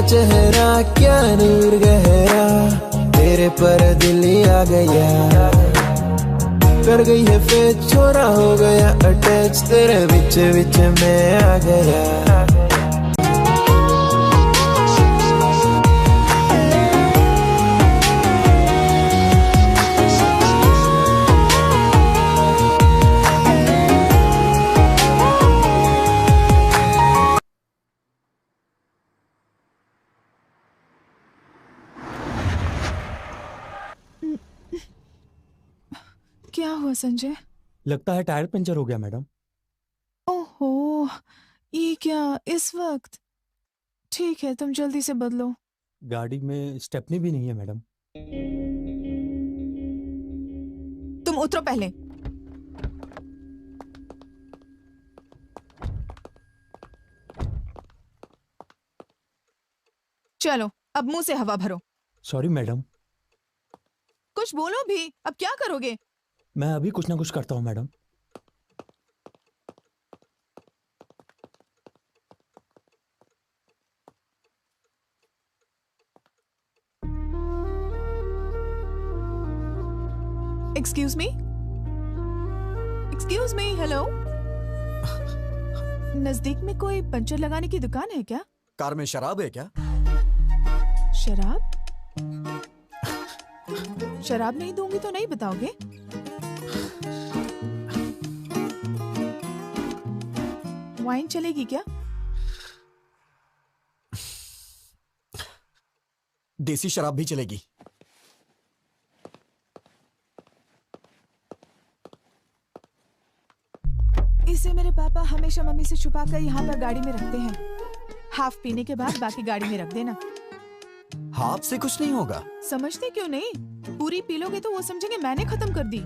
चेहरा क्या नूर गहरा, तेरे पर दिल आ गया, कर गई है फेज छोरा हो गया अटैच, तेरे विच विच में आ गया। क्या हुआ संजय? लगता है टायर पंचर हो गया मैडम। ओहो, ये क्या इस वक्त? ठीक है, तुम जल्दी से बदलो। गाड़ी में स्टेपनी भी नहीं है मैडम। तुम उतरो पहले। चलो अब मुंह से हवा भरो। Sorry madam. कुछ बोलो भी, अब क्या करोगे? मैं अभी कुछ ना कुछ करता हूँ madam. Excuse me, excuse me, hello. नजदीक में कोई पंचर लगाने की दुकान है क्या? कार में शराब है क्या? शराब? शराब नहीं दूंगी तो नहीं बताओगे? वाइन चलेगी क्या? देसी शराब भी चलेगी। इसे मेरे पापा हमेशा मम्मी से छुपाकर यहाँ पर गाड़ी में रखते हैं। हाफ पीने के बाद बाकी गाड़ी में रख देना। हाफ से कुछ नहीं होगा। समझते क्यों नहीं? पूरी पी लोगे तो वो समझेंगे मैंने खत्म कर दी।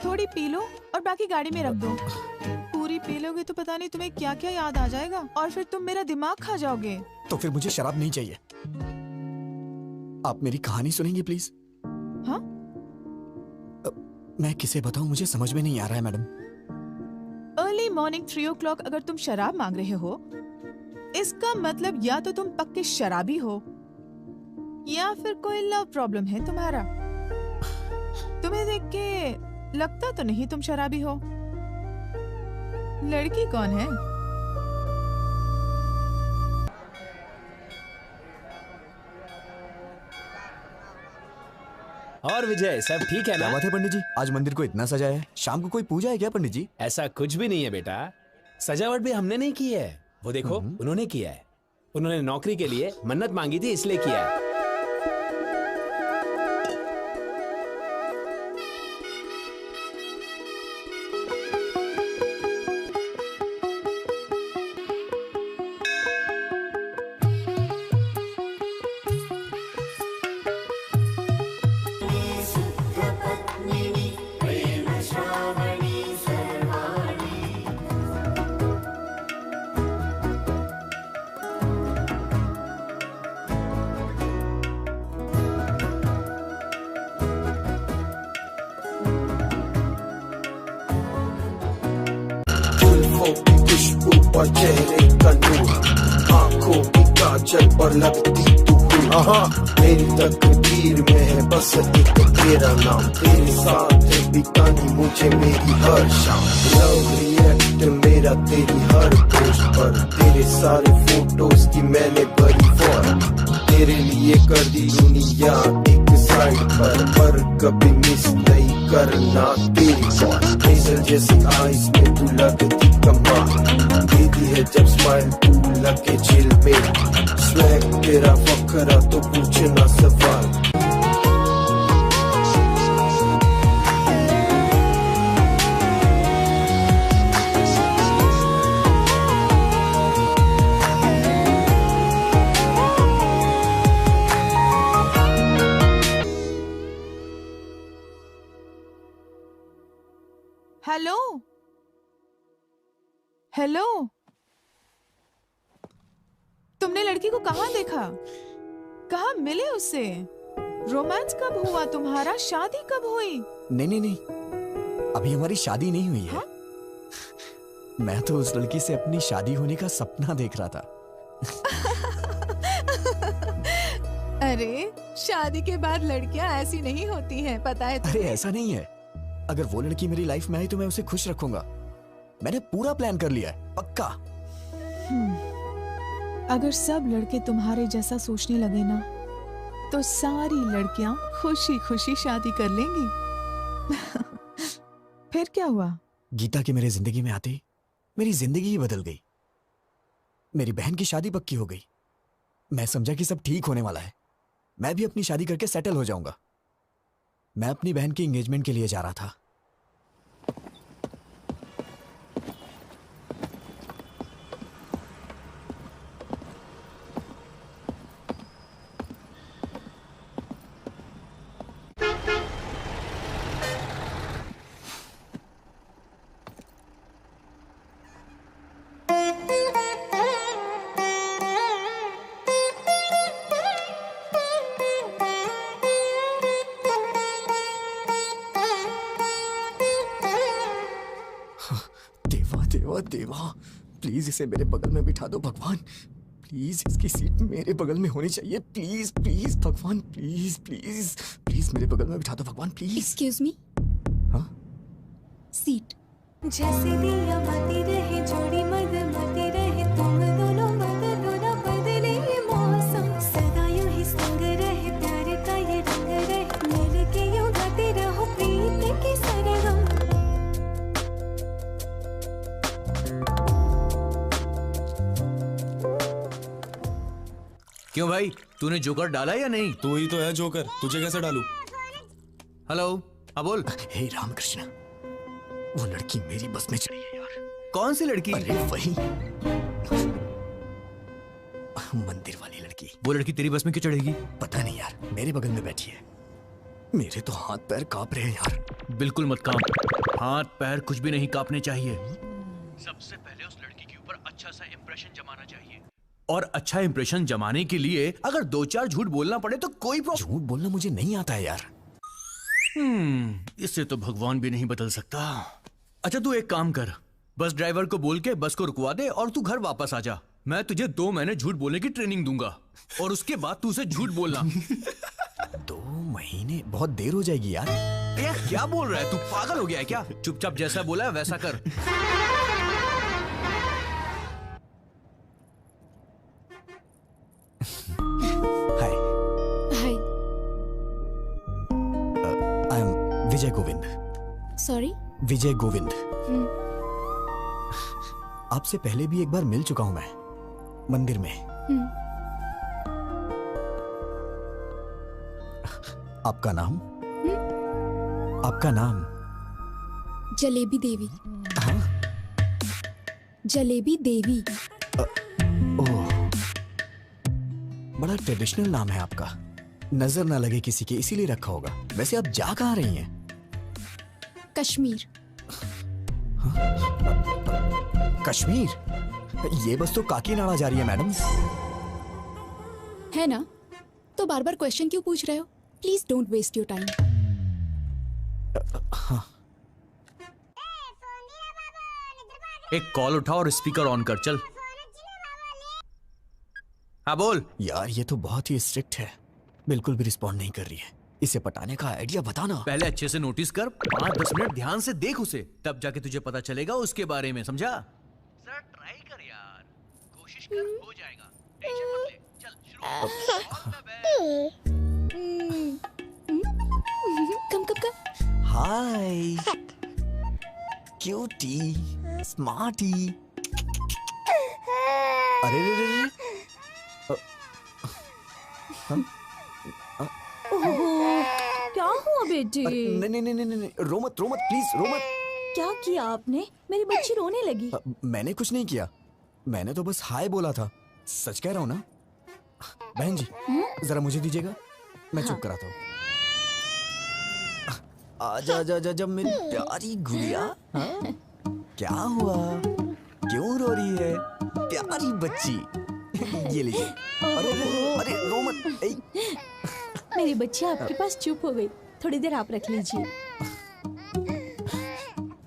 थोड़ी पी लो और बाकी गाड़ी में रख दो। पूरी पी लोगे तो पता नहीं तुम्हें क्या क्या याद आ जाएगा और फिर तुम मेरा दिमाग खा जाओगे। तो फिर मुझे शराब नहीं चाहिए। आप मेरी कहानी सुनेंगी प्लीज? हाँ? मैं किसे बताऊं, मुझे समझ में नहीं आ रहा है मैडम। अर्ली मॉर्निंग 3 o'clock अगर तुम शराब मांग रहे हो, इसका मतलब या तो तुम पक्के शराबी हो या फिर कोई लव प्रॉब्लम है तुम्हारा। तुम्हें देख के लगता तो नहीं तुम शराबी हो। लड़की कौन है? और विजय, सब ठीक है ना? क्या बात है पंडित जी, आज मंदिर को इतना सजाया है। शाम को कोई पूजा है क्या पंडित जी? ऐसा कुछ भी नहीं है बेटा, सजावट भी हमने नहीं की है। वो देखो उन्होंने किया है। उन्होंने नौकरी के लिए मन्नत मांगी थी इसलिए किया है। और चेहरे का नूर, आंखों की काजल पर लगती तू मेरी तकदीर में है बस एक तेरा नाम। तेरे साथ बितानी मुझे मेरी हर शाम। लव रिएक्ट मेरा तेरी हर पोस्ट पर, तेरे सारे फोटोज की मैंने भरी फॉर। तेरे लिए कर दी दुनिया एक साइड पर कभी मिस नहीं करना तेरी कॉल। नेजर जैसी आईज में तू लगती कमाल, देती है जब स्माइल तू लगे चिल में। स्वैग तेरा फखरा तो पूछना सवाल। हेलो हेलो, तुमने लड़की को कहाँ देखा? कहाँ मिले उससे? रोमांस कब हुआ तुम्हारा? शादी कब हुई? नहीं नहीं नहीं, अभी हमारी शादी नहीं हुई है। हाँ? मैं तो उस लड़की से अपनी शादी होने का सपना देख रहा था। अरे शादी के बाद लड़कियां ऐसी नहीं होती हैं, पता है अरे तुम्हें? ऐसा नहीं है, अगर वो लड़की मेरी लाइफ में आई तो मैं उसे खुश रखूंगा। मैंने पूरा प्लान कर लिया है, पक्का। अगर सब लड़के तुम्हारे जैसा सोचने लगे ना तो सारी लड़कियां खुशी खुशी शादी कर लेंगी। फिर क्या हुआ? गीता के मेरे जिंदगी में आते ही मेरी जिंदगी ही बदल गई। मेरी बहन की शादी पक्की हो गई। मैं समझा कि सब ठीक होने वाला है, मैं भी अपनी शादी करके सेटल हो जाऊंगा। मैं अपनी बहन की एंगेजमेंट के लिए जा रहा था। देवा देवा, प्लीज इसे मेरे बगल में बिठा दो भगवान। प्लीज इसकी सीट मेरे बगल में होनी चाहिए। प्लीज प्लीज भगवान, प्लीज प्लीज प्लीज मेरे बगल में बिठा दो भगवान, प्लीज। Excuse me. हाँ? सीट। जैसे दिया मती रहे जोड़ी मत मती रहे, तुम दोनों बदलो ना बदले ये मौसम, सदा यूं ही संग रहे, प्यार का ये रंग रहे, मिल के यूं गाते रहो प्रीत की सरगम। क्यों भाई, तूने जोकर डाला या नहीं? तू ही तो है जोकर, तुझे कैसे डालूं? हेलो, हाँ बोल। हे रामकृष्ण, वो लड़की मेरी बस में चढ़ी है यार। कौन सी लड़की? अरे वही मंदिर वाली लड़की। वो लड़की तेरी बस में क्यों चढ़ेगी? पता नहीं यार, मेरे बगल में बैठी है। मेरे तो हाथ पैर कांप रहे हैं यार। बिल्कुल मत कांप, हाथ पैर कुछ भी नहीं कांपने चाहिए। सबसे पहले उस लड़की के ऊपर अच्छा सा इंप्रेशन जमाना चाहिए, और अच्छा इंप्रेशन जमाने के लिए अगर 2-4 झूठ बोलना पड़े तो कोई प्रॉब्लम। झूठ बोलना मुझे नहीं आता है यार। इससे तो भगवान भी नहीं बदल सकता। अच्छा तू एक काम कर, बस ड्राइवर को बोल के बस को रुकवा दे और तू घर वापस आ जा। मैं तुझे 2 महीने झूठ बोलने की ट्रेनिंग दूंगा और उसके बाद तू उसे झूठ बोलना। 2 महीने बहुत देर हो जाएगी यार। यार क्या बोल रहा है तू, पागल हो गया है क्या? चुपचाप जैसा बोला है वैसा कर। Hi, hi. I am Vijay Govind. Sorry. Vijay Govind. आपसे पहले भी एक बार मिल चुका हूं मैं, मंदिर में। आपका नाम? आपका नाम? जलेबी देवी। हाँ? जलेबी देवी। ओह, बड़ा ट्रेडिशनल नाम है आपका। नजर ना लगे किसी के इसीलिए रखा होगा। वैसे आप जा कहाँ रही हैं? कश्मीर। कश्मीर? ये बस तो काकीनाडा जा रही है मैडम। है ना? तो बार बार क्वेश्चन क्यों पूछ रहे हो? Please don't waste your time. एक कॉल उठा और स्पीकर ऑन कर, चल। हाँ बोल। यार ये तो बहुत ही स्ट्रिक्ट है, बिल्कुल भी रिस्पॉन्ड नहीं कर रही है। इसे पटाने का आइडिया बताना। पहले अच्छे से नोटिस कर, 5-10 मिनट ध्यान से देख उसे, तब जाके तुझे पता चलेगा उसके बारे में, समझा? सर ट्राई कर यार, कोशिश कर, हो जाएगा, टेंशन मत ले। चल शुरू। कम कम कम। हाय क्यूटी, स्मार्टी। अरे रे रे रे। क्या हुआ बेटी? नहीं नहीं नहीं नहीं, रो मत प्लीज, रो मत। क्या किया आपने? मेरी बच्ची रोने लगी। मैंने कुछ नहीं किया, मैंने तो बस हाय बोला था। सच कह रहा हूँ ना। बहन जी जरा मुझे दीजिएगा, मैं चुप कराता हूँ। आजा जा जा जा मेरी प्यारी गुड़िया। हाँ? क्या हुआ, क्यों रो रही है प्यारी बच्ची? ये लीजिए। अरे अरे रो मत। मेरी बच्ची आपके पास चुप हो गई, थोड़ी देर आप रख लीजिए।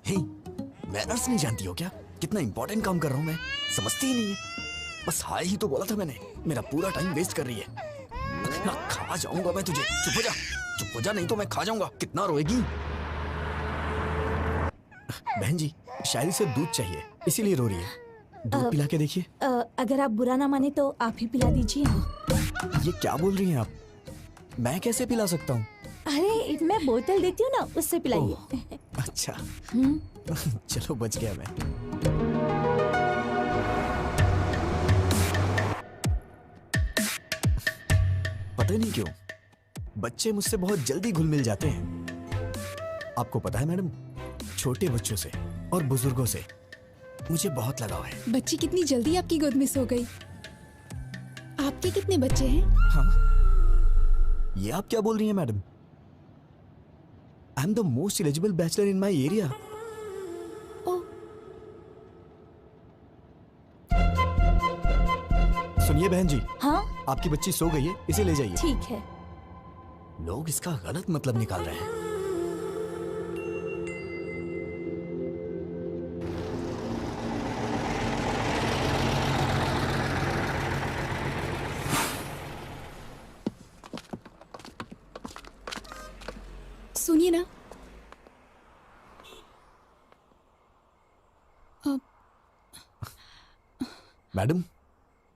हे, मैनर्स नहीं जानती हो क्या? कितना इंपॉर्टेंट काम कर रहा हूँ मैं, समझती ही नहीं है। बस हाय ही तो बोला था मैंने, मेरा पूरा टाइम वेस्ट कर रही है। ना खा जाऊंगा मैं तुझे। चुप हो जा नहीं तो मैं खा जाऊंगा। कितना रोएगी? बहन जी शायरी से दूध चाहिए इसीलिए रो रही है। दूध पिला के देखिए। अगर आप बुरा ना माने तो आप ही पिला दीजिए। ये क्या बोल रही हैं आप? मैं कैसे पिला सकता हूँ? अरे मैं बोतल देती हूँ ना, उससे पिलाइए। अच्छा चलो बच गया मैं। पता नहीं क्यों बच्चे मुझसे बहुत जल्दी घुल मिल जाते हैं। आपको पता है मैडम, छोटे बच्चों से और बुजुर्गों से मुझे बहुत लगाव है। बच्ची कितनी जल्दी आपकी गोद में सो गई। आपके कितने बच्चे हैं? हाँ, ये आप क्या बोल रही हैं madam? I am the most eligible bachelor in my area. सुनिए बहन जी। हाँ? आपकी बच्ची सो गई है, इसे ले जाइए। ठीक है। लोग इसका गलत मतलब निकाल रहे हैं। सुनिए ना, मैडम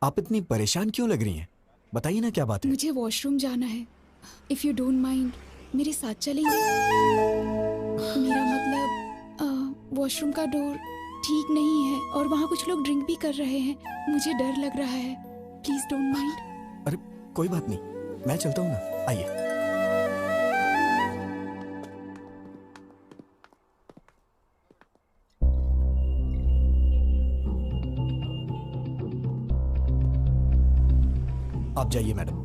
आप इतनी परेशान क्यों लग रही हैं? बताइए ना क्या बात है। मुझे वॉशरूम जाना है। इफ यू डोंट माइंड मेरे साथ चलेंगे? मेरा मतलब वॉशरूम का डोर ठीक नहीं है और वहाँ कुछ लोग ड्रिंक भी कर रहे हैं। मुझे डर लग रहा है। Please don't mind. अरे कोई बात नहीं, मैं चलता हूँ ना, आइए। आप जाइए मैडम,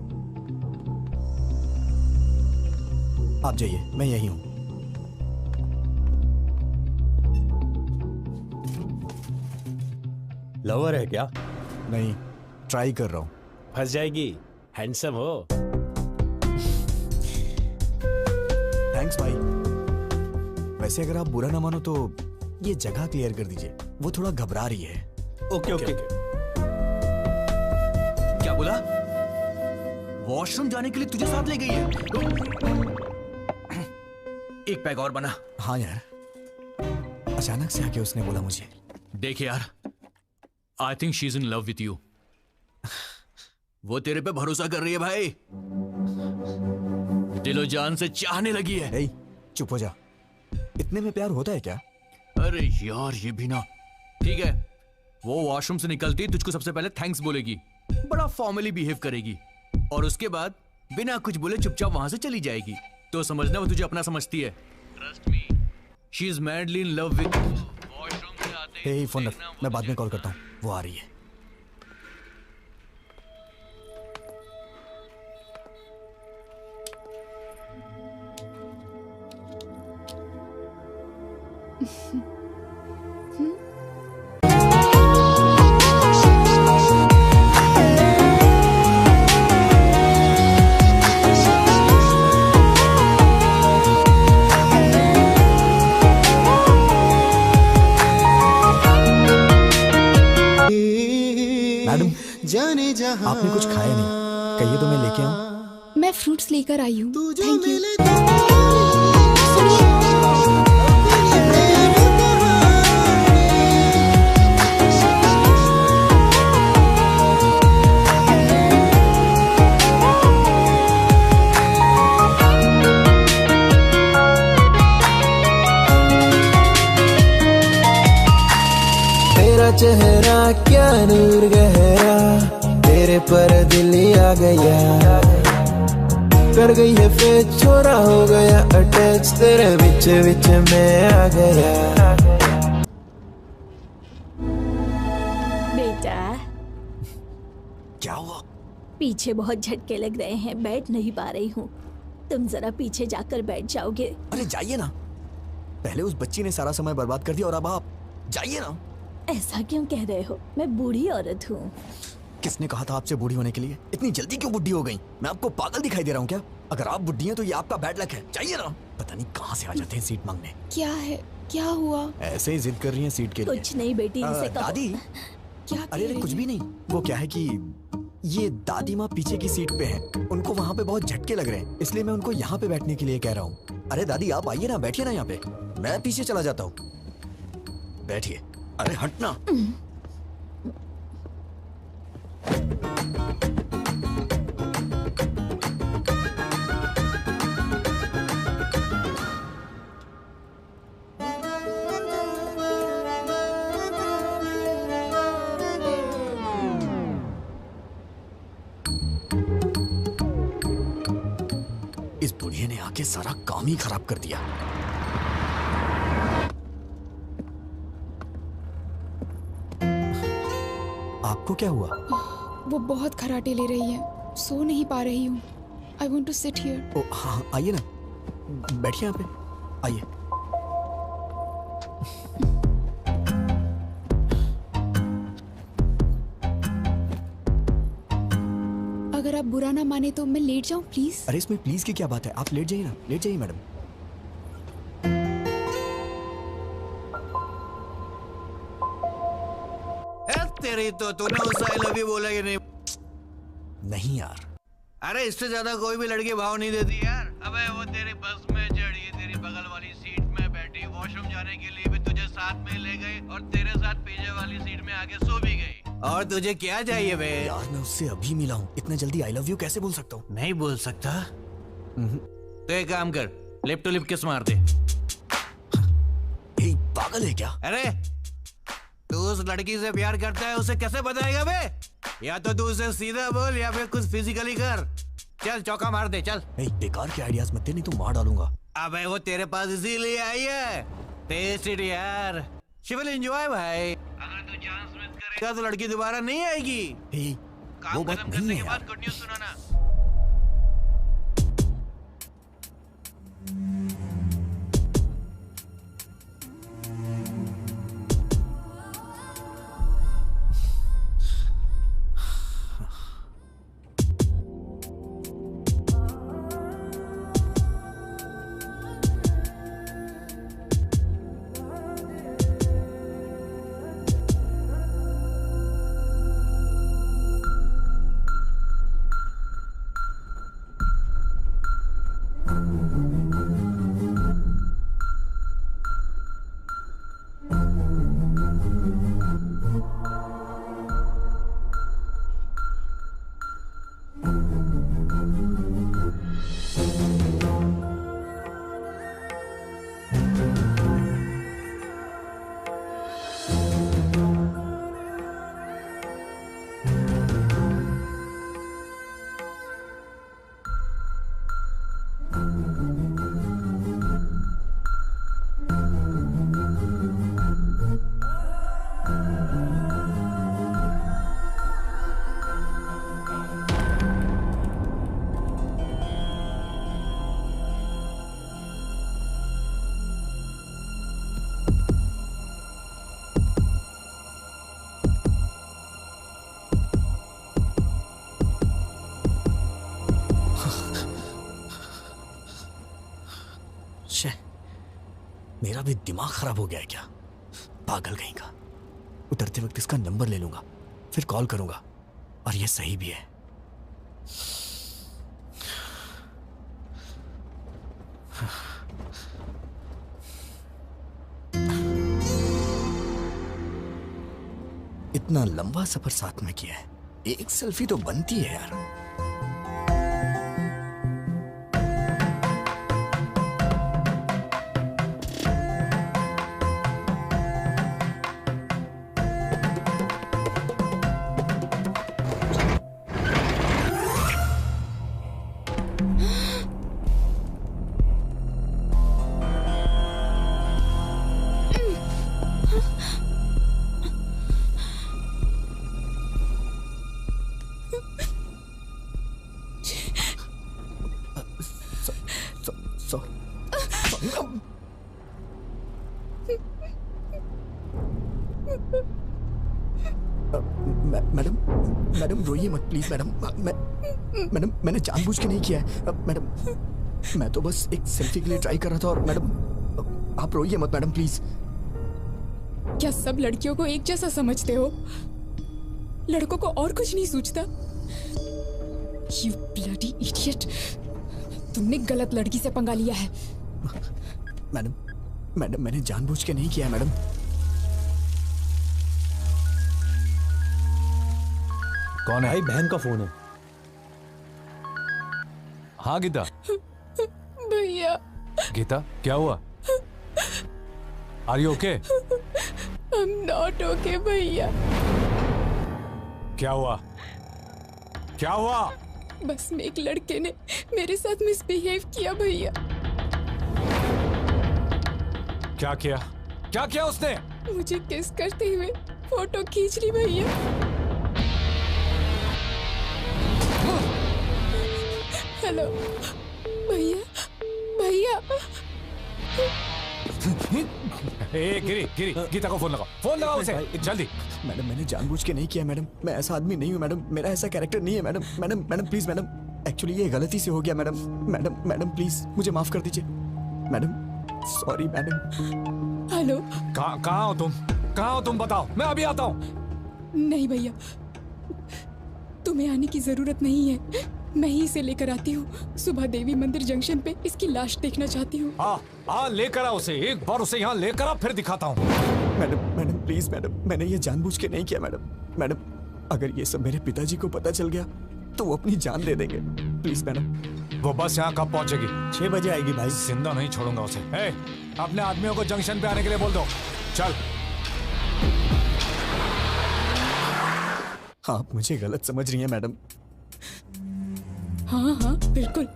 आप जाइए, मैं यही हूं। लवर है क्या? नहीं, ट्राई कर रहा हूं। फंस जाएगी, हैंडसम हो। थैंक्स भाई। वैसे अगर आप बुरा ना मानो तो ये जगह क्लियर कर दीजिए, वो थोड़ा घबरा रही है। ओके। क्या बोला? वॉशरूम जाने के लिए तुझे साथ ले गई है? एक पैग और बना। हाँ यार, अचानक से आके उसने बोला मुझे। देख यार, I think she is in love with you. वो तेरे पे भरोसा कर रही है भाई, दिलो जान से चाहने लगी है। ए, चुप हो जा। इतने में प्यार होता है क्या? अरे यार ये भी ना। ठीक है, वो वॉशरूम से निकलती तुझको सबसे पहले थैंक्स बोलेगी, बड़ा फॉर्मली बिहेव करेगी और उसके बाद बिना कुछ बोले चुपचाप वहां से चली जाएगी। तो समझना वो तुझे अपना समझती है। Trust me, she is madly in love with you. Washroom से आते ही फोन रख, मैं बाद में कॉल करता हूँ, वो आ रही है। आपने कुछ खाया नहीं, कहिए तो मैं लेके आऊं। मैं फ्रूट्स लेकर आई हूँ। Thank you. तेरा चेहरा क्या नूर गहरा, तेरे पर दिल आ गया, कर गई है फिर छोरा हो गया अटैच, तेरे बिच बिच में आ गया। बेटा क्या हुआ? पीछे बहुत झटके लग रहे हैं, बैठ नहीं पा रही हूँ। तुम जरा पीछे जाकर बैठ जाओगे? अरे जाइए ना, पहले उस बच्ची ने सारा समय बर्बाद कर दिया और अब आप जाइए ना। ऐसा क्यों कह रहे हो? मैं बूढ़ी औरत हूँ। किसने कहा था आपसे बूढ़ी होने के लिए? इतनी जल्दी क्यों बुढ़ी हो गई? मैं आपको पागल दिखाई दे रहा हूँ क्या? अगर आप बुढ़ी हैं तो ये आपका बैड लक है। चाहिए ना। पता नहीं कहाँ से आ जाते हैं सीट मांगने। क्या है? क्या हुआ? ऐसे ही जिद कर रही हैं सीट के लिए। कुछ नहीं बेटी, इसे कहो। दादी क्या अरे कुछ भी नहीं। वो क्या है कि ये दादी माँ पीछे की सीट पे हैं। उनको वहाँ पे बहुत झटके लग रहे हैं, इसलिए मैं उनको यहाँ पे बैठने के लिए कह रहा हूँ। अरे दादी आप आइए ना, बैठिए ना यहाँ पे, मैं पीछे चला जाता हूँ। बैठिए। अरे हटना। इस बुढ़िया ने आके सारा काम ही खराब कर दिया। आपको क्या हुआ? वो बहुत खराटे ले रही है, सो नहीं पा रही हूँ। I want to sit here. ओ हाँ आइए ना, बैठिए यहाँ पे, आइए। अगर आप बुरा ना माने तो मैं लेट जाऊं प्लीज। अरे इसमें प्लीज की क्या बात है, आप लेट जाइए ना, लेट जाइए मैडम। तेरी तो तूने उस आई लव यू बोला कि नहीं? नहीं यार। अरे इससे ज्यादा कोई भी लड़की भाव नहीं देती यार। अबे वो तेरी बस में चढ़ी, तेरी बगल वाली सीट में बैठी, वॉशरूम जाने के लिए भी तुझे साथ में ले गई और तेरे साथ पीछे वाली सीट में आके सो भी गई। और तुझे क्या चाहिए बे? यार मैं उससे अभी मिला हूँ, इतना जल्दी आई लव यू कैसे बोल सकता हूँ? नहीं बोल सकता? तो एक काम कर, लिप टू लिप किस मार दे। पागल है क्या? अरे तू उस लड़की से प्यार करता है, उसे कैसे बताएगा बे? या तो तू उसे सीधा बोल या फिर कुछ फिजिकली कर। चल चौका मार दे, चल। नहीं बेकार के आइडियाज मत दे, नहीं तो मार डालूंगा। अबे वो तेरे पास इसीलिए आई है। टेस्ट इट यार, शी विल एंजॉय भाई। अगर तू चांस मिस करेगा तो लड़की दोबारा नहीं आएगी। वो बात खत्म नहीं करने है के बाद यार। गुड न्यूज़ सुनाना। मेरा भी दिमाग खराब हो गया है क्या? पागल कहीं का। उतरते वक्त इसका नंबर ले लूंगा, फिर कॉल करूंगा। और ये सही भी है। इतना लंबा सफर साथ में किया है, एक सेल्फी तो बनती है यार। मैडम रोइए मत प्लीज मैडम। मैडम मैंने जानबूझ के नहीं किया है मैडम। मैं तो बस एक सेल्फी के लिए ट्राई कर रहा था। और मैडम आप रोइए मत मैडम प्लीज। क्या सब लड़कियों को एक जैसा समझते हो? लड़कों को और कुछ नहीं सूझता? You bloody idiot! तुमने गलत लड़की से पंगा लिया है। मैडम, मैडम मैंने जानबूझ के नहीं किया मैडम। कौन है? भाई बहन का फोन है। हाँ गीता। भैया। गीता क्या हुआ? Are you okay? I'm not okay भैया। क्या हुआ? क्या हुआ? बस में एक लड़के ने मेरे साथ मिसबिहेव किया भैया। क्या किया? क्या किया उसने? मुझे किस करते हुए फोटो खींच ली भैया। हेलो भैया, भैया। ए गिरी गिरी, गीता को फोन लगाओ, फोन लगाओ उसे जल्दी। मैडम मैंने जानबूझ के नहीं किया मैडम, मैं ऐसा आदमी नहीं हूँ मैडम, मेरा ऐसा कैरेक्टर नहीं है madam. Madam madam please madam, actually ये गलती से हो गया मैडम। मैडम मैडम प्लीज मुझे माफ कर दीजिए मैडम, सॉरी मैडम। हेलो। कहाँ हो तुम? कहाँ हो तुम बताओ, मैं अभी आता हूँ। नहीं भैया, तुम्हें आने की जरूरत नहीं है, मैं ही इसे लेकर आती हूँ। सुबह देवी मंदिर जंक्शन पे इसकी लाश देखना चाहती हूँ। हाँ लेकर आ उसे, एक बार उसे यहाँ लेकर आ, फिर दिखाता हूँ। मैडम मैडम प्लीज मैडम, मैंने ये जानबूझ के नहीं किया मैडम। मैडम अगर ये सब मेरे पिताजी को पता चल गया तो वो अपनी जान दे देंगे, प्लीज मैडम। वो बस यहाँ कब पहुँचेगी? 6 बजे आएगी भाई। जिंदा नहीं छोड़ूंगा उसे। अपने आदमियों को जंक्शन पे आने के लिए बोल दो। चल। आप मुझे गलत समझ रही हैं मैडम। हाँ हाँ बिल्कुल,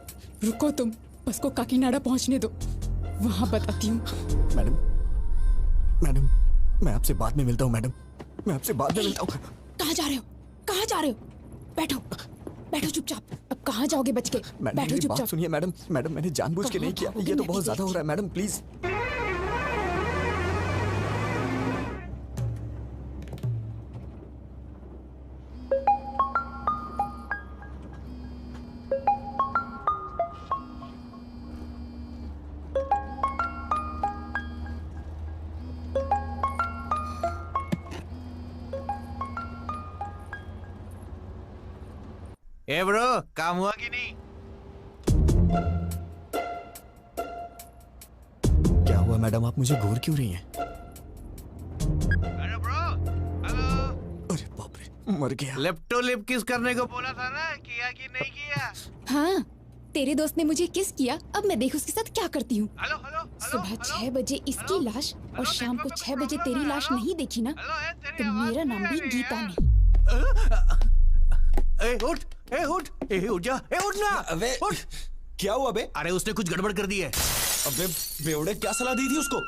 रुको तुम, बस को काकीनाडा पहुंचने दो, वहां बताती हूँ। मैडम मैडम मैं आपसे बाद में मिलता हूँ मैडम, मैं आपसे बाद में मिलता हूँ। कहाँ जा रहे हो? कहाँ जा रहे हो? बैठो बैठो चुपचाप। अब कहाँ जाओगे बच के? मैडम बैठो मेरी बात चुपचाप। सुनिए मैडम, मैडम मैंने जानबूझ के नहीं किया, ये तो बहुत ज्यादा हो रहा है मैडम प्लीज। ए ब्रो, काम हुआ कि नहीं? क्या हुआ मैडम, आप मुझे घूर क्यों रही हैं? अरे ब्रो, हेलो। अरे बाप रे, मर गया। लिप टू लिप किस करने को बोला था ना, किया कि नहीं किया? हाँ, तेरे दोस्त ने मुझे किस किया, अब मैं देख उसके साथ क्या करती हूँ। Hello hello. सुबह 6 बजे इसकी लाश और शाम को 6 बजे तेरी लाश नहीं देखी ना, तो मेरा नाम भी गीता नहीं। ए उठ, ए उठ, ए उठ जा, ए उठ ना। अबे उठ। क्या हुआ बे? अरे उसने कुछ गड़बड़ कर दी है। अबे बेवड़े, क्या सलाह दी थी उसको?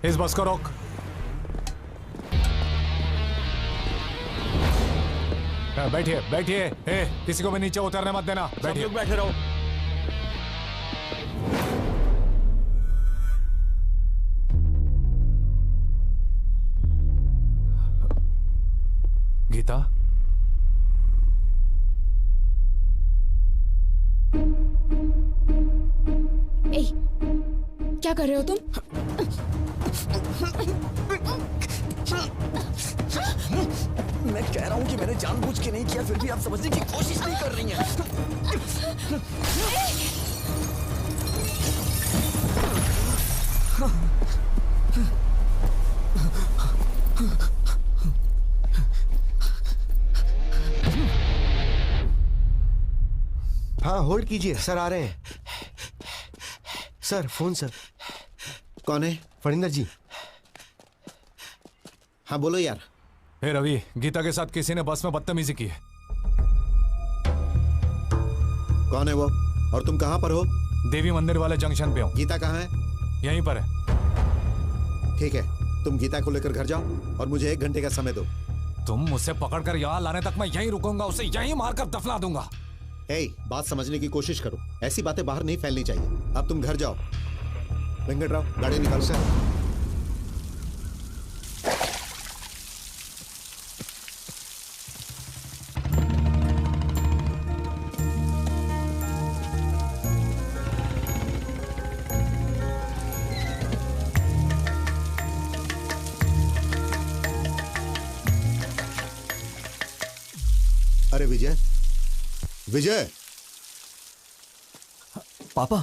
इस बस को रोक। बैठिए बैठिए, किसी को भी नीचे उतरने मत देना, बैठिए। लोग बैठे रहो। गीता, ए, क्या कर रहे हो तुम? मैं कह रहा हूँ कि मैंने जानबूझ के नहीं किया, फिर भी आप समझने की कोशिश नहीं कर रही हैं। हाँ होल्ड कीजिए, सर आ रहे हैं। Sir phone sir. कौन है? फणिंदर जी। हाँ बोलो यार। हे रवि, गीता के साथ किसी ने बस में बदतमीजी की है। कौन है वो और तुम कहाँ पर हो? देवी मंदिर वाले जंक्शन पे हूँ। गीता कहाँ है? यहीं पर है। ठीक है, तुम गीता को लेकर घर जाओ और मुझे 1 घंटे का समय दो। तुम मुझसे पकड़कर यहाँ लाने तक मैं यहीं रुकूंगा, उसे यहीं मारकर दफना दूंगा। बात समझने की कोशिश करो, ऐसी बातें बाहर नहीं फैलनी चाहिए। अब तुम घर जाओ। वेंकटराव गाड़ी निकाल सर। अरे विजय, विजय। पापा,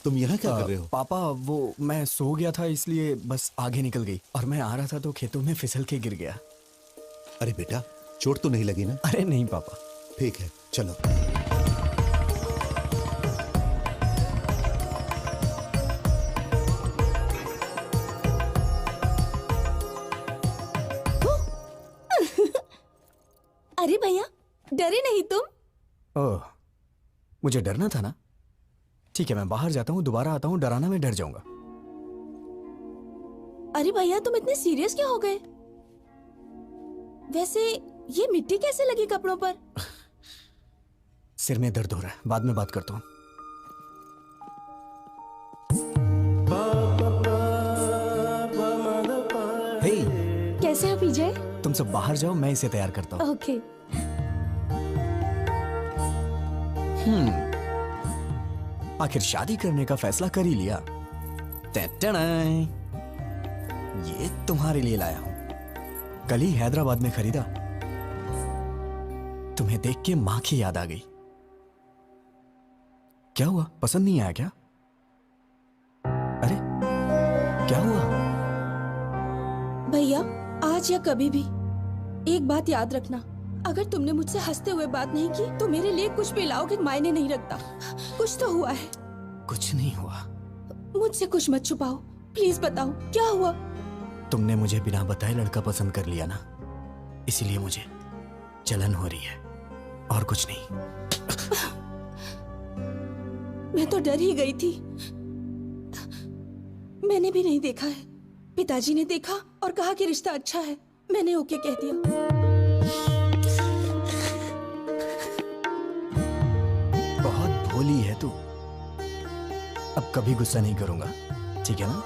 तुम यहाँ क्या कर रहे हो? पापा वो मैं सो गया था इसलिए बस आगे निकल गई और मैं आ रहा था तो खेतों में फिसल के गिर गया। अरे बेटा, चोट तो नहीं लगी ना? अरे नहीं पापा। ठीक है, चलो। अरे भैया, डरे नहीं तुम? ओह, मुझे डरना था ना। ठीक है, मैं बाहर जाता हूँ, दोबारा आता हूँ, डराना मैं डर जाऊंगा। अरे भैया, तुम इतने सीरियस क्या हो गए? वैसे ये मिट्टी कैसे लगी कपड़ों पर? सिर में दर्द हो रहा है, बाद में बात करता हूँ। हे, कैसे हो विजय? तुम सब बाहर जाओ, मैं इसे तैयार करता हूँ। ओके। आखिर शादी करने का फैसला कर ही लिया। टैटनाई, ये तुम्हारे लिए लाया हूं। कल ही हैदराबाद में खरीदा। तुम्हें देख के मां की याद आ गई। क्या हुआ, पसंद नहीं आया क्या? अरे क्या हुआ? भैया, आज या कभी भी एक बात याद रखना, अगर तुमने मुझसे हंसते हुए बात नहीं की तो मेरे लिए कुछ भी लाओगे मायने नहीं रखता। कुछ तो हुआ है। कुछ नहीं हुआ। मुझसे कुछ मत छुपाओ, प्लीज बताओ क्या हुआ। तुमने मुझे बिना बताए लड़का पसंद कर लिया ना, इसीलिए मुझे जलन हो रही है और कुछ नहीं। मैं तो डर ही गई थी। मैंने भी नहीं देखा है, पिताजी ने देखा और कहा कि रिश्ता अच्छा है। मैंने ओके कह दिया। बहुत भोली है तू। अब कभी गुस्सा नहीं करूंगा, ठीक है ना?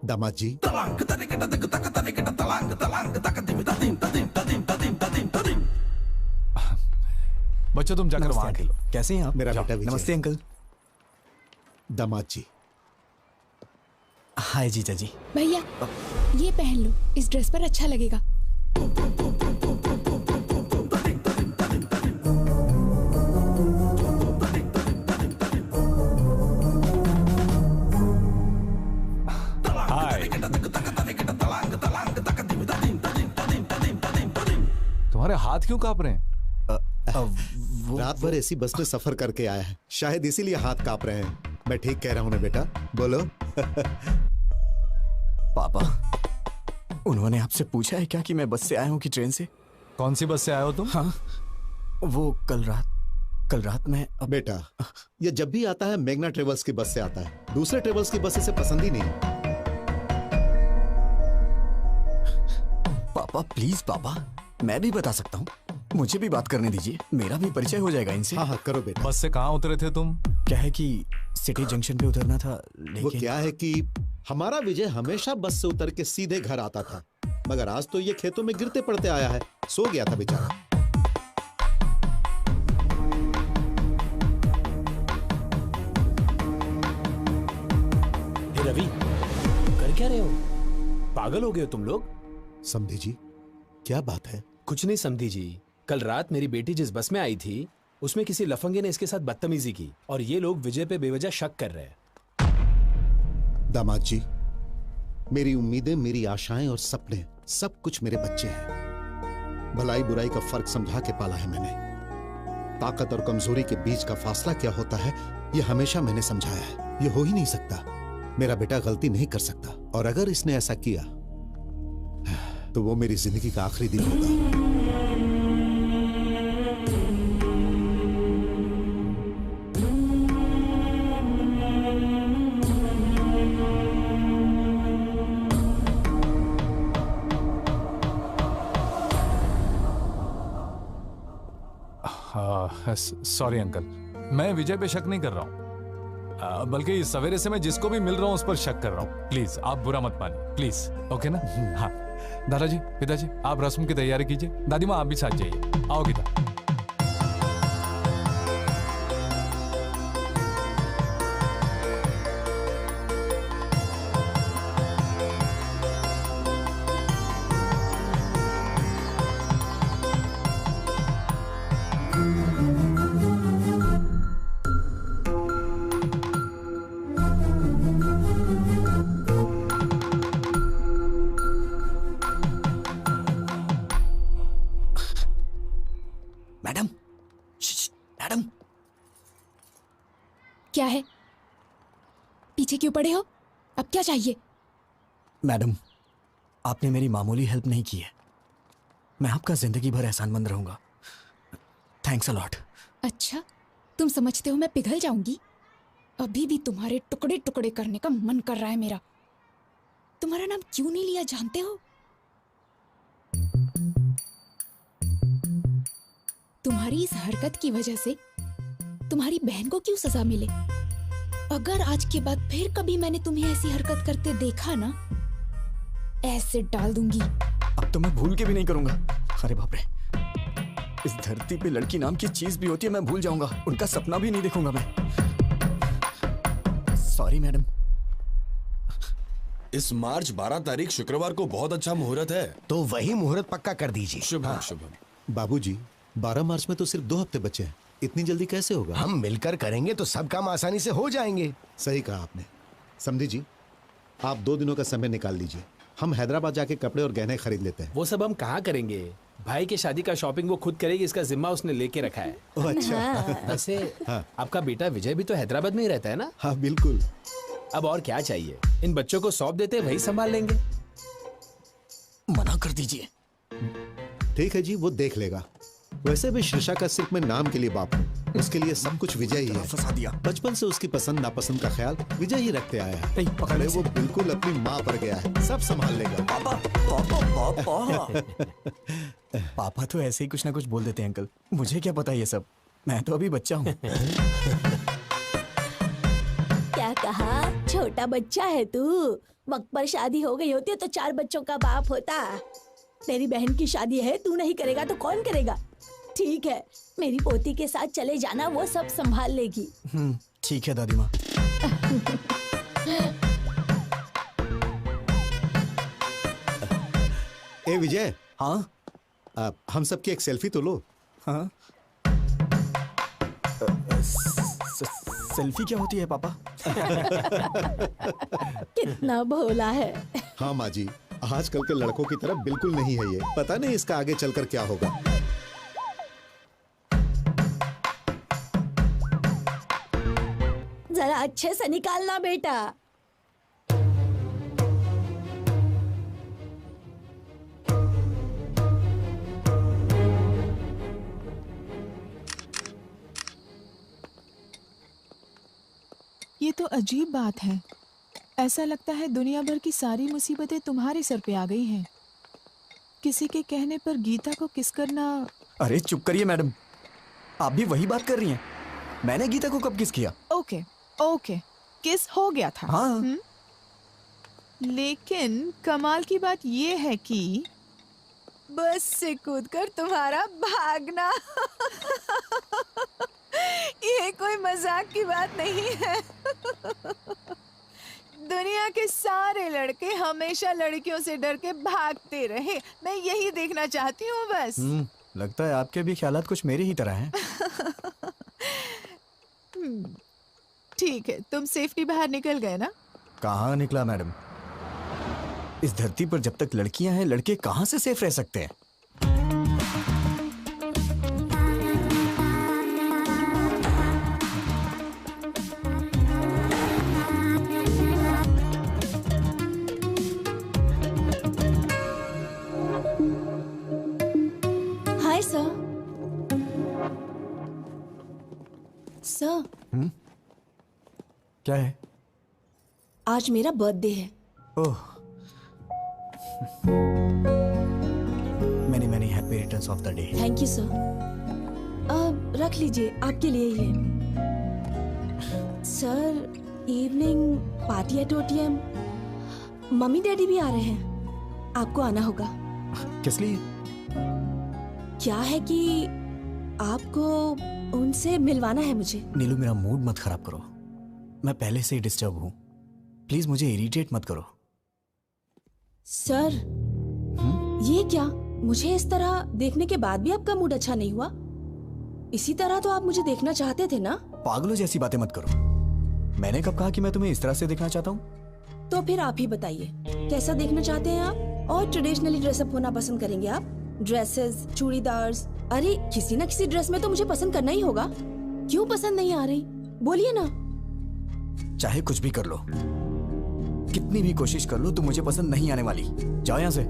दामाद जी, बच्चों तुम जाकर वहां खेलो। कैसे हैं आप? मेरा बेटा विजय। नमस्ते अंकल। दामाद जी। हाय जीजा जी। भैया, ये पहन लो, इस ड्रेस पर अच्छा लगेगा। तुम्हारे हाथ क्यों कांप रहे हैं? रात भर ऐसी बस में सफर करके आया है, शायद इसीलिए हाथ कांप रहे हैं। मैं ठीक कह रहा हूं ना बेटा? बोलो। पापा, उन्होंने आपसे पूछा है क्या कि मैं बस से आया हूँ कि ट्रेन से? कौन सी बस से आए हो तुम? हाँ, वो कल रात में। बेटा, ये जब भी आता है मेघना ट्रेवल्स की बस से आता है, दूसरे ट्रेवल्स की बस इसे पसंद ही नहीं। पापा प्लीज पापा, मैं भी बता सकता हूँ, मुझे भी बात करने दीजिए, मेरा भी परिचय हो जाएगा इनसे। हाँ करो बेटा। बस से कहाँ उतरे थे तुम? क्या है कि सिटी जंक्शन पे उतरना था, लेकिन वो क्या है कि हमारा विजय हमेशा बस से उतर के सीधे घर आता था, मगर आज तो ये खेतों में गिरते पड़ते आया है, सो गया था बेचारा। हे रवि, कर क्या रहे हो? पागल हो गए हो तुम लोग? समधी जी, क्या बात है? कुछ नहीं समधी जी, कल रात मेरी बेटी जिस बस में आई थी उसमें किसी लफंगे ने इसके साथ बदतमीजी की और ये लोग विजय पे बेवजह शक कर रहे हैं। दामाद जी, मेरी उम्मीदें, मेरी आशाएं और सपने सब कुछ मेरे बच्चे हैं। भलाई बुराई का फर्क समझा के पाला है मैंने। ताकत और कमजोरी के बीच का फासला क्या होता है ये हमेशा मैंने समझाया है। ये हो ही नहीं सकता, मेरा बेटा गलती नहीं कर सकता, और अगर इसने ऐसा किया तो वो मेरी जिंदगी का आखिरी दिन होगा। सॉरी अंकल, मैं विजय पे शक नहीं कर रहा हूँ, बल्कि सवेरे से मैं जिसको भी मिल रहा हूँ उस पर शक कर रहा हूँ। प्लीज आप बुरा मत मानिए, प्लीज। ओके ना? हाँ दादाजी, पिताजी, आप रस्म की तैयारी कीजिए। दादी माँ आप भी साथ जाइए। आओ गीता। मैडम, क्या है? पीछे क्यों पड़े हो? अब क्या चाहिए? मैडम, आपने मेरी मामूली हेल्प नहीं की है। मैं आपका जिंदगी भर एहसानमंद रहूंगा। Thanks a lot. अच्छा, तुम समझते हो मैं पिघल जाऊंगी? अभी भी तुम्हारे टुकड़े टुकड़े करने का मन कर रहा है मेरा। तुम्हारा नाम क्यों नहीं लिया जानते हो? तुम्हारी इस हरकत की वजह से तुम्हारी बहन को क्यों सजा मिले? अगर आज के बाद फिर कभी मैंने तुम्हें ऐसी हरकत करते देखा ना, ऐसे डाल दूंगी। अब तो मैं भूल के भी नहीं करूंगा। अरे बाप रे, इस धरती पे लड़की नाम की चीज भी होती है, मैं भूल जाऊंगा। उनका सपना भी नहीं देखूंगा मैं। Sorry madam. इस मार्च 12 तारीख शुक्रवार को बहुत अच्छा मुहूर्त है, तो वही मुहूर्त पक्का कर दीजिए। शुभम शुभम। बाबूजी, 12 मार्च में तो सिर्फ 2 हफ्ते बचे हैं, इतनी जल्दी कैसे होगा? हम मिलकर करेंगे तो सब काम आसानी से हो जाएंगे। सही कहा आपने। समधी जी, आप 2 दिनों का समय निकाल लीजिए, हम हैदराबाद जाके कपड़े और गहने खरीद लेते हैं। वो सब हम कहाँ करेंगे? भाई की शादी का शॉपिंग वो खुद करेगी, इसका जिम्मा उसने लेके रखा है। अच्छा। वैसे आपका बेटा विजय भी तो हैदराबाद में ही रहता है ना? हाँ बिल्कुल। अब और क्या चाहिए? इन बच्चों को सौंप देते, वही संभाल लेंगे। मना कर दीजिए। ठीक है जी, वो देख लेगा। वैसे भी शीर्षा का सिर्फ मैं नाम के लिए बाप हूँ, उसके लिए सब कुछ विजय ही है। फंसा दिया। बचपन से उसकी पसंद नापसंद का ख्याल विजय ही रखते आया है। पकड़े वो बिल्कुल अपनी माँ पर गया है, सब संभाल लेगा। पापा पापा पापा पापा तो ऐसे ही कुछ ना कुछ बोल देते हैं अंकल, मुझे क्या पता ये सब, मैं तो अभी बच्चा हूँ। क्या कहा? छोटा बच्चा है तू? वक्त पर शादी हो गई होती तो 4 बच्चों का बाप होता। तेरी बहन की शादी है, तू नहीं करेगा तो कौन करेगा? ठीक है, मेरी पोती के साथ चले जाना, वो सब संभाल लेगी। ठीक है दादी माँ। ए विजय। हाँ? हम सबकी एक सेल्फी तो लो। हाँ? सेल्फी क्या होती है पापा? कितना भोला है। हाँ माँ जी, आजकल के लड़कों की तरह बिल्कुल नहीं है ये। पता नहीं इसका आगे चलकर क्या होगा। जरा अच्छे से निकालना बेटा। ये तो अजीब बात है। ऐसा लगता है दुनिया भर की सारी मुसीबतें तुम्हारे सर पे आ गई हैं। किसी के कहने पर गीता को किस करना। अरे चुप करिए मैडम, आप भी वही बात कर रही हैं। मैंने गीता को कब किस किया? ओके ओके, किस हो गया था। हाँ। लेकिन कमाल की बात ये है कि बस से कूदकर तुम्हारा भागना ये कोई मजाक की बात नहीं है। दुनिया के सारे लड़के हमेशा लड़कियों से डर के भागते रहे, मैं यही देखना चाहती हूँ बस। लगता है आपके भी ख्यालात कुछ मेरे ही तरह हैं। ठीक है, तुम सेफ्टी बाहर निकल गए ना? कहाँ निकला मैडम? इस धरती पर जब तक लड़कियां हैं, लड़के कहाँ से सेफ रह सकते हैं? Hi sir. सर, क्या है? आज मेरा बर्थडे है। Oh, many happy returns of the day. Thank you sir. रख लीजिए, आपके लिए ही है। Sir, evening party at OTM। Mummy daddy भी आ रहे हैं, आपको आना होगा। किस लिए? क्या है कि आपको उनसे मिलवाना है मुझे। नीलू, मेरा मूड मत खराब करो, मैं पहले से ही डिस्टर्ब हूँ। प्लीज मुझे इरिटेट मत करो। सर, ये क्या? मुझे इस तरह देखने के बाद भी आपका मूड अच्छा नहीं हुआ? इसी तरह तो आप मुझे देखना चाहते थे ना? पागलों जैसी बातें मत करो। मैंने कब कहा कि मैं तुम्हें इस तरह से देखना चाहता हूँ? तो फिर आप ही बताइए, कैसा देखना चाहते हैं आप? और ट्रेडिशनली ड्रेसअप होना पसंद करेंगे आप? ड्रेसेस, चूड़ीदार्स, अरे किसी ना किसी ड्रेस में तो मुझे पसंद करना ही होगा। क्यों पसंद नहीं आ रही? बोलिए ना। चाहे कुछ भी कर लो, कितनी भी कोशिश कर लो, तुम मुझे पसंद नहीं आने वाली। जाओ यहाँ से।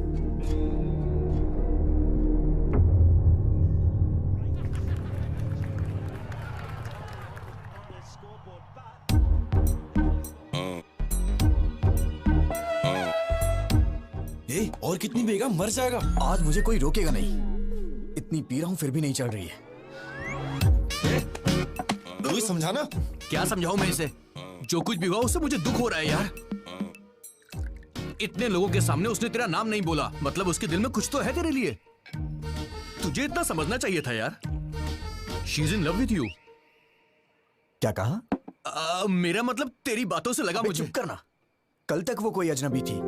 और कितनी पिएगा, मर जाएगा। आज मुझे कोई रोकेगा नहीं। इतनी पी रहा हूँ फिर भी नहीं चढ़ रही है। रोहित, समझाना। क्या समझाऊं मैं इसे? जो कुछ भी हुआ उससे मुझे दुख हो रहा है यार। इतने लोगों के सामने उसने तेरा नाम नहीं बोला, मतलब उसके दिल में कुछ तो है तेरे लिए। तुझे इतना समझना चाहिए था यार। She is in love with you. क्या कहा? मेरा मतलब तेरी बातों से लगा मुझे। चुप करना। कल तक वो कोई अजनबी थी।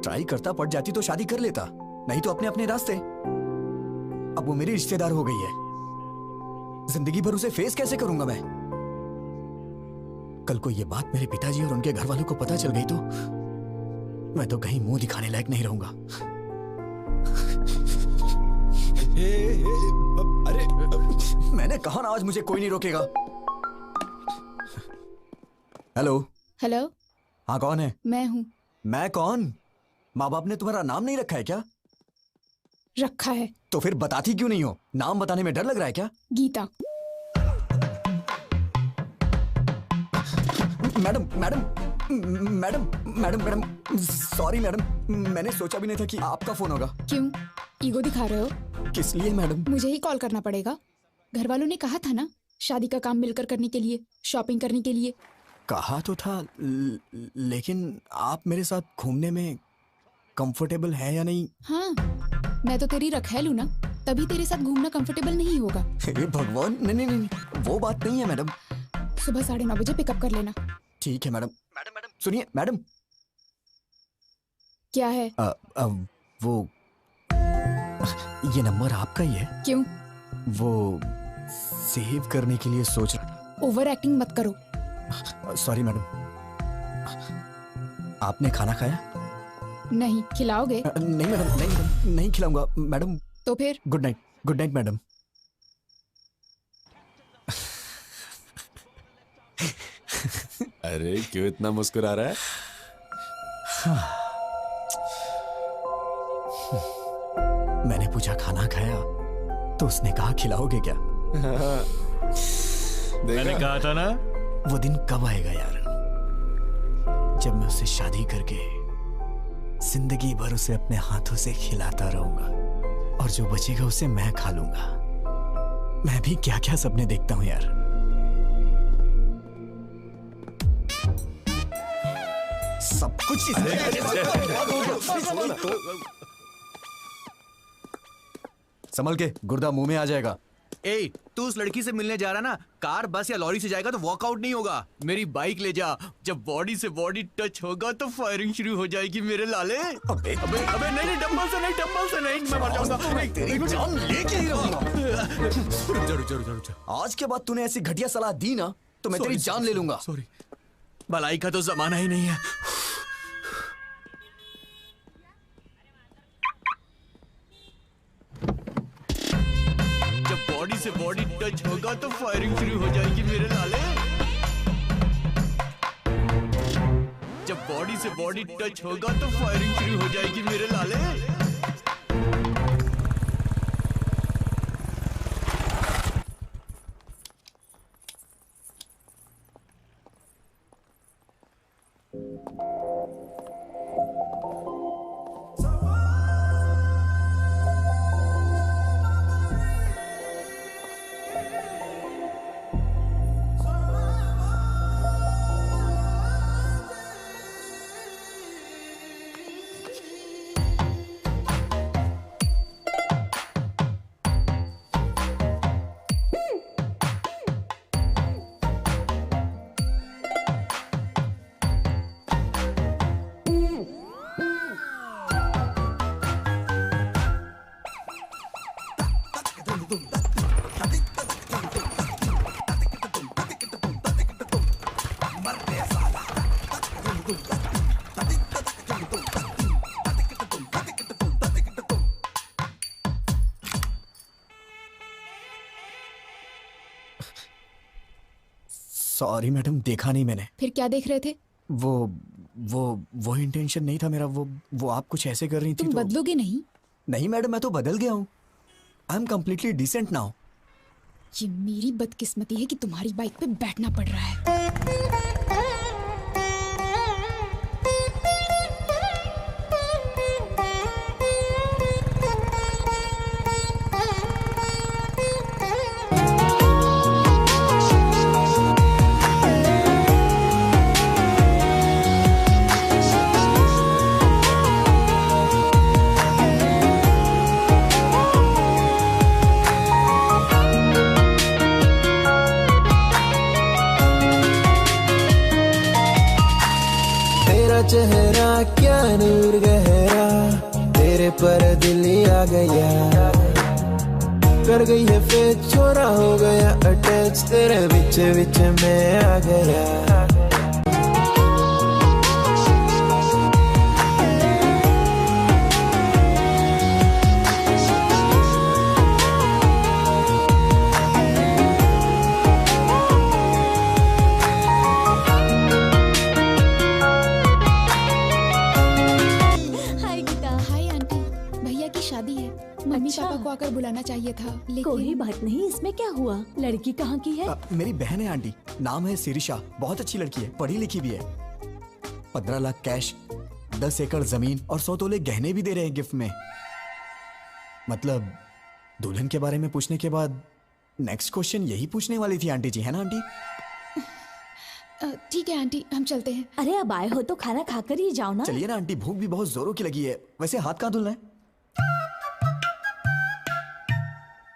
ट्राई करता, पड़ जाती तो शादी कर लेता, नहीं तो अपने अपने रास्ते। अब वो मेरी रिश्तेदार हो गई है। जिंदगी भर उसे फेस कैसे करूंगा मैं? कल को ये बात मेरे पिताजी और उनके घर वालों को पता चल गई तो मैं तो कहीं मुंह दिखाने लायक नहीं रहूंगा। अरे मैंने कहा ना, आज मुझे कोई नहीं रोकेगा। हेलो। हेलो। हाँ, कौन है? मैं हूँ। मैं कौन? माँ बाप ने तुम्हारा नाम नहीं रखा है क्या? रखा है। तो फिर बताती क्यों नहीं हो? नाम बताने में डर लग रहा है क्या? Geeta. Madam madam madam madam madam sorry madam, मैंने सोचा भी नहीं था कि आपका फोन होगा। क्यों ईगो दिखा रहे हो? किस लिए मैडम? मुझे ही कॉल करना पड़ेगा। घर वालों ने कहा था ना, शादी का काम मिलकर करने के लिए, शॉपिंग करने के लिए। कहा तो था, लेकिन आप मेरे साथ घूमने में कंफर्टेबल है या नहीं? हाँ, मैं तो तेरी रखैल हूँ ना, तभी तेरे साथ घूमना कंफर्टेबल नहीं होगा। हे भगवान, नहीं नहीं नहीं, वो बात नहीं है मैडम। सुबह 9:30 बजे पिकअप कर लेना। ठीक है मैडम। मैडम सुनिए मैडम। क्या है? वो ये नंबर आपका ही है? क्यों? वो सेव करने के लिए सोच रहा। ओवर एक्टिंग मत करो। Sorry madam. आपने खाना खाया? नहीं। खिलाओगे? नहीं मैडम, नहीं मैडम, नहीं खिलाऊंगा मैडम। तो फिर? Good night. Good night madam. अरे क्यों इतना मुस्कुरा रहा है? मैंने पूछा खाना खाया तो उसने कहा खिलाओगे क्या? मैंने कहा था ना। वो दिन कब आएगा यार, जब मैं उससे शादी करके जिंदगी भर उसे अपने हाथों से खिलाता रहूंगा और जो बचेगा उसे मैं खा लूंगा। मैं भी क्या क्या सपने देखता हूं यार। सब कुछ संभल के, गुर्दा मुंह में आ जाएगा। ए, तू उस लड़की से मिलने जा रहा ना, कार, बस या लॉरी से जाएगा तो वॉकआउट नहीं होगा। मेरी बाइक ले जा, जब बॉडी से बॉडी टच होगा तो फायरिंग शुरू हो जाएगी मेरे लाले। अबे अबे अबे नहीं, डंबल से नहीं, मैं मर जाऊंगा। तेरी जान लेके ही रहूंगा। जरूर। आज के बाद तूने ऐसी घटिया सलाह दी ना तो मैं तेरी जान ले लूंगा। सॉरी, भलाई का तो जमाना ही नहीं है। जब बॉडी से बॉडी टच होगा तो फायरिंग शुरू हो जाएगी मेरे लाले। जब बॉडी से बॉडी टच होगा तो फायरिंग शुरू हो जाएगी मेरे लाले। सॉरी मैडम, देखा नहीं मैंने। फिर क्या देख रहे थे? वो इंटेंशन नहीं था मेरा। वो आप कुछ ऐसे कर रही थी। तुम बदलोगे नहीं? नहीं मैडम, मैं तो बदल गया हूँ। I am completely decent now. ये मेरी बदकिस्मती है कि तुम्हारी बाइक पे बैठना पड़ रहा है। चेहरा क्या नूर गहरा, तेरे पर दिल आ गया, कर गई है फिर छोरा हो गया अटैच, तेरे बिच बिच में आ गया। पापा को आकर बुलाना चाहिए था, लेकिन कोई बात नहीं, इसमें क्या हुआ? लड़की कहाँ की है? मेरी बहन है आंटी, नाम है सिरिशा, बहुत अच्छी लड़की है, पढ़ी लिखी भी है। 15 लाख कैश, 10 एकड़ जमीन और 100 तोले गहने भी दे रहे हैं गिफ्ट में। मतलब दुल्हन के बारे में पूछने के बाद नेक्स्ट क्वेश्चन यही पूछने वाली थी आंटी जी, है ना आंटी? ठीक है आंटी, हम चलते हैं। अरे अब आए हो तो खाना खाकर ही जाओ ना। चलिए ना आंटी, भूख भी बहुत जोरों की लगी है। वैसे हाथ कहाँ धुलना है?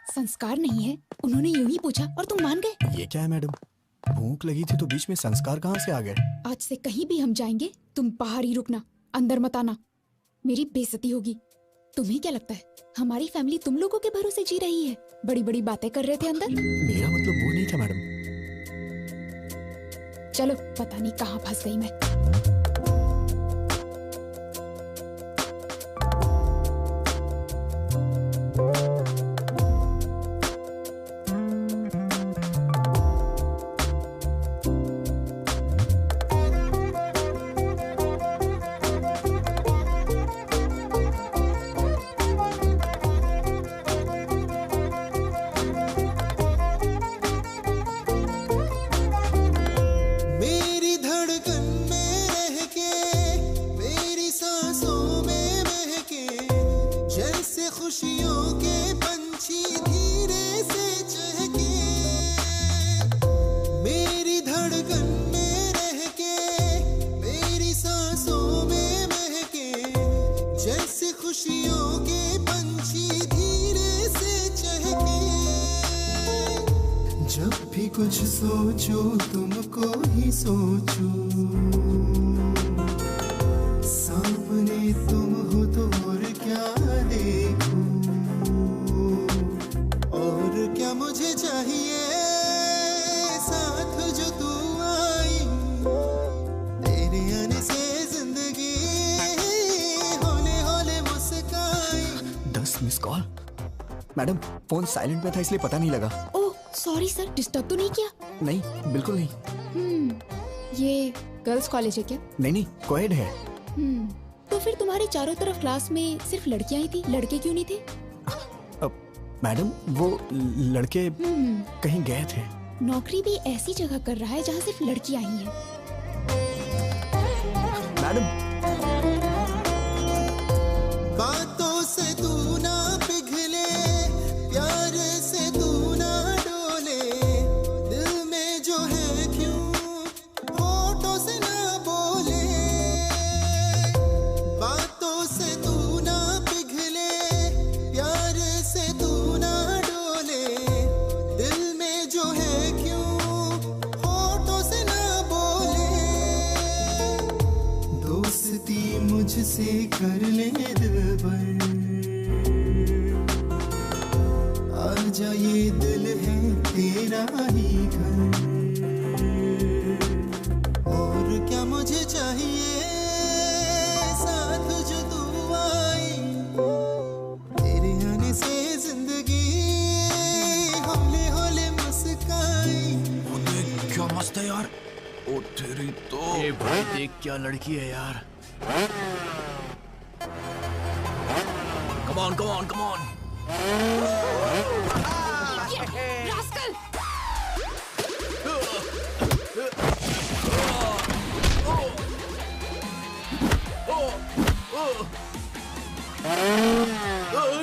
संस्कार नहीं है, उन्होंने यूं ही पूछा और तुम मान गए। ये क्या है मैडम, भूख लगी थी तो बीच में संस्कार कहाँ से आ गए? आज से कहीं भी हम जाएंगे तुम बाहर ही रुकना, अंदर मत आना, मेरी बेइज्जती होगी। तुम्हें क्या लगता है हमारी फैमिली तुम लोगों के भरोसे जी रही है? बड़ी बड़ी बातें कर रहे थे अंदर। मेरा मतलब वो नहीं था मैडम। चलो, पता नहीं कहाँ फंस गई मैं। कुछ सोचो तुमको ही सोचो, सामने तुम हो तो और क्या देखो, और क्या मुझे चाहिए साथ जो तू आई, तेरे आने से जिंदगी होले होले मुस्काई। 10 miss call. Madam phone silent में था इसलिए पता नहीं लगा। सॉरी सर, डिस्टर्ब तो नहीं किया? नहीं, बिल्कुल नहीं। ये गर्ल्स कॉलेज है क्या? नहीं, कोएड है। तो फिर तुम्हारे चारों तरफ क्लास में सिर्फ लड़कियां ही थी, लड़के क्यों नहीं थे? मैडम वो लड़के कहीं गए थे। नौकरी भी ऐसी जगह कर रहा है जहाँ सिर्फ लड़कियां ही हैं। मैडम बातों से तू ना पिघले, प्यार से तू ना डोले, दिल में जो है क्यों होठों से ना बोले, बातों से तू ना पिघले, प्यार से तू ना डोले, दिल में जो है क्यों होठों से ना बोले, दोस्ती मुझसे कर ले दिलबर, आजा ये दिल है तेरा ही घर, ओ तेरी तो। ये भाई देख क्या लड़की है यार। Come on, come on, come on. Rascal!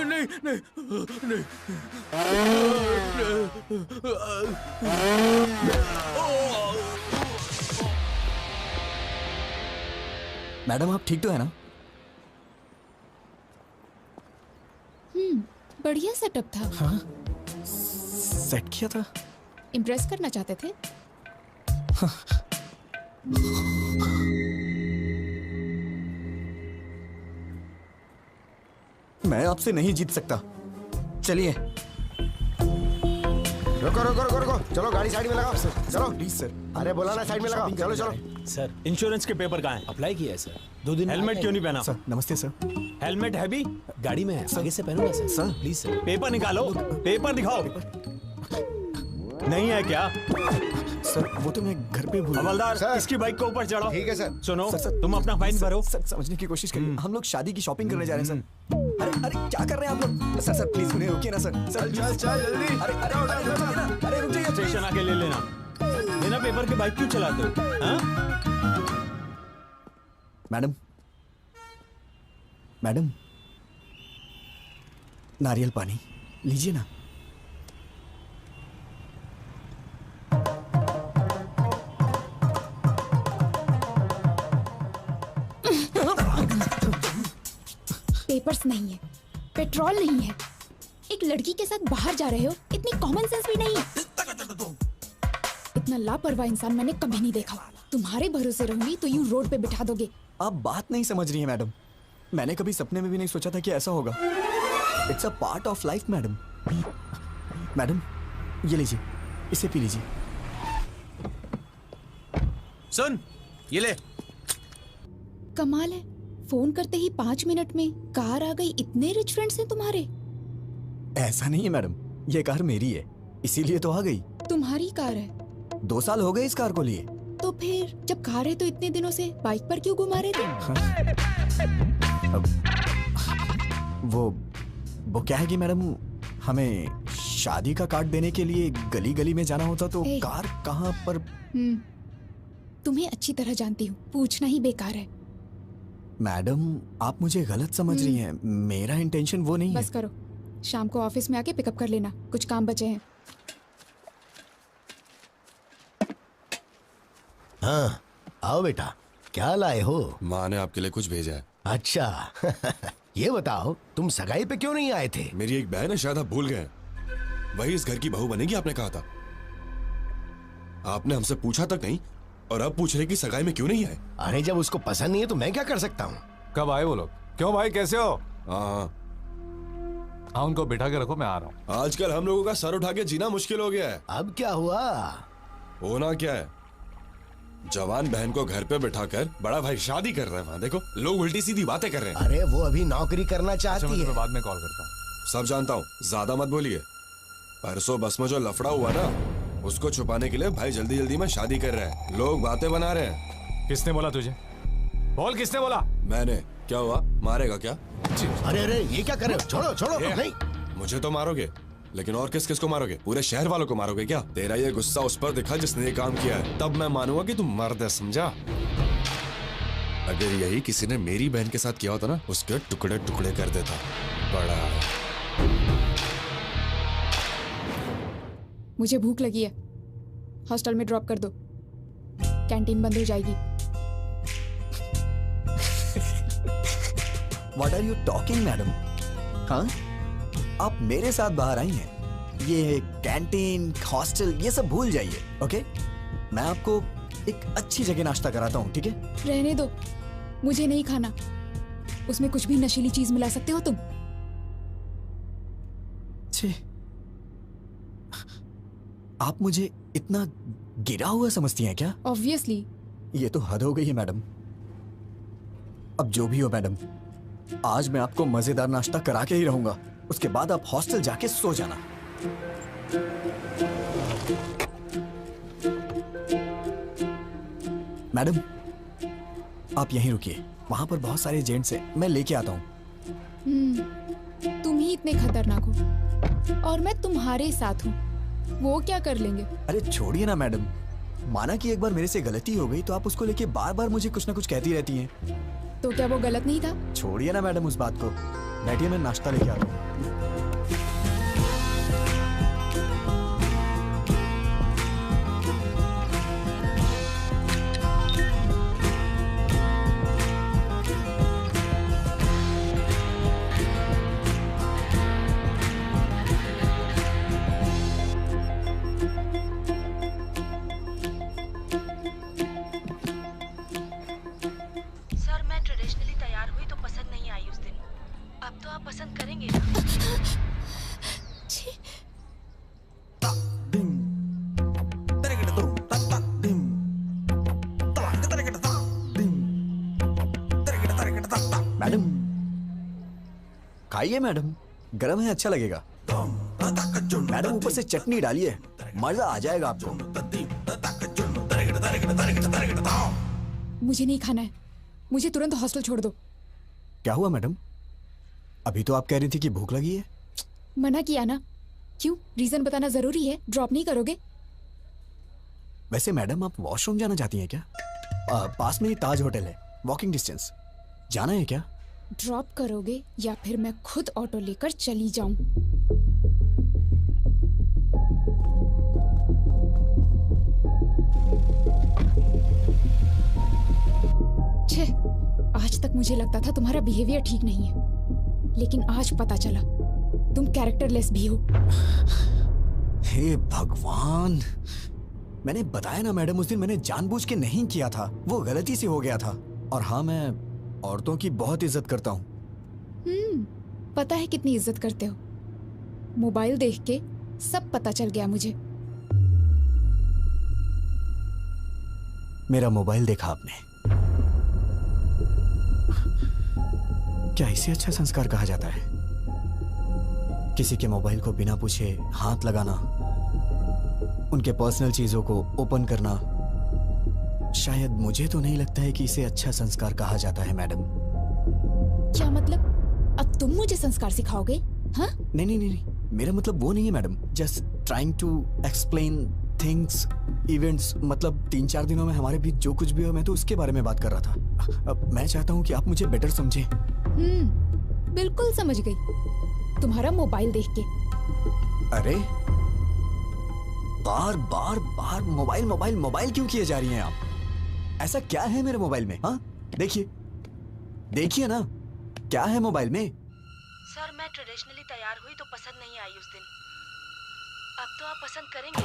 नहीं नहीं नहीं। मैडम आप ठीक तो है ना? बढ़िया सेटअप था। हाँ? सेट किया था? इम्प्रेस करना चाहते थे? मैं आपसे नहीं जीत सकता। चलिए। रुको रुको रुको रुको, चलो गाड़ी साइड में लगाओ। चलो प्लीज सर। अरे बोला ना साइड में लगाओ। चलो चलो। सर इंश्योरेंस के पेपर कहाँ हैं? अप्लाई किया है सर। 2 दिन। हेलमेट क्यों नहीं पहना? सर नमस्ते सर। हेलमेट है भी? गाड़ी में है, आगे से पहनूंगा sir. Sir please sir. Paper निकालो, पेपर दिखाओ। नहीं है क्या? सर वो तो मैं घर पे भूल। हवलदार इसकी बाइक को ऊपर चढ़ाओ। ठीक है सर। सुनो सर, तुम अपना फाइन भरो। सर समझने की कोशिश करिए, हम लोग शादी की शॉपिंग करने जा रहे हैं सर। अरे अरे क्या कर रहे हैं आप लोग? सर सर प्लीज उन्हें रोकिए ना सर। सर चल चल जल्दी। अरे अरे अरे रुक जाइए ना। अरे रुक जाइए। स्टेशन आके ले लेना। बिना पेपर के बाइक क्यों चलाते हो? हाँ? मैडम मैडम नारियल पानी लीजिए ना। पेपर्स नहीं है, पेट्रोल नहीं है, एक लड़की के साथ बाहर जा रहे हो, इतनी कॉमन सेंस भी नहीं है। इतना लापरवाह इंसान मैंने कभी नहीं देखा। तुम्हारे भरोसे रहूंगी तो यूं रोड पे बिठा दोगे। आप बात नहीं समझ रही हैं मैडम। मैंने कभी सपने में भी नहीं सोचा था कि ऐसा होगा। It's a part of life madam. Madam ये लीजिए, इसे पी लीजिए। सुन ये ले। कमाल है, फोन करते ही 5 मिनट में कार आ गई। इतने रिच फ्रेंड्स हैं तुम्हारे? ऐसा नहीं है मैडम, ये कार मेरी है इसीलिए तो आ गई। तुम्हारी कार है? 2 साल हो गए इस कार को लिए। तो फिर जब कार है तो इतने दिनों से बाइक पर क्यों घुमा रहे थे? वो क्या है कि मैडम हमें शादी का कार्ड देने के लिए गली गली में जाना होता तो कार कहाँ पर। तुम्हें अच्छी तरह जानती हूँ, पूछना ही बेकार है। मैडम आप मुझे गलत समझ रही हैं, मेरा इंटेंशन वो नहीं बस करो, शाम को ऑफिस में आके पिकअप कर लेना, कुछ काम बचे हैं। हाँ आओ बेटा, क्या लाए हो? माँ ने आपके लिए कुछ भेजा है। अच्छा ये बताओ तुम सगाई पे क्यों नहीं आए थे? मेरी एक बहन है, शायद आप भूल गए। वही इस घर की बहू बनेगी, आपने कहा था। आपने हमसे पूछा तक नहीं और अब पूछ रहे कि सगाई में क्यों नहीं आए। अरे जब उसको पसंद नहीं है तो मैं क्या कर सकता हूँ। कब आए वो लोग? क्यों भाई कैसे हो? हाँ उनको बिठा के रखो, मैं आ रहा हूँ। आजकल हम लोगों का सर उठा के जीना मुश्किल हो गया है। अब क्या हुआ? होना क्या है, जवान बहन को घर पे बिठाकर बड़ा भाई शादी कर रहे हैं। वहाँ देखो लोग उल्टी सीधी बातें कर रहे हैं। अरे वो अभी नौकरी करना चाहती है। मैं बाद में कॉल करता हूँ। सब जानता हूँ, ज्यादा मत बोलिए। परसों बस में जो लफड़ा हुआ ना, उसको छुपाने के लिए भाई जल्दी जल्दी में शादी कर रहे हैं। लोग बातें बना रहे हैं। किसने बोला तुझे? बोल किसने बोला? मैंने। क्या हुआ, मारेगा क्या? अरे अरे ये क्या कर रहे हो? छोड़ो छोड़ो। नहीं मुझे तो मारोगे, लेकिन और किस किस को मारोगे? पूरे शहर वालों को मारोगे क्या? तेरा ये गुस्सा उस पर दिखा जिसने ये काम किया है, तब मैं मानूंगा कि तुम मर्द है, समझा? अगर यही किसी ने मेरी बहन के साथ किया होता ना, उसके टुकड़े टुकड़े कर देता। बड़ा मुझे भूख लगी है, हॉस्टल में ड्रॉप कर दो, कैंटीन बंद हो जाएगी। What are you talking, madam? हाँ, आप मेरे साथ बाहर आई हैं। ये कैंटीन, हॉस्टल, ये सब भूल जाइए, ओके? मैं आपको एक अच्छी जगह नाश्ता कराता हूँ, ठीक है? रहने दो, मुझे नहीं खाना। उसमें कुछ भी नशीली चीज मिला सकते हो तुम। छी, आप मुझे इतना गिरा हुआ समझती हैं क्या? ऑब्वियसली। ये तो हद हो गई है मैडम। अब जो भी हो मैडम, आज मैं आपको मजेदार नाश्ता करा के ही रहूंगा। उसके बाद आप हॉस्टल जाके सो जाना। मैडम आप यहीं रुकिए, वहां पर बहुत सारे एजेंट्स हैं, मैं लेके आता हूँ। तुम ही इतने खतरनाक हो और मैं तुम्हारे साथ हूँ, वो क्या कर लेंगे? अरे छोड़िए ना मैडम, माना कि एक बार मेरे से गलती हो गई तो आप उसको लेके बार बार मुझे कुछ ना कुछ कहती रहती हैं। तो क्या वो गलत नहीं था? छोड़िए ना मैडम उस बात को, बैठिए मैं नाश्ता लेके आता हूँ। सर मैं ट्रेडिशनली तैयार हुई तो पसंद नहीं आई उस दिन। अब तो आप पसंद करेंगे ना? मैडम खाइए मैडम, गरम है, अच्छा लगेगा। मैडम ऊपर से चटनी डालिए, मजा आ जाएगा आपको। मुझे नहीं खाना है, मुझे तुरंत हॉस्टल छोड़ दो। क्या हुआ मैडम? अभी तो आप कह रही थी कि भूख लगी है। मना किया ना। क्यों, रीजन बताना जरूरी है? ड्रॉप नहीं करोगे? वैसे मैडम आप वॉशरूम जाना चाहती हैं क्या? पास में ही ताज होटल है, वॉकिंग डिस्टेंस, जाना है क्या? ड्रॉप करोगे या फिर मैं खुद ऑटो लेकर चली जाऊं? छे, आज तक मुझे लगता था तुम्हारा बिहेवियर ठीक नहीं है, लेकिन आज पता चला तुम कैरेक्टरलेस भी हो। हे भगवान, मैंने बताया ना मैडम, उस दिन मैंने जानबूझ के नहीं किया था, वो गलती से हो गया था। और हाँ, मैं औरतों की बहुत इज्जत करता हूँ। पता है कितनी इज्जत करते हो। मोबाइल देख के सब पता चल गया मुझे। मेरा मोबाइल देखा आपने? क्या इसे अच्छा संस्कार कहा जाता है? किसी के मोबाइल को बिना पूछे हाथ लगाना, उनके पर्सनल चीजों को ओपन करना, शायद मुझे तो नहीं लगता है कि इसे अच्छा संस्कार कहा जाता है मैडम। क्या मतलब? अब तुम मुझे संस्कार सिखाओगे? हाँ? नहीं नहीं नहीं, मेरा मतलब वो नहीं है madam. Just trying to explain things, events. मतलब 3-4 दिनों में हमारे बीच जो कुछ भी हो, मैं तो उसके बारे में बात कर रहा था। अब मैं चाहता हूँ कि आप मुझे बेटर समझें। बिल्कुल समझ गई, तुम्हारा मोबाइल देख के। अरे बार बार बार मोबाइल मोबाइल मोबाइल क्यों किए जा रही हैं आप? ऐसा क्या है मेरे मोबाइल में? हाँ देखिए, देखिए ना, क्या है मोबाइल में? सर मैं ट्रेडिशनली तैयार हुई तो पसंद नहीं आई उस दिन। अब तो आप पसंद करेंगे।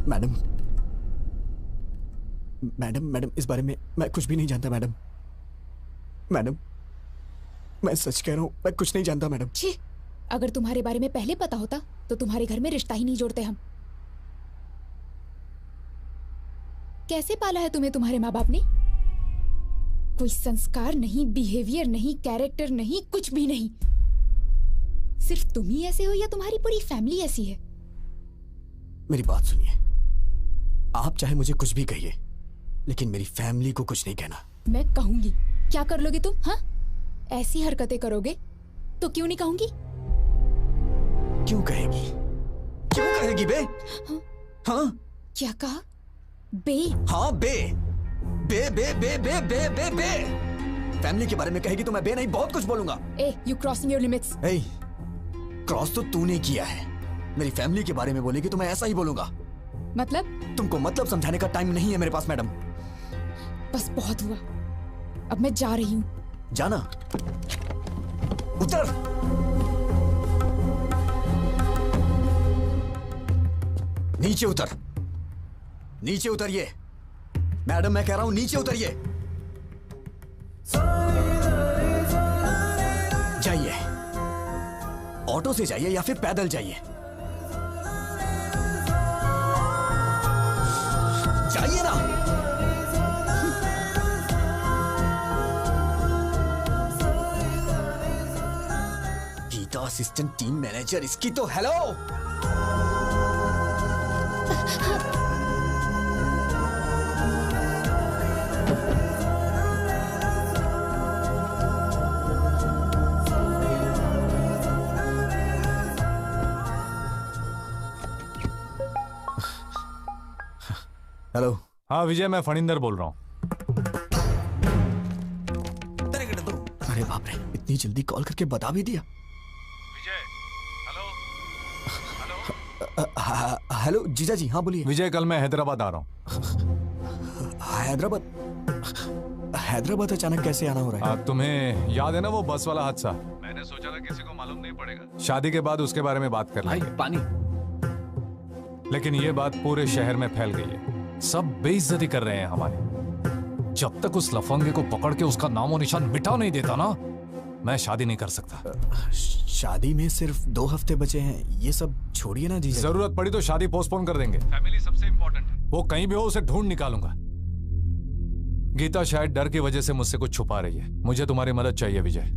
मैडम मैडम मैडम, इस बारे में मैं कुछ भी नहीं जानता मैडम। मैडम मैं सच कह रहा हूँ, मैं कुछ नहीं जानता मैडम। छी, अगर तुम्हारे बारे में पहले पता होता तो तुम्हारे घर में रिश्ता ही नहीं जोड़ते हम। कैसे पाला है तुम्हें तुम्हारे माँ बाप ने? कोई संस्कार नहीं, बिहेवियर नहीं, कैरेक्टर नहीं, कुछ भी नहीं। सिर्फ तुम ही ऐसे हो या तुम्हारी पूरी फैमिली ऐसी है? मेरी बात सुनिए, आप चाहे मुझे कुछ भी कहिए, लेकिन मेरी फैमिली को कुछ नहीं कहना। मैं कहूंगी। क्या कर लोगे तुम? हाँ, ऐसी हरकतें करोगे तो क्यों नहीं कहूंगी? क्यों कहेगी? क्यों कहेगी बे? हाँ? क्या कहा? बे? हाँ बे बे बे बे बे बे बे बे। फैमिली के बारे में कहेगी तो मैं बे नहीं बहुत कुछ बोलूंगा। You crossing your limits. Cross तो तूने किया है। मेरी फैमिली के बारे में बोलेगी तो मैं ऐसा ही बोलूंगा। मतलब? तुमको मतलब समझाने का टाइम नहीं है मेरे पास मैडम। बस बहुत हुआ, अब मैं जा रही हूँ। जाना? उतर। नीचे उतर, नीचे उतरिए मैडम, मैं कह रहा हूं नीचे उतरिए। जाइए, ऑटो से जाइए या फिर पैदल जाइए। जाइए ना। असिस्टेंट टीम मैनेजर, इसकी तो हेलो। हेलो। हाँ विजय, मैं फणिंदर बोल रहा हूँ। अरे बाप रे, इतनी जल्दी कॉल करके बता भी दिया। हेलो जीजा जी, हाँ बोलिए। विजय, कल मैं हैदराबाद आ रहा हूँ। हैदराबाद अचानक कैसे आना हो रहा है? तुम्हें याद है ना वो बस वाला हादसा? मैंने सोचा था किसी को मालूम नहीं पड़ेगा, शादी के बाद उसके बारे में बात कर लेंगे। पानी। लेकिन ये बात पूरे शहर में फैल गई है, सब बेइज्जती कर रहे हैं हमारी। जब तक उस लफंगे को पकड़ के उसका नामो निशान मिटा नहीं देता ना, मैं शादी नहीं कर सकता। शादी में सिर्फ 2 हफ्ते बचे हैं, ये सब छोड़िए ना जी। जरूरत पड़ी तो शादी पोस्टपोन कर देंगे। फैमिली सबसे इंपॉर्टेंट है। वो कहीं भी हो, उसे ढूंढ निकालूंगा। गीता शायद डर की वजह से मुझसे कुछ छुपा रही है। मुझे तुम्हारी मदद चाहिए विजय।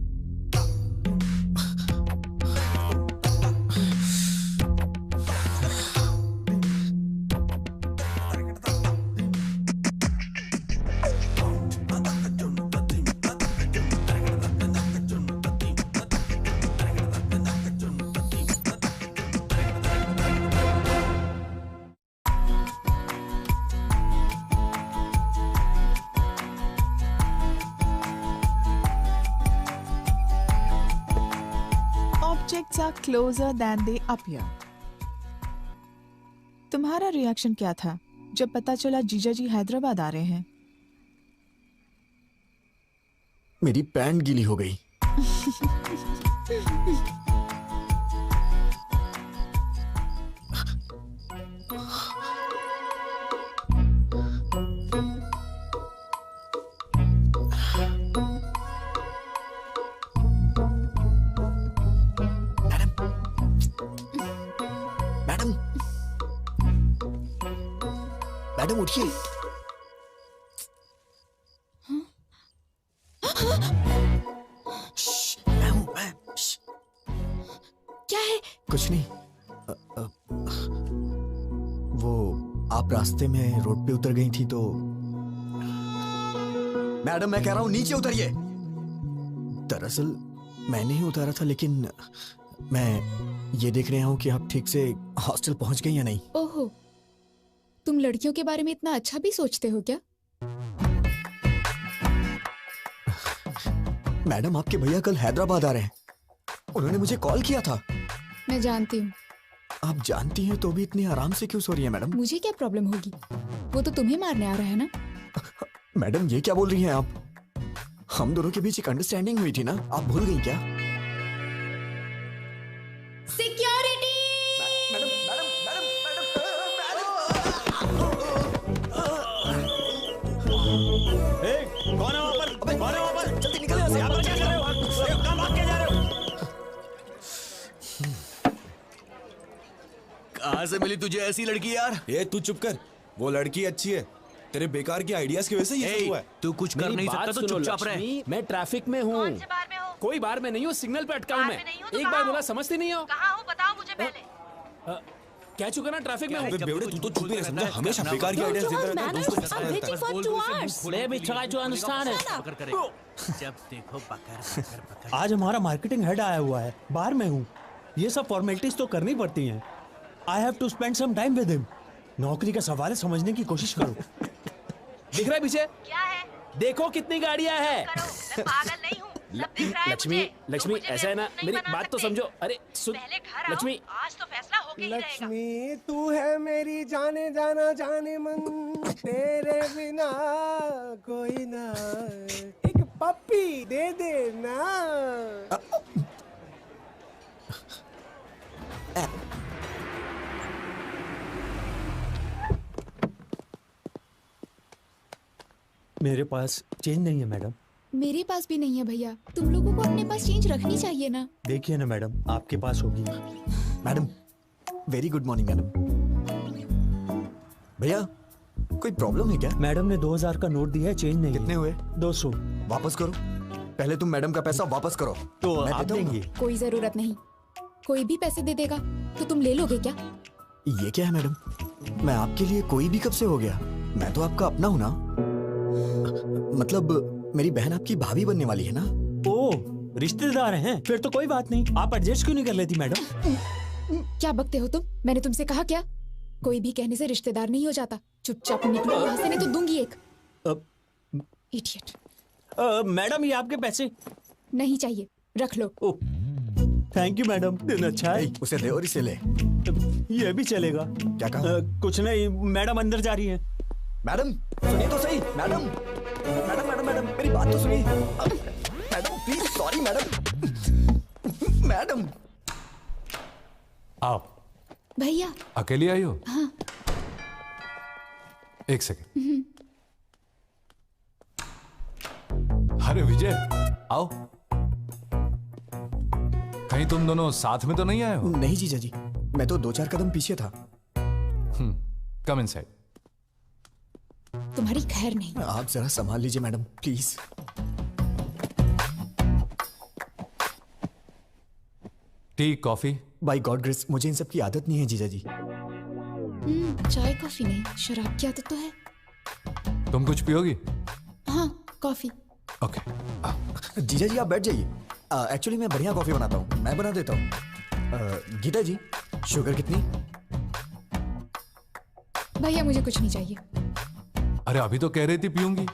Objects are closer than they appear. तुम्हारा रिएक्शन क्या था जब पता चला जीजा जी हैदराबाद आ रहे हैं? मेरी पैंट गीली हो गई। मैडम उठिए। क्या है? कुछ नहीं। वो आप रास्ते में रोड पे उतर गई थी तो। मैडम मैं कह रहा हूं नीचे उतरिए। दरअसल मैंने ही उतारा था, लेकिन मैं ये देख रहा हूं कि आप ठीक से हॉस्टल पहुंच गई या नहीं। ओहो, तुम लड़कियों के बारे में इतना अच्छा भी सोचते हो क्या? मैडम आपके भैया कल हैदराबाद आ रहे हैं, उन्होंने मुझे कॉल किया था। मैं जानती हूँ। आप जानती हैं तो भी इतनी आराम से क्यों सो रही हैं मैडम? मुझे क्या प्रॉब्लम होगी? वो तो तुम्हें मारने आ रहा है ना। मैडम ये क्या बोल रही हैं आप? हम दोनों के बीच एक अंडरस्टैंडिंग हुई थी ना, आप भूल गई क्या? सिक्योरिटी! कौन है वहाँ पर? कौन है वहाँ पर? जल्दी निकल यहाँ से। आप क्या कर रहे हो? कहाँ भाग के जा रहे हो? कहाँ से मिली तुझे ऐसी लड़की यार? ये तू चुप कर। वो लड़की अच्छी है, तेरे बेकार की आइडियाज की वजह से ये सब हुआ है। तू कुछ कर नहीं सकता तो चुपचाप रह। मैं ट्रैफिक में हूँ। कोई बार में नहीं हूँ, सिग्नल पे अटका हूँ मैं। एक बार बोला समझते नहीं हो। कहाँ हो बताओ मुझे पहले। कह चुका ना ट्रैफिक में हूँ। बेवड़े तू तो चुप ही रह समझा, हमेशा बेकार की आइडियाज देता रहता है दोस्तों के साथ। Let me try to understand it. जब देखो पकड़। आज हमारा मार्केटिंग हेड आया हुआ है, बाहर में हूँ। ये सब फॉर्मेलिटीज तो करनी पड़ती हैं। I have to spend some time with him. नौकरी का सवाल है, समझने की कोशिश करो। दिख रहा है पीछे? क्या है? देखो कितनी गाड़ियाँ हैं। मैं पागल नहीं हूँ। सब दिख रहा है लक्ष्मी, मुझे। लक्ष्मी मुझे ऐसा है ना, बेवकूफ नहीं मेरी बना बात तो सकते। समझो। अरे सुन पहले घर आओ, लक्ष्मी। आज तो फैसला होके ही रहेगा। लक्ष्मी तू है मेरी जाने जाना जाने मन, तेरे बिना कोई ना। एक पप्पी दे दे ना। मेरे पास चेंज नहीं है मैडम। मेरे पास भी नहीं है भैया। तुम लोगों को अपने पास चेंज रखनी चाहिए ना। देखिए ना मैडम, आपके पास होगी। Madam very good morning madam. भैया कोई प्रॉब्लम है क्या? मैडम ने 2000 का नोट दिया है, चेंज नहीं। कितने हुए? 200। वापस करो। पहले तुम मैडम का पैसा वापस करो। तो मैं आप देता हूँ। देंगी? कोई जरूरत नहीं। कोई भी पैसे दे देगा तो तुम ले लोगे क्या? ये क्या है मैडम? मैं आपके लिए कोई भी कब से हो गया? मैं तो आपका अपना हूं ना। मतलब मेरी बहन आपकी भाभी बनने वाली है ना। ओ, रिश्तेदार हैं? फिर तो कोई बात नहीं। आप एडजस्ट क्यों नहीं कर लेती मैडम? क्या बकते हो तुम? मैंने तुमसे कहा क्या? कोई भी कहने से रिश्तेदार नहीं हो जाता। चुपचाप निकलो वहां से, नहीं तो दूंगी एक। इडियट। मैडम ये आपके पैसे। नहीं चाहिए, रख लो। थैंक यू मैडम, दिन अच्छा है। उसे दे और इसे ले। ये भी चलेगा। क्या कहा? कुछ नहीं, मैडम अंदर जा रही है। मैडम सुनिए तो सही। मैडम मैडम मैडम मैडम मेरी बात तो सुनिए। Madam please, sorry madam. Madam आओ। भैया अकेली आई हो? हाँ। एक सेकंड। अरे विजय आओ। कहीं तुम दोनों साथ में तो नहीं आए हो? नहीं जीजा जी, मैं तो 2-4 कदम पीछे था। Come inside. तुम्हारी खैर नहीं। आप जरा संभाल लीजिए madam please. Tea coffee? By God grace मुझे इन सब की आदत नहीं है जीजा जी। चाय कॉफी नहीं, शराब की आदत तो है। तुम कुछ पियोगी? हाँ, कॉफी। ओके। जीजा जी आप बैठ जाइए। एक्चुअली मैं बढ़िया कॉफी बनाता हूँ, मैं बना देता हूँ। गीता जी शुगर कितनी? भैया मुझे कुछ नहीं चाहिए। अरे अभी तो कह रही थी पीऊंगी।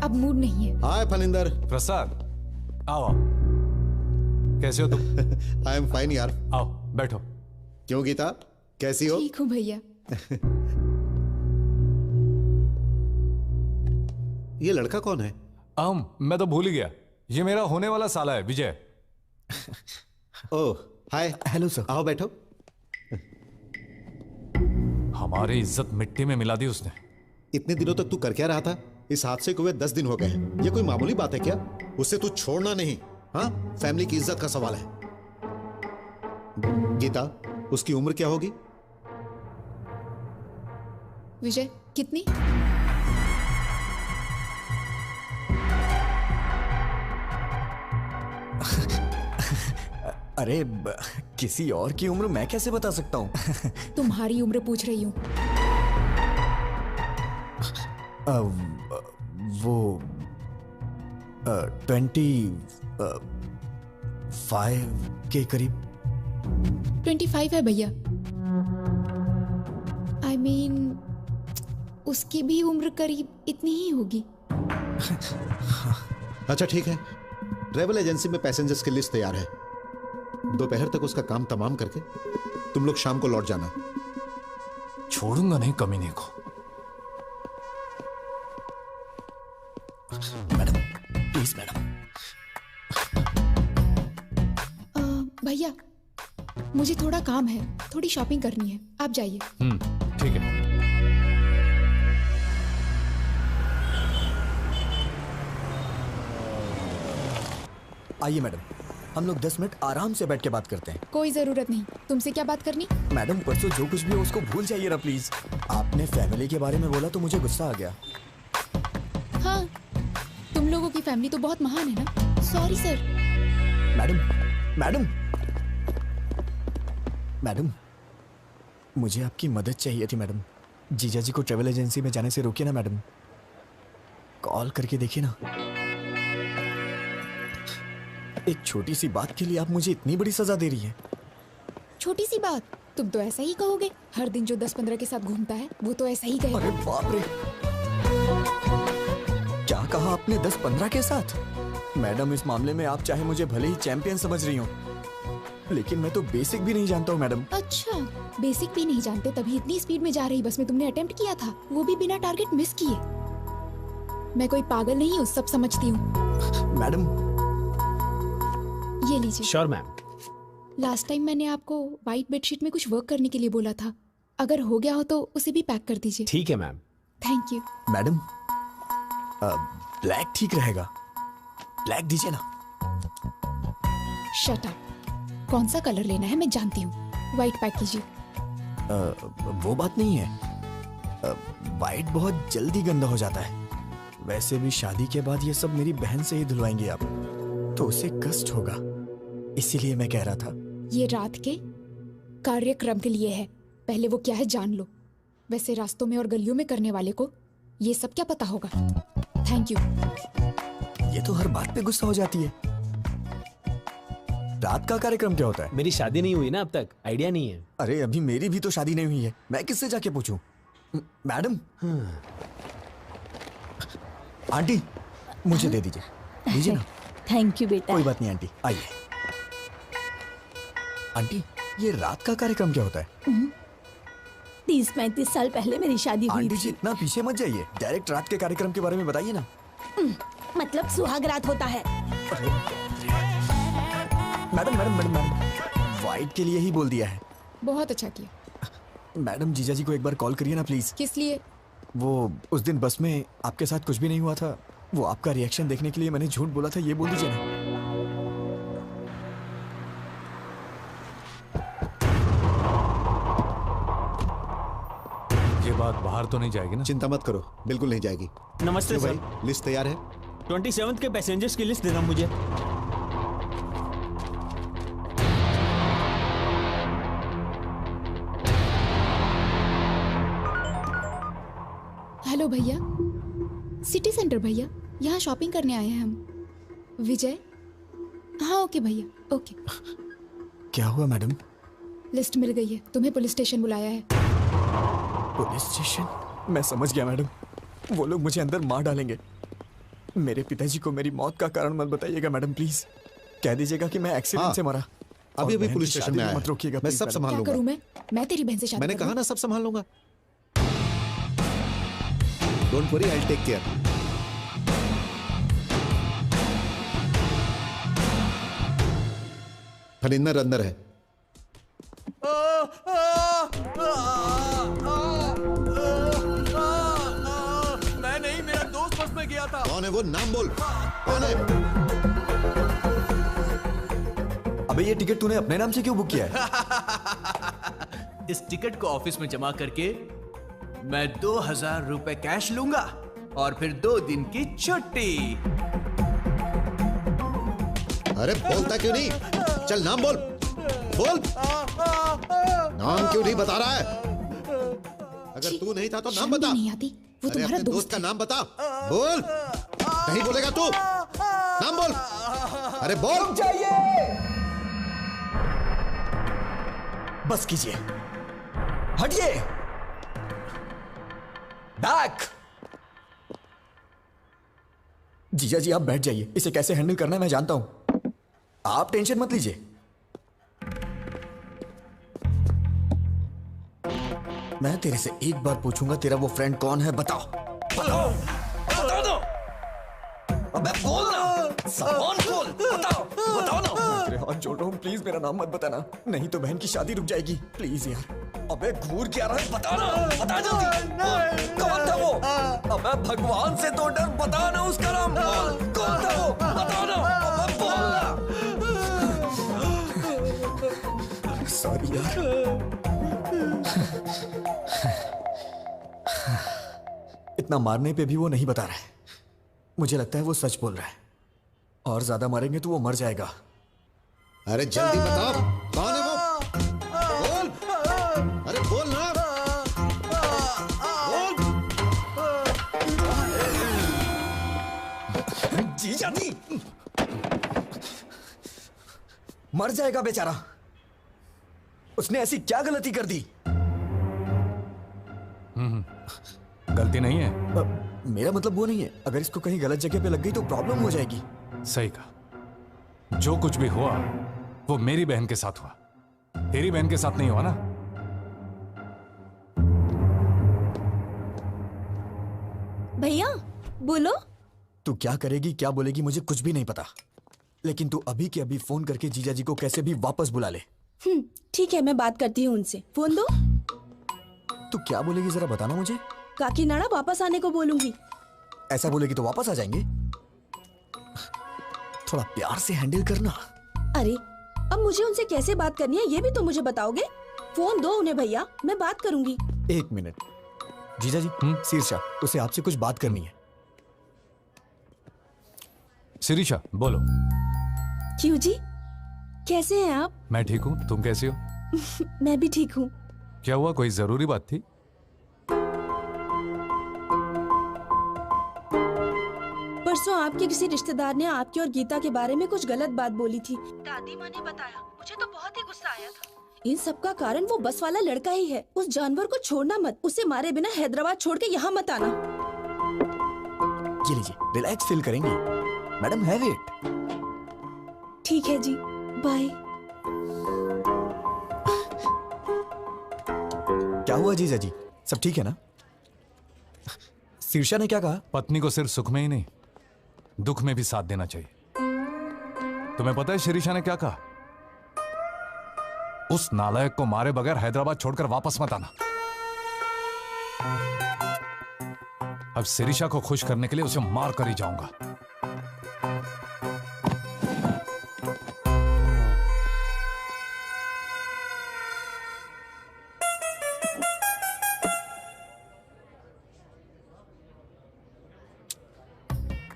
अब मूड नहीं है। हाय फलिंदर। प्रसाद आओ। कैसे हो तुम? आई एम फाइन यार। आओ बैठो। क्यों गीता, कैसी हो? ठीक हूँ भैया। ये लड़का कौन है? मैं तो भूल ही गया। ये मेरा होने वाला साला है विजय। ओह हाय। Hello sir. आओ बैठो। हमारी इज्जत मिट्टी में मिला दी उसने। इतने दिनों तक तू कर क्या रहा था? इस हादसे को हुए 10 दिन हो गए हैं। ये कोई मामूली बात है क्या? उससे तू छोड़ना नहीं। हाँ, फैमिली की इज्जत का सवाल है। गीता, उसकी उम्र क्या होगी? विजय कितनी? अरे किसी और की उम्र मैं कैसे बता सकता हूँ? तुम्हारी उम्र पूछ रही हूँ। वो 25 के करीब। 25 है भैया। I mean, उसकी भी उम्र करीब इतनी ही होगी। अच्छा ठीक है, ट्रेवल एजेंसी में पैसेंजर्स की लिस्ट तैयार है। दोपहर तक उसका काम तमाम करके तुम लोग शाम को लौट जाना। छोड़ूंगा नहीं कमीने को। Madam please madam. भैया मुझे थोड़ा काम है, थोड़ी शॉपिंग करनी है, आप जाइए। ठीक है। आइए मैडम, हम लोग 10 मिनट आराम से बैठ के बात करते हैं। कोई जरूरत नहीं। तुमसे क्या बात करनी? मैडम परसों जो कुछ भी हो उसको भूल जाइए ना प्लीज। आपने फैमिली के बारे में बोला तो मुझे गुस्सा आ गया। हाँ, तुम लोगों की फैमिली तो बहुत महान है ना। Sorry sir. मैडम मुझे आपकी मदद चाहिए थी मैडम। जीजा जी को ट्रेवल एजेंसी में जाने से रोकिए ना मैडम। कॉल करके देखिए ना। एक छोटी सी बात के लिए आप मुझे इतनी बड़ी सजा दे रही है। छोटी सी बात? तुम तो ऐसा ही कहोगे। हर दिन जो 10-15 के साथ घूमता है वो तो ऐसा ही कहेगा। अरे बाप रे, क्या कहा आपने? 10-15 के साथ? मैडम इस मामले में आप चाहे मुझे भले ही चैंपियन समझ रही हो, लेकिन मैं तो बेसिक भी नहीं जानता हूँ मैडम। अच्छा, बेसिक भी नहीं जानते तभी इतनी स्पीड में जा रही बस में तुमने अटेम्प्ट किया था, वो भी बिना टारगेट मिस किए। मैं कोई पागल नहीं हूँ, सब समझती हूँ। मैडम ये लीजिए। Sure ma'am. लास्ट टाइम मैंने आपको व्हाइट बेडशीट में कुछ वर्क करने के लिए बोला था, अगर हो गया हो तो उसे भी पैक कर दीजिए। ठीक है ma'am. Thank you. Madam black ठीक रहेगा, ब्लैक दीजिए ना। Shut up. कौन सा कलर लेना है मैं जानती हूँ, व्हाइट पैक कीजिए। वो बात नहीं है, व्हाइट बहुत जल्दी गंदा हो जाता है। वैसे भी शादी के बाद ये सब मेरी बहन से ही धुलवाएंगे आप, तो उसे कष्ट होगा। इसीलिए मैं कह रहा था ये रात के कार्यक्रम के लिए है। पहले वो क्या है जान लो। वैसे रास्तों में और गलियों में करने वाले को ये सब क्या पता होगा। Thank you. ये तो हर बात पे गुस्सा हो जाती है। रात का कार्यक्रम क्या होता है? मेरी शादी नहीं हुई ना अब तक, आइडिया नहीं है। अरे अभी मेरी भी तो शादी नहीं हुई है, मैं किससे जाके पूछूं? मैडम, आंटी मुझे दे दीजिए ना। थैंक यू बेटा। कोई बात नहीं आंटी, आइए। आंटी, ये रात का कार्यक्रम क्या होता है? 30-35 साल पहले मेरी शादी हुई आंटी जी थी। इतना पीछे मत जाइए, डायरेक्ट रात के कार्यक्रम के बारे में बताइए ना। मतलब सुहाग रात होता है। Madam madam madam madam, white के लिए ही बोल दिया है। बहुत अच्छा किया। मैडम जीजा जी को एक बार कॉल करिए ना प्लीज। किस लिए? वो उस दिन बस में आपके साथ कुछ भी नहीं हुआ था, वो आपका रिएक्शन देखने के लिए मैंने झूठ बोला था, ये बोल दीजिए ना। ये बात बाहर तो नहीं जाएगी ना? चिंता मत करो, बिल्कुल नहीं जाएगी। नमस्ते भाई, सर। लिस्ट तैयार है? 27 के पैसेंजर्स की लिस्ट देना मुझे। हेलो भैया, सिटी सेंटर भैया, यहाँ शॉपिंग करने आए हैं हम। विजय? हाँ ओके भैया, ओके। क्या हुआ मैडम? लिस्ट मिल गई है, तुम्हें पुलिस स्टेशन बुलाया है। Police station? मैं समझ गया मैडम, वो लोग मुझे अंदर मार डालेंगे। मेरे पिताजी को मेरी मौत का कारण मत बताइएगा मैडम प्लीज। कह दीजिएगा कि मैं एक्सीडेंट से मरा। अभी अभी पुलिस स्टेशन में आया। मत रोकिएगा मैं please, सब मैडम। संभाल क्या लूंगा। करूँ मैं तेरी बहन से शादी मैंने करूँ? कहा ना सब संभाल लूंगा। Don't worry, I will take care. Farinder अंदर है। मैं नहीं, मेरा दोस्त बस में गया था। कौन है वो? नाम बोल। कौन है? अबे ये टिकट तूने अपने नाम से क्यों बुक किया है? इस टिकट को ऑफिस में जमा करके मैं 2000 रुपए कैश लूंगा और फिर 2 दिन की छुट्टी। अरे बोलता क्यों नहीं? चल नाम बोल। बोल। नाम क्यों नहीं बता रहा है? अगर तू नहीं था तो नाम बता। नहीं आती, वो अरे तुम्हारा अपने दोस्त का नाम बता। बोल। नहीं बोलेगा तू? नाम बोल। अरे बोल। बस कीजिए, हटिए। बैक। जीजा जी आप बैठ जाइए, इसे कैसे हैंडल करना है मैं जानता हूं, आप टेंशन मत लीजिए। मैं तेरे से एक बार पूछूंगा, तेरा वो फ्रेंड कौन है? बताओ बताओ बता दो। अबे बोल ना, सामान खोल, बताओ बताओ ना। तेरे हाथ जोड़ रहा हूं, प्लीज मेरा नाम मत बताना, नहीं तो बहन की शादी रुक जाएगी, प्लीज यार। अबे घूर क्या रहा है? बता ना, बता जल्दी। कौन था वो? अबे भगवान से तो डर, बता ना उसका नाम। कौन था वो? बता ना, अबे बोल ना। सॉरी यार। इतना मारने पे भी वो नहीं बता रहा है। मुझे लगता है वो सच बोल रहा है, और ज्यादा मारेंगे तो वो मर जाएगा। अरे जल्दी बताओ, कौन है वो? बोल। अरे बोल ना। बोल। जीजा नहीं, मर जाएगा बेचारा। उसने ऐसी क्या गलती कर दी? गलती नहीं है। मेरा मतलब वो नहीं है, अगर इसको कहीं गलत जगह पे लग गई तो प्रॉब्लम हो जाएगी। सही कहा, जो कुछ भी हुआ वो मेरी बहन के साथ हुआ, तेरी बहन के साथ नहीं हुआ ना। भैया बोलो। तू क्या करेगी क्या बोलेगी मुझे कुछ भी नहीं पता, लेकिन तू अभी के अभी फोन करके जीजा जी को कैसे भी वापस बुला ले। ठीक है, मैं बात करती हूँ उनसे। फोन दो। तू क्या बोलेगी जरा बताना मुझे। काकीनाडा वापस आने को बोलूंगी। ऐसा बोलेगी तो वापस आ जाएंगे। थोड़ा प्यार से हैंडल करना। अरे अब मुझे उनसे कैसे बात करनी है ये भी तो मुझे बताओगे। फोन दो उन्हें भैया, मैं बात करूंगी। 1 मिनट जीजा जी। शीर्षा, उसे आपसे कुछ बात करनी है। शिरीषा बोलो। क्यों जी? कैसे हैं आप? मैं ठीक हूँ, तुम कैसी हो? मैं भी ठीक हूँ। क्या हुआ, कोई जरूरी बात थी? परसों आपके किसी रिश्तेदार ने आपकी और गीता के बारे में कुछ गलत बात बोली थी। दादी माँ ने बताया, मुझे तो बहुत ही गुस्सा आया था। इन सब का कारण वो बस वाला लड़का ही है। उस जानवर को छोड़ना मत, उसे मारे बिना हैदराबाद छोड़ के यहाँ मत आना। ये लीजिए, रिलैक्स फील करेंगे। Madam have it. ठीक है जी, बाय। क्या हुआ जीजा जी, सब ठीक है ना? शीर्षा ने क्या कहा? पत्नी को सिर्फ सुख में ही नहीं, दुख में भी साथ देना चाहिए। तुम्हें पता है शीर्षा ने क्या कहा? उस नालायक को मारे बगैर हैदराबाद छोड़कर वापस मत आना। अब शिरीषा को खुश करने के लिए उसे मार कर ही जाऊंगा।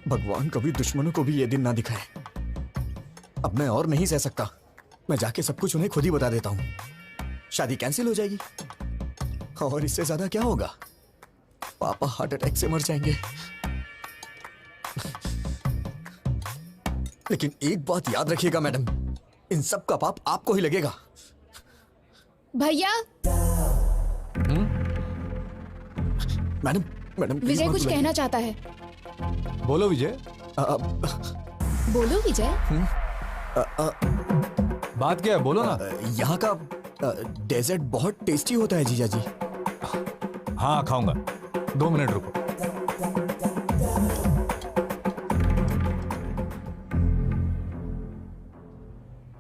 भगवान कभी दुश्मनों को भी ये दिन ना दिखाए। अब मैं और नहीं सह सकता। मैं जाके सब कुछ उन्हें खुद ही बता देता हूं। शादी कैंसिल हो जाएगी और इससे ज्यादा क्या होगा? पापा हार्ट अटैक से मर जाएंगे। लेकिन एक बात याद रखिएगा मैडम, इन सब का पाप आपको ही लगेगा। भैया। मैडम मैडम विजय कुछ कहना चाहता है। बोलो विजय। बोलो विजय। बात क्या है, बोलो ना। यहाँ का डेजर्ट बहुत टेस्टी होता है जीजा जी। हाँ खाऊंगा, 2 मिनट रुको।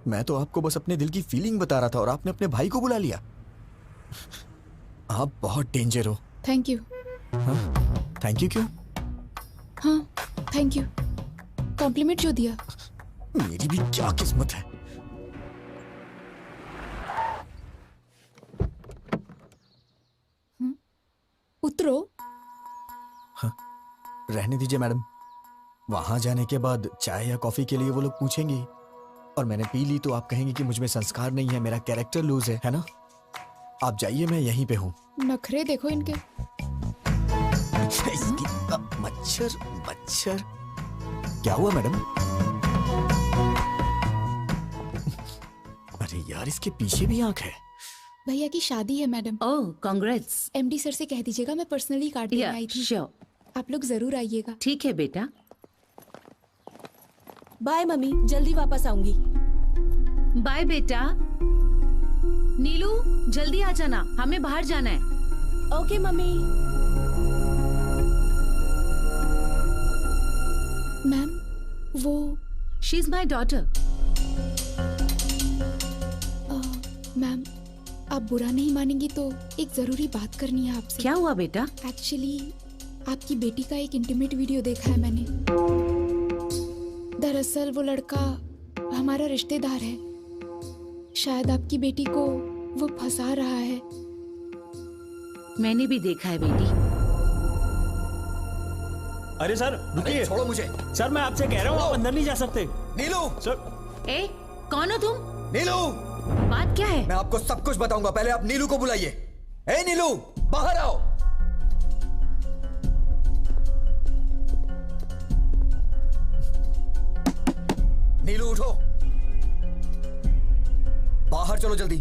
मैं तो आपको बस अपने दिल की फीलिंग बता रहा था और आपने अपने भाई को बुला लिया। आप बहुत डेंजर हो। Thank you. थैंक यू क्यों? हाँ थैंक यू, कॉम्प्लीमेंट जो दिया। मेरी भी क्या किस्मत है। उतरो। हाँ, रहने दीजिए मैडम। वहां जाने के बाद चाय या कॉफी के लिए वो लोग पूछेंगे और मैंने पी ली तो आप कहेंगे कि मुझ में संस्कार नहीं है, मेरा कैरेक्टर लूज है ना? आप जाइए, मैं यहीं पे हूँ। नखरे देखो इनके। मच्छर मच्छर। क्या हुआ मैडम? अरे यार, इसके पीछे भी आंख है। भैया की शादी है मैडम। ओह कांग्रेट्स। एमडी सर से कह दीजिएगा मैं पर्सनली कार्ड लेने आई थी। आप लोग जरूर आइएगा। ठीक है बेटा। बाय मम्मी, जल्दी वापस आऊंगी। बाय बेटा। नीलू जल्दी आ जाना, हमें बाहर जाना है। Okay mummy. मैम वो she is my daughter. Ma'am आप बुरा नहीं मानेंगी तो एक जरूरी बात करनी है आपसे। क्या हुआ बेटा? एक्चुअली आपकी बेटी का एक इंटीमेट वीडियो देखा है मैंने। दरअसल वो लड़का हमारा रिश्तेदार है। शायद आपकी बेटी को वो फंसा रहा है। मैंने भी देखा है बेटी। अरे सर रुकिए, छोड़ो मुझे। सर मैं आपसे कह रहा हूँ, आप अंदर नहीं जा सकते। नीलू। सर। ए कौन हो तुम? नीलू। बात क्या है? मैं आपको सब कुछ बताऊंगा, पहले आप नीलू को बुलाइए। ए नीलू, बाहर आओ। नीलू उठो, बाहर चलो जल्दी।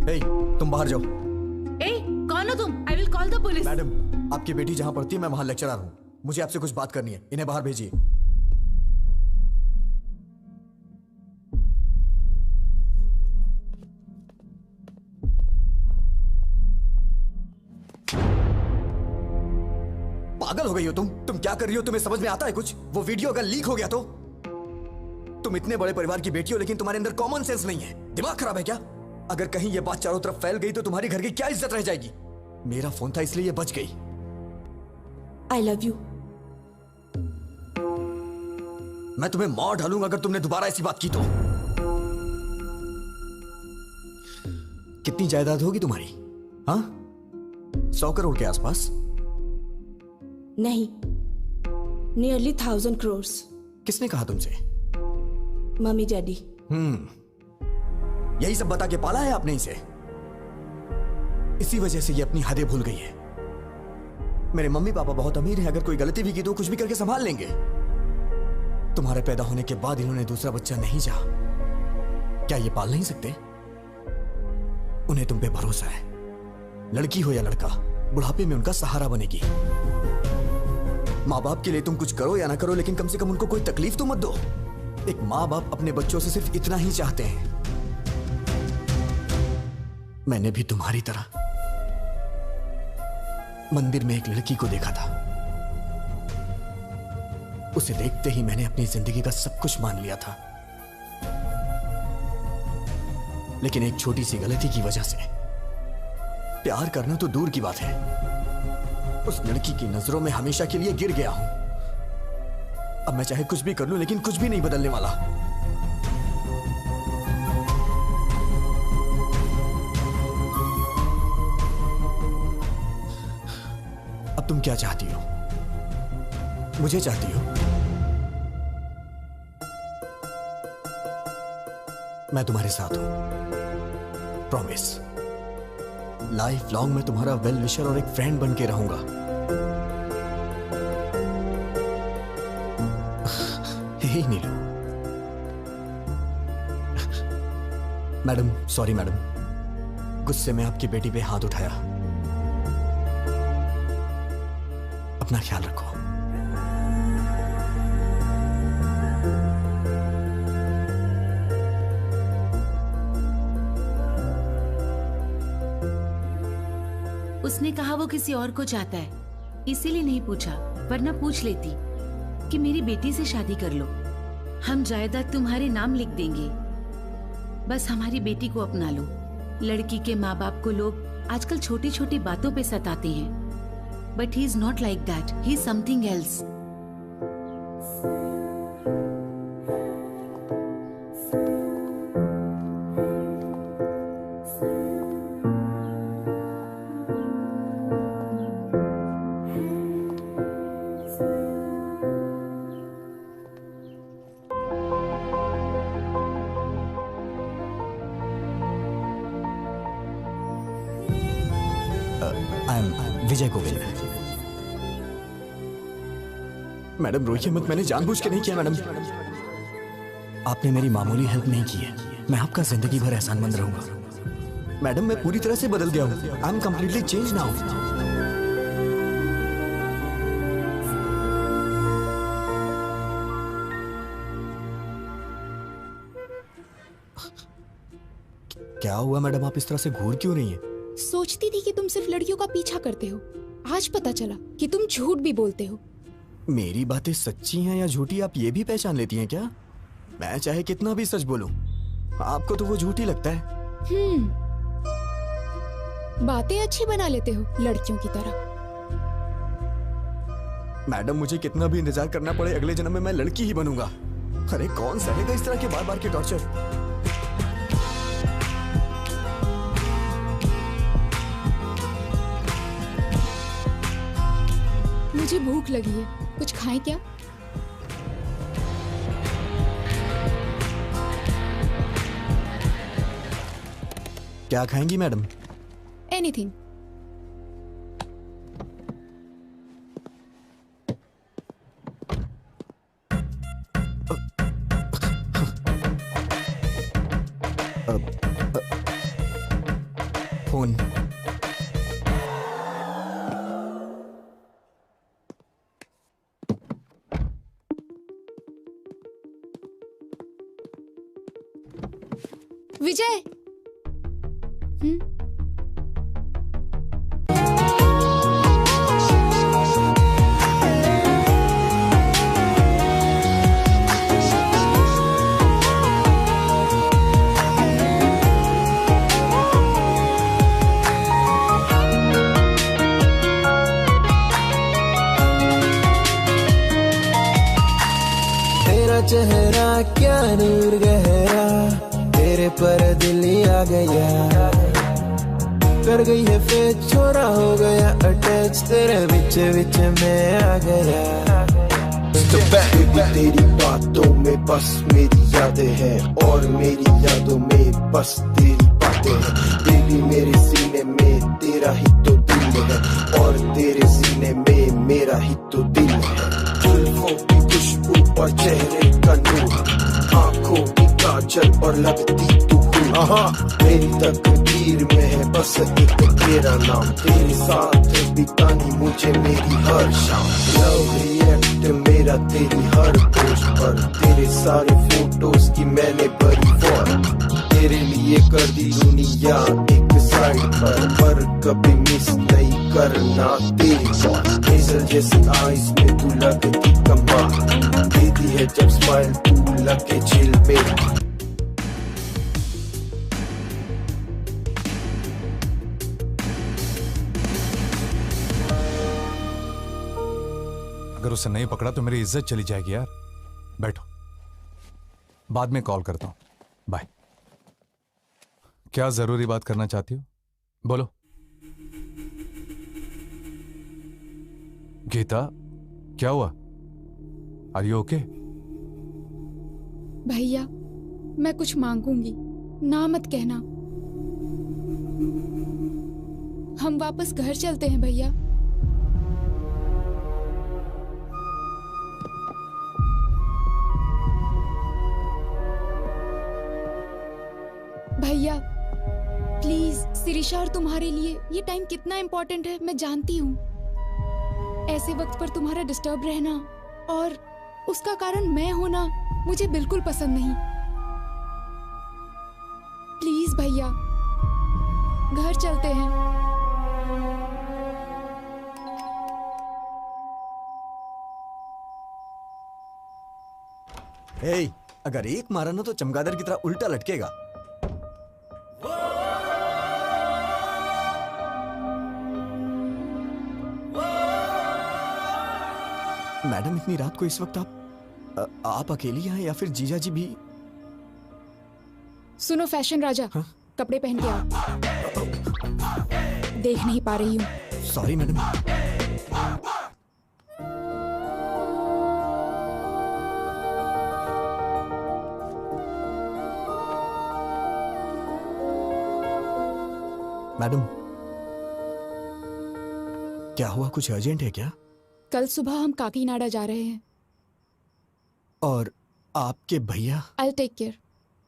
ए, तुम बाहर जाओ। ए कौन हो तुम? I will call the police. Madam, आपकी बेटी जहां पढ़ती है मैं वहां लेक्चरर हूं। मुझे आपसे कुछ बात करनी है, इन्हें बाहर भेजिए। पागल हो गई हो तुम क्या कर रही हो? तुम्हें समझ में आता है कुछ? वो वीडियो अगर लीक हो गया तो? तुम इतने बड़े परिवार की बेटी हो लेकिन तुम्हारे अंदर कॉमन सेंस नहीं है। दिमाग खराब है क्या? अगर कहीं ये बात चारों तरफ फैल गई तो तुम्हारी घर की क्या इज्जत रह जाएगी? मेरा फोन था इसलिए ये बच गई। I love you. मैं तुम्हें मार डालूंगा अगर तुमने दोबारा ऐसी बात की तो। कितनी जायदाद होगी तुम्हारी? हाँ, 100 करोड़ के आसपास? नहीं, नियरली 1000 crores। किसने कहा तुमसे? Mummy daddy. यही सब बता के पाला है आपने इसे। इसी वजह से ये अपनी हदें भूल गई है। मेरे मम्मी पापा बहुत अमीर हैं, अगर कोई गलती भी की तो कुछ भी करके संभाल लेंगे। तुम्हारे पैदा होने के बाद इन्होंने दूसरा बच्चा नहीं चाहा। क्या ये पाल नहीं सकते? उन्हें तुम पे भरोसा है। लड़की हो या लड़का, बुढ़ापे में उनका सहारा बनेगी। माँ बाप के लिए तुम कुछ करो या ना करो, लेकिन कम से कम उनको कोई तकलीफ तो मत दो। एक माँ बाप अपने बच्चों से सिर्फ इतना ही चाहते हैं। मैंने भी तुम्हारी तरह मंदिर में एक लड़की को देखा था। उसे देखते ही मैंने अपनी जिंदगी का सब कुछ मान लिया था, लेकिन एक छोटी सी गलती की वजह से प्यार करना तो दूर की बात है, उस लड़की की नजरों में हमेशा के लिए गिर गया हूं। अब मैं चाहे कुछ भी कर लूं, लेकिन कुछ भी नहीं बदलने वाला। अब तुम क्या चाहती हो? मुझे चाहती हो? मैं तुम्हारे साथ हूं, प्रॉमिस। लाइफ लॉन्ग मैं तुम्हारा वेल विशर और एक फ्रेंड बन के रहूंगा। हे नीलू। मैडम, सॉरी मैडम, गुस्से में आपकी बेटी पे हाथ उठाया। अपना ख्याल रखो। उसने कहा वो किसी और को चाहता है, इसीलिए नहीं पूछा, वरना पूछ लेती कि मेरी बेटी से शादी कर लो, हम जायदाद तुम्हारे नाम लिख देंगे, बस हमारी बेटी को अपना लो। लड़की के माँ बाप को लोग आजकल छोटी छोटी बातों पे सताते हैं, but he is not like that, he is something else. Vijay Govil. Madam रोइए मत, मैंने जानबूझ के नहीं किया मैडम। आपने मेरी मामूली हेल्प नहीं की है, मैं आपका जिंदगी भर एहसानमंद रहूंगा। मैडम मैं पूरी तरह से बदल गया हूं, I am completely change now. क्या हुआ मैडम, आप इस तरह से घूर क्यों रही हैं? सोचती थी कि तुम सिर्फ लड़कियों का पीछा करते हो, आज पता चला कि तुम झूठ भी बोलते हो। मेरी बातें सच्ची हैं या झूठी आप ये भी पहचान लेती हैं क्या? मैं चाहे कितना भी सच बोलूं, आपको तो वो झूठी लगता है। बातें अच्छी बना लेते हो लड़कियों की तरह। मैडम मुझे कितना भी इंतजार करना पड़े, अगले जन्म में मैं लड़की ही बनूंगा। अरे कौन सहेगा इस तरह के बार बार के टॉर्चर? मुझे भूख लगी है, कुछ खाएं क्या? क्या खाएंगी मैडम? एनीथिंग। फोन। विजय। तेरा चेहरा क्या नूर गहरा, तेरे पर दिल आ गया, कर गई है फेज, छोरा हो गया अटैच, तेरे विच विच में आ गया। to back. Baby तेरी बातों में बस मेरी यादें हैं और मेरी यादों में बस तेरी बातें हैं. Baby मेरे सीने में तेरा ही तो दिल है और तेरे सीने में मेरा ही तो दिल है. जुल्फों की खुशबू पर चेहरे का नूर, आंखों की काजल पर लगती तू हूँ. मेरी तकदीर में है बस एक तेरा नाम. तेरे साथ बितानी मुझे मेरी हर शाम. लव रिएक्ट मेरा तेरी हर पोस्ट पर, तेरे सारे फोटोज की मैंने भरी फॉर. तेरे लिए कर दी दुनिया एक साइड पर कभी मिस नहीं करना तेरी कॉल. हेजल जैसी आईज में तू लगती कमाल, देती है जब स्माइल तू लगे चिल में. अगर उसे नहीं पकड़ा तो मेरी इज्जत चली जाएगी यार. बैठो, बाद में कॉल करता हूं. बाय. क्या जरूरी बात करना चाहती हो? बोलो. गीता, क्या हुआ? Are you okay? भैया, मैं कुछ मांगूंगी, ना मत कहना. हम वापस घर चलते हैं भैया. भैया प्लीज, सिरिशा और तुम्हारे लिए ये टाइम कितना इम्पोर्टेंट है मैं जानती हूँ. ऐसे वक्त पर तुम्हारा डिस्टर्ब रहना और उसका कारण मैं होना मुझे बिल्कुल पसंद नहीं. प्लीज भैया, घर चलते हैं. हे, अगर एक मारा ना तो चमगादड़ की तरह उल्टा लटकेगा. मैडम, इतनी रात को इस वक्त आप अकेली हैं या फिर जीजा जी भी? सुनो फैशन राजा, कपड़े पहन के आओ. देख नहीं पा रही हूँ. Sorry madam. मैडम, क्या हुआ? कुछ अर्जेंट है क्या? कल सुबह हम काकीनाडा जा रहे हैं. और आपके भैया? I'll take care.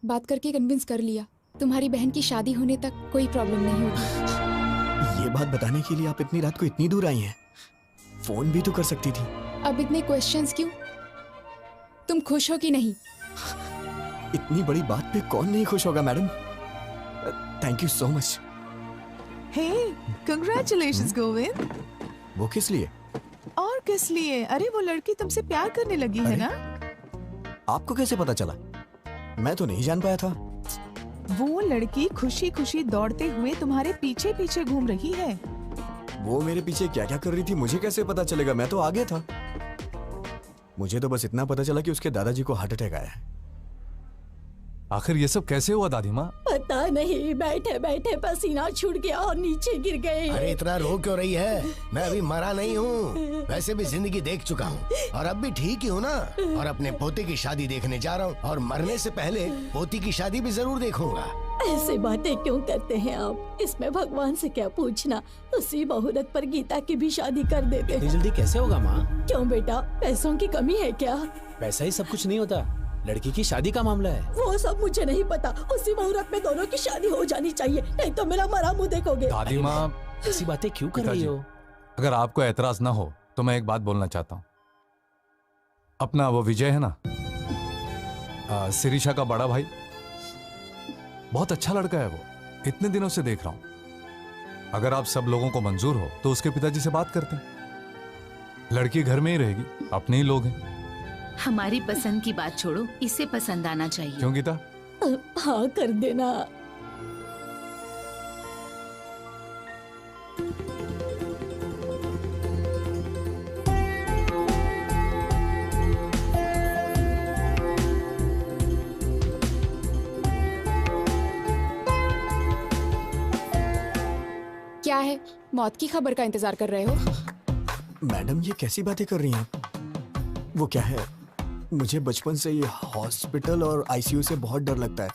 बात करके कन्विंस कर लिया. तुम्हारी बहन की शादी होने तक कोई प्रॉब्लम नहीं होगी. ये बात बताने के लिए आप इतनी रात को इतनी दूर आई हैं? फोन भी तो कर सकती थी. अब इतने क्वेश्चंस क्यों? तुम खुश हो कि नहीं? इतनी बड़ी बात पे कौन नहीं खुश होगा madam. Thank you so much. Hey, congratulations Govind. वो किस लिए? और किस लिए? अरे वो लड़की तुमसे प्यार करने लगी है ना. आपको कैसे पता चला? मैं तो नहीं जान पाया था. वो लड़की खुशी खुशी दौड़ते हुए तुम्हारे पीछे पीछे घूम रही है. वो मेरे पीछे क्या क्या कर रही थी मुझे कैसे पता चलेगा? मैं तो आगे था. मुझे तो बस इतना पता चला कि उसके दादाजी को हार्ट अटैक आया है. आखिर ये सब कैसे हुआ दादी माँ? पता नहीं, बैठे बैठे पसीना छूट गया और नीचे गिर गए. अरे इतना रो क्यों रही है? मैं अभी मरा नहीं हूँ. वैसे भी जिंदगी देख चुका हूँ और अब भी ठीक ही हूँ ना. और अपने पोते की शादी देखने जा रहा हूँ और मरने से पहले पोती की शादी भी जरूर देखूंगा. ऐसे बातें क्यों करते हैं आप? इसमें भगवान से क्या पूछना. उसी मुहूर्त पर गीता की भी शादी कर देते हैं. जल्दी कैसे होगा माँ? क्यों बेटा, पैसों की कमी है क्या? पैसा ही सब कुछ नहीं होता. लड़की की शादी का मामला है. वो सब मुझे नहीं पता. उसी मुहूर्त में दोनों की शादी हो जानी चाहिए, नहीं तो मेरा मरा मुंह देखोगे. दादी माँ, ऐसी बातें क्यों कर रही हो? अगर आपको एतराज ना हो तो मैं एक बात बोलना चाहता हूँ. अपना वो विजय है ना, सिरिशा का बड़ा भाई, बहुत अच्छा लड़का है वो. इतने दिनों से देख रहा हूं. अगर आप सब लोगों को मंजूर हो तो उसके पिताजी से बात करते हैं. लड़की घर में ही रहेगी, अपने ही लोग हैं. हमारी पसंद की बात छोड़ो, इसे पसंद आना चाहिए. क्यों गीता? हाँ कर देना. क्या है, मौत की खबर का इंतजार कर रहे हो? मैडम, ये कैसी बातें कर रही हैं आप? वो क्या है, मुझे बचपन से ये हॉस्पिटल और आईसीयू से बहुत डर लगता है,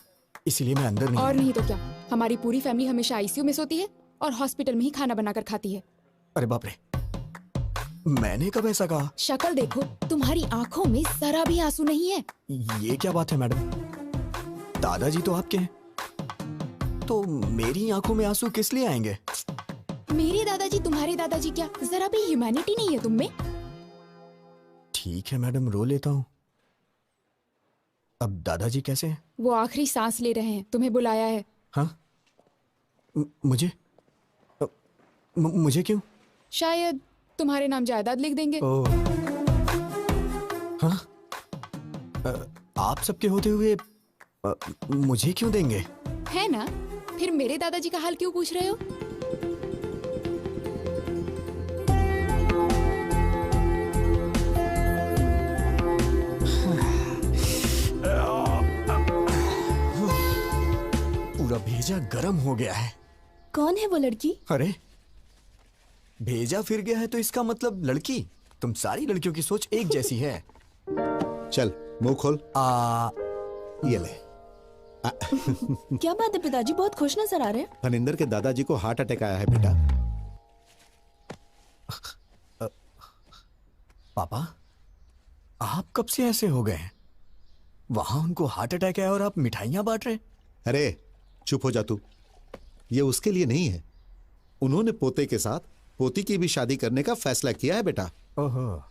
इसीलिए मैं अंदर नहीं। और नहीं तो क्या, हमारी पूरी फैमिली हमेशा आईसीयू में सोती है और हॉस्पिटल में ही खाना बनाकर खाती है। अरे बाप रे, मैंने कब ऐसा कहा? शक्ल देखो, तुम्हारी आंखों में जरा भी आंसू नहीं है। ये क्या बात है मैडम, दादाजी तो आपके हैं, तो मेरी आंखों में आंसू किस लिए आएंगे? मेरे दादाजी तुम्हारे दादाजी क्या, जरा भी ह्यूमैनिटी नहीं है तुम में? ठीक है मैडम, रो लेता हूँ। अब दादाजी कैसे हैं? वो आखिरी सांस ले रहे हैं, तुम्हें बुलाया है। हाँ? मुझे मुझे क्यों? शायद तुम्हारे नाम जायदाद लिख देंगे। ओह, हाँ? आप सबके होते हुए मुझे क्यों देंगे? है ना, फिर मेरे दादाजी का हाल क्यों पूछ रहे हो? पूरा भेजा गरम हो गया है। कौन है वो लड़की? अरे भेजा फिर गया है तो इसका मतलब लड़की। तुम सारी लड़कियों की सोच एक जैसी है। चल मुंह खोल। ये ले। क्या बात है पिताजी, बहुत खुश नजर आ रहे हैं। फनिंदर के दादाजी को हार्ट अटैक आया है बेटा। पापा, आप कब से ऐसे हो गए हैं? वहां उनको हार्ट अटैक है और आप मिठाइयां बांट रहे हैं। अरे चुप हो जा तू, ये उसके लिए नहीं है। उन्होंने पोते के साथ पोती की भी शादी करने का फैसला किया है बेटा। ओहो,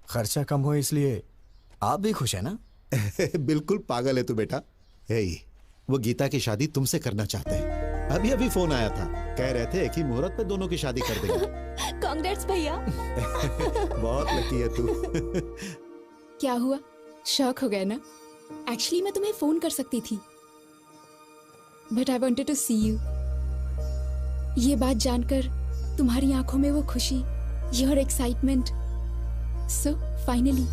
खर्चा कम हो इसलिए आप भी खुश है ना? बिल्कुल पागल है तू बेटा। हे, वो गीता की शादी तुमसे करना चाहते हैं। अभी अभी फोन आया था, कह रहे थे कि मुहूर्त पे दोनों की शादी कर देंगे। कांग्रेट्स भैया। बहुत लकी है तू। क्या हुआ, शौक हो गया ना? एक्चुअली मैं तुम्हें फोन कर सकती थी, but I wanted to see you. ये बात जानकर तुम्हारी आंखों में वो खुशी, योर एक्साइटमेंट, सो फाइनली।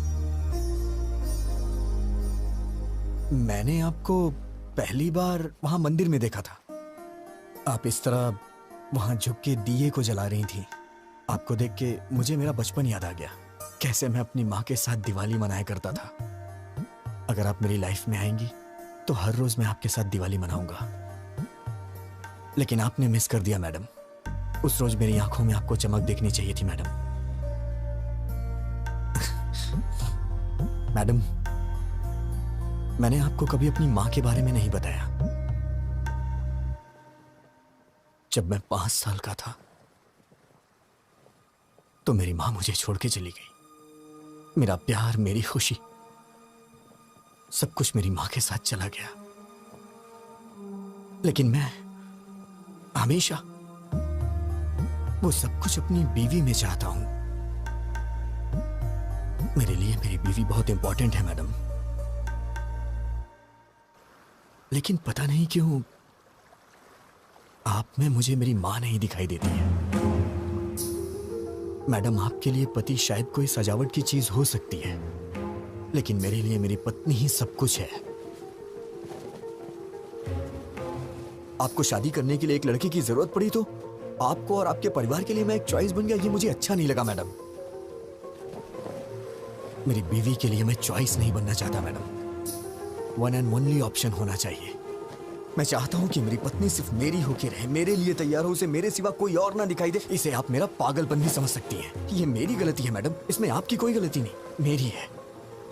मैंने आपको पहली बार वहां मंदिर में देखा था। आप इस तरह वहां झुक के दिए को जला रही थी। आपको देख के मुझे मेरा बचपन याद आ गया, कैसे मैं अपनी माँ के साथ दिवाली मनाया करता था। अगर आप मेरी लाइफ में आएंगी तो हर रोज मैं आपके साथ दिवाली मनाऊंगा। लेकिन आपने मिस कर दिया मैडम। उस रोज मेरी आंखों में आपको चमक देखनी चाहिए थी मैडम। मैडम, मैंने आपको कभी अपनी मां के बारे में नहीं बताया। जब मैं 5 साल का था तो मेरी मां मुझे छोड़ के चली गई। मेरा प्यार, मेरी खुशी, सब कुछ मेरी मां के साथ चला गया। लेकिन मैं हमेशा वो सब कुछ अपनी बीवी में चाहता हूं। मेरे लिए मेरी बीवी बहुत इंपॉर्टेंट है मैडम। लेकिन पता नहीं क्यों आप में मुझे मेरी मां नहीं दिखाई देती है। मैडम, आपके लिए पति शायद कोई सजावट की चीज हो सकती है, लेकिन मेरे लिए मेरी पत्नी ही सब कुछ है। आपको शादी करने के लिए एक लड़की की जरूरत पड़ी तो आपको और आपके परिवार के लिए मैं एक चॉइस बन गया। ये मुझे अच्छा नहीं लगा मैडम। मेरी बीवी के लिए मैं चॉइस नहीं बनना चाहता madam. One and only option होना चाहिए। मैं चाहता हूं कि मेरी पत्नी सिर्फ मेरी होके रहे, मेरे लिए तैयार हो, उसे मेरे सिवा कोई और ना दिखाई दे। इसे आप मेरा पागलपन भी समझ सकती हैं। ये मेरी गलती है मैडम, इसमें आपकी कोई गलती नहीं, मेरी है।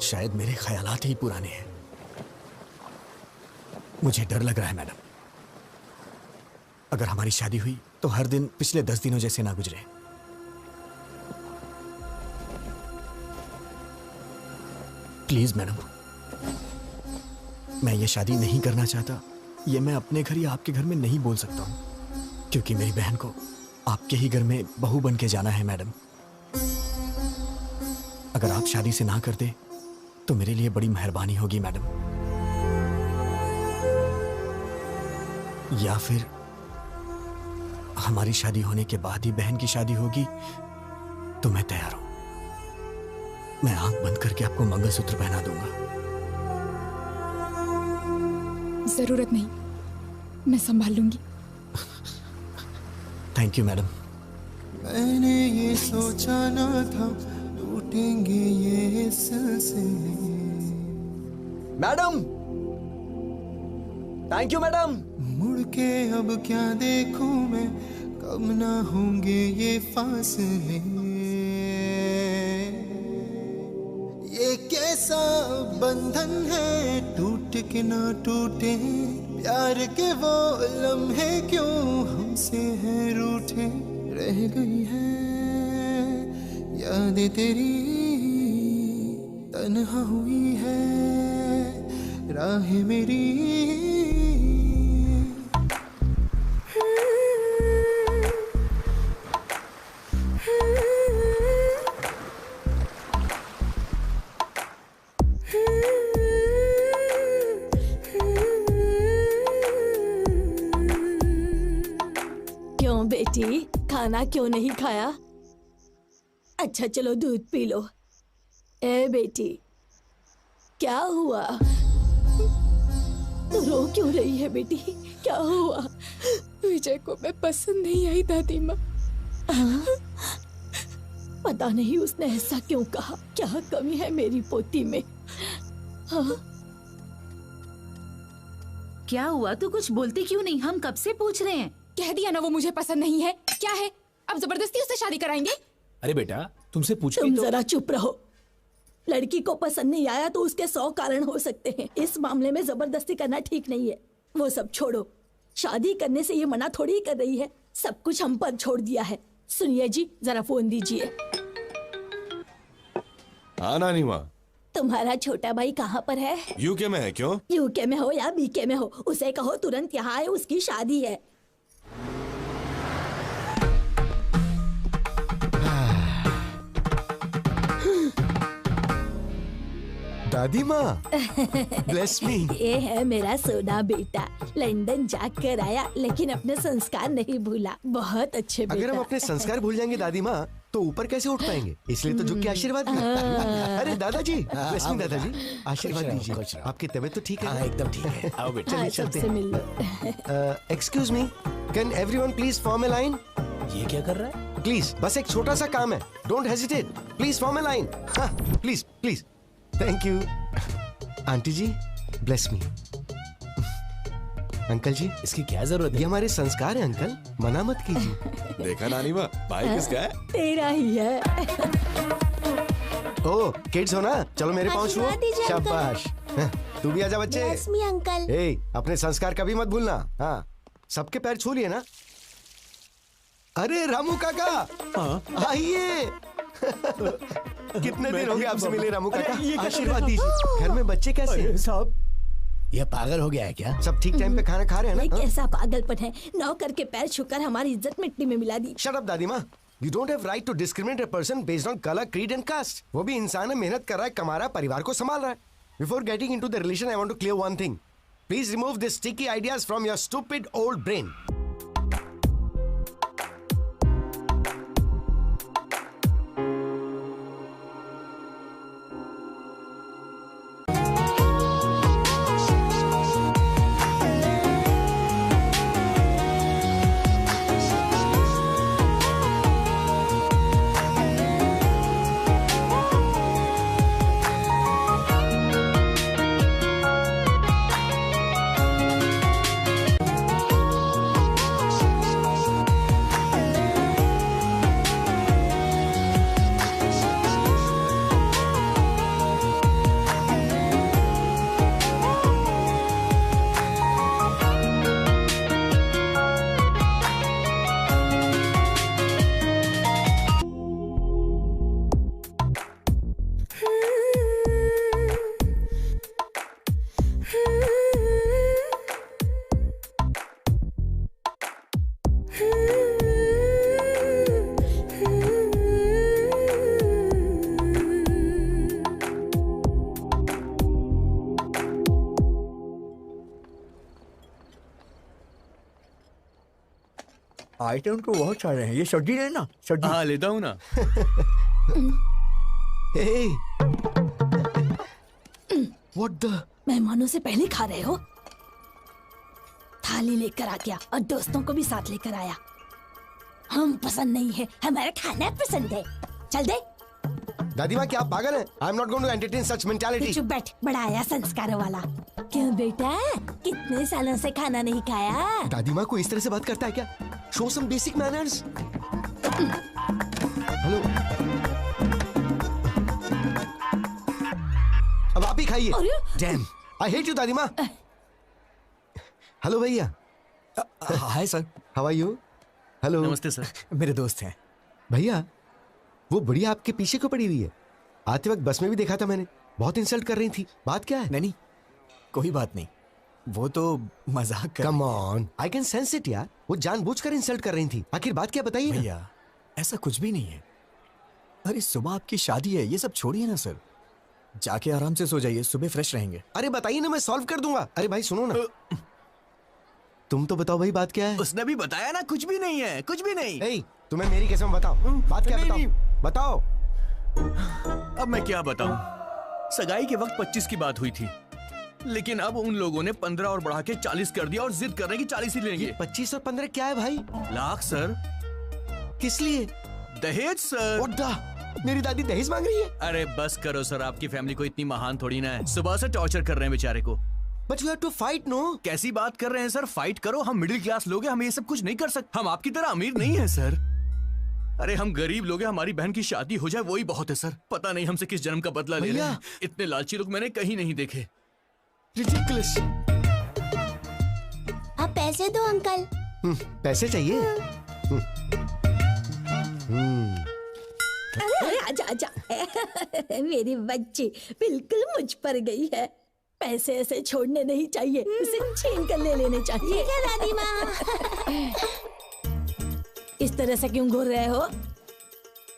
शायद मेरे ख्यालात ही पुराने हैं। मुझे डर लग रहा है मैडम, अगर हमारी शादी हुई तो हर दिन पिछले 10 दिनों जैसे ना गुजरे। प्लीज मैडम, मैं ये शादी नहीं करना चाहता। ये मैं अपने घर या आपके घर में नहीं बोल सकता हूं, क्योंकि मेरी बहन को आपके ही घर में बहू बन के जाना है मैडम। अगर आप शादी से ना करते तो मेरे लिए बड़ी मेहरबानी होगी मैडम। या फिर हमारी शादी होने के बाद ही बहन की शादी होगी तो मैं तैयार हूं। मैं आंख बंद करके आपको मंगलसूत्र पहना दूंगा। जरूरत नहीं, मैं संभाल लूंगी। Thank you madam. मैंने ये सोचा ना था, टूटेंगे ये सिलसिले। Madam, thank you madam. मुड़ के अब क्या देखूं मैं, कब ना होंगे ये फासले। ये कैसा बंधन है, टूट के ना टूटे, प्यार के वो लम्हे क्यों हमसे है रूठे। रह गई है यादें तेरी, तन्हा हुई है राह मेरी। क्यों बेटी, खाना क्यों नहीं खाया? अच्छा चलो दूध पी लो। ए बेटी, क्या हुआ? तू रो क्यों रही है बेटी? क्या हुआ? विजय को मैं पसंद नहीं आई दादी माँ। पता नहीं उसने ऐसा क्यों कहा। क्या कमी है मेरी पोती में? हाँ? क्या हुआ? तू कुछ बोलती क्यों नहीं? हम कब से पूछ रहे हैं। कह दिया ना वो मुझे पसंद नहीं है। क्या है, अब जबरदस्ती उससे शादी कराएंगे? अरे बेटा, तुमसे पूछ तुम तो... जरा चुप रहो। लड़की को पसंद नहीं आया तो उसके 100 कारण हो सकते हैं। इस मामले में जबरदस्ती करना ठीक नहीं है। वो सब छोड़ो, शादी करने से ये मना थोड़ी कर रही है। सब कुछ हम पर छोड़ दिया है। सुनिए जी, जरा फोन दीजिए। हाँ नानी माँ। तुम्हारा छोटा भाई कहाँ पर है? यूके में है। क्यों? यूके में हो या बीके में हो, उसे कहो तुरंत यहाँ आए, उसकी शादी है। दादी माँ, ब्लेस मी। ये है मेरा सोना बेटा, लंदन जाकर आया लेकिन अपने संस्कार नहीं भूला। बहुत अच्छे बेटा। अगर हम अपने संस्कार भूल जाएंगे दादी माँ तो ऊपर कैसे उठ पाएंगे? इसलिए तो झुक के आशीर्वाद दिया। अरे दादाजी, ब्लेस मी दादाजी, आशीर्वाद दीजिए। आपकी तबीयत तो ठीक है? एकदम ठीक है। आओ बेटा, चलिए चलते हैं। Excuse me, can everyone please form a line? ये क्या कर रहा है? प्लीज, बस एक छोटा सा काम है। Don't hesitate, please form a line. हाँ please please. Thank you. Aunty ji, bless me. Uncle ji, इसकी क्या जरूरत है? ये हमारे संस्कार है अंकल, मना मत कीजिए। देखा नानी माँ, भाई किसका है? तेरा ही है। ओ किड्स हो ना, चलो मेरे पाँव छुओ। शाबाश। तू भी आजा बच्चे। Bless me, uncle. ए, अपने संस्कार कभी मत भूलना। हाँ, सबके पैर छू लिए ना? अरे रामू काका, आइए। कितने दिन हो गए आपसे मिले रामू काका? आशीर्वाद दीजिए। घर में बच्चे कैसे हैं? साहब, ये पागल हो गया है क्या? सब ठीक टाइम पे खाना खा रहे हैं ये ना? कैसा पागलपन है? नौकर के पैर छूकर हमारी इज्जत मिट्टी में मिला दी। शट अप दादी माँ। You don't have right to discriminate a person based on color, creed and caste. वो भी इंसान है, मेहनत कर रहा है, कमा रहा है, परिवार को संभाल रहा है। Before getting into the relation, I want to clear one thing. Please remove these sticky ideas from your stupid old brain. Item तो बहुत सारे हैं। ये सब्जी लेना? सब्जी? हाँ लेता हूँ ना। What the? मेहमानों से पहले खा रहे हो? थाली लेकर आ गया और दोस्तों को भी साथ लेकर आया। हम पसंद नहीं है, हमारा खाना पसंद है। चल दे। दादी माँ क्या आप पागल हैं? I am not going to entertain such mentality. चुप बैठ, बड़ा आया संस्कारों वाला। क्यों बेटा, कितने सालों से खाना नहीं खाया? दादी माँ को इस तरह से बात करता है क्या? Show some basic manners. Hello, अब आप ही खाइए। डैम, आई हेट यू दादी माँ। हेलो भैया। Hi sir. How are you? Hello. नमस्ते सर। मेरे दोस्त हैं। भैया वो बुढ़िया आपके पीछे क्यों पड़ी हुई है? आते वक्त बस में भी देखा था मैंने, बहुत इंसल्ट कर रही थी। बात क्या है? नहीं कोई बात नहीं, वो तो मजाक कर। Come on, I can sense it यार। वो जानबूझकर इंसल्ट कर रही थी। आखिर बात क्या बताइए ना। भैया ऐसा कुछ भी नहीं है। अरे सुबह आपकी शादी है, ये सब छोड़िए ना सर। जाके आराम से सो जाइए, सुबह फ्रेश रहेंगे। अरे बताइए ना, मैं सॉल्व कर दूंगा। अरे भाई सुनो ना, तुम तो बताओ भाई बात क्या है? उसने भी बताया ना, कुछ भी नहीं है, कुछ भी नहीं। ए, तुम्हें मेरी कसम बताओ, बात क्या है? बताओ। अब मैं क्या बताऊं? सगाई के वक्त 25 की बात हुई थी, लेकिन अब उन लोगों ने 15 और बढ़ा के 40 कर दिया और जिद कर रहे हैं कि 40 ही लेंगे। 25 और 15 क्या है भाई? लाख सर। किस लिए? दहेज सर। मेरी दादी दहेज मांग रही है? अरे बस करो सर, आपकी फैमिली को इतनी महान थोड़ी ना है। सुबह से टॉर्चर कर रहे हैं बेचारे को। But you have to fight, no? कैसी बात कर रहे हैं सर? फाइट करो, हम मिडिल क्लास लोग हैं, हम ये सब कुछ नहीं कर सकते। हम आपकी तरह अमीर नहीं है सर। अरे हम गरीब लोग हैं, हमारी बहन की शादी हो जाए वही बहुत है सर। पता नहीं हमसे किस जन्म का बदला ले रहे हैं। इतने लालची लोग मैंने कहीं नहीं देखे। Ridiculous. आप पैसे दो अंकल। पैसे चाहिए? अरे आजा आजा। मेरी बच्ची बिल्कुल मुझ पर गई है। पैसे ऐसे छोड़ने नहीं चाहिए, इसे छीन कर ले लेने चाहिए। ठीक है दादी माँ। इस तरह से क्यों घूर रहे हो?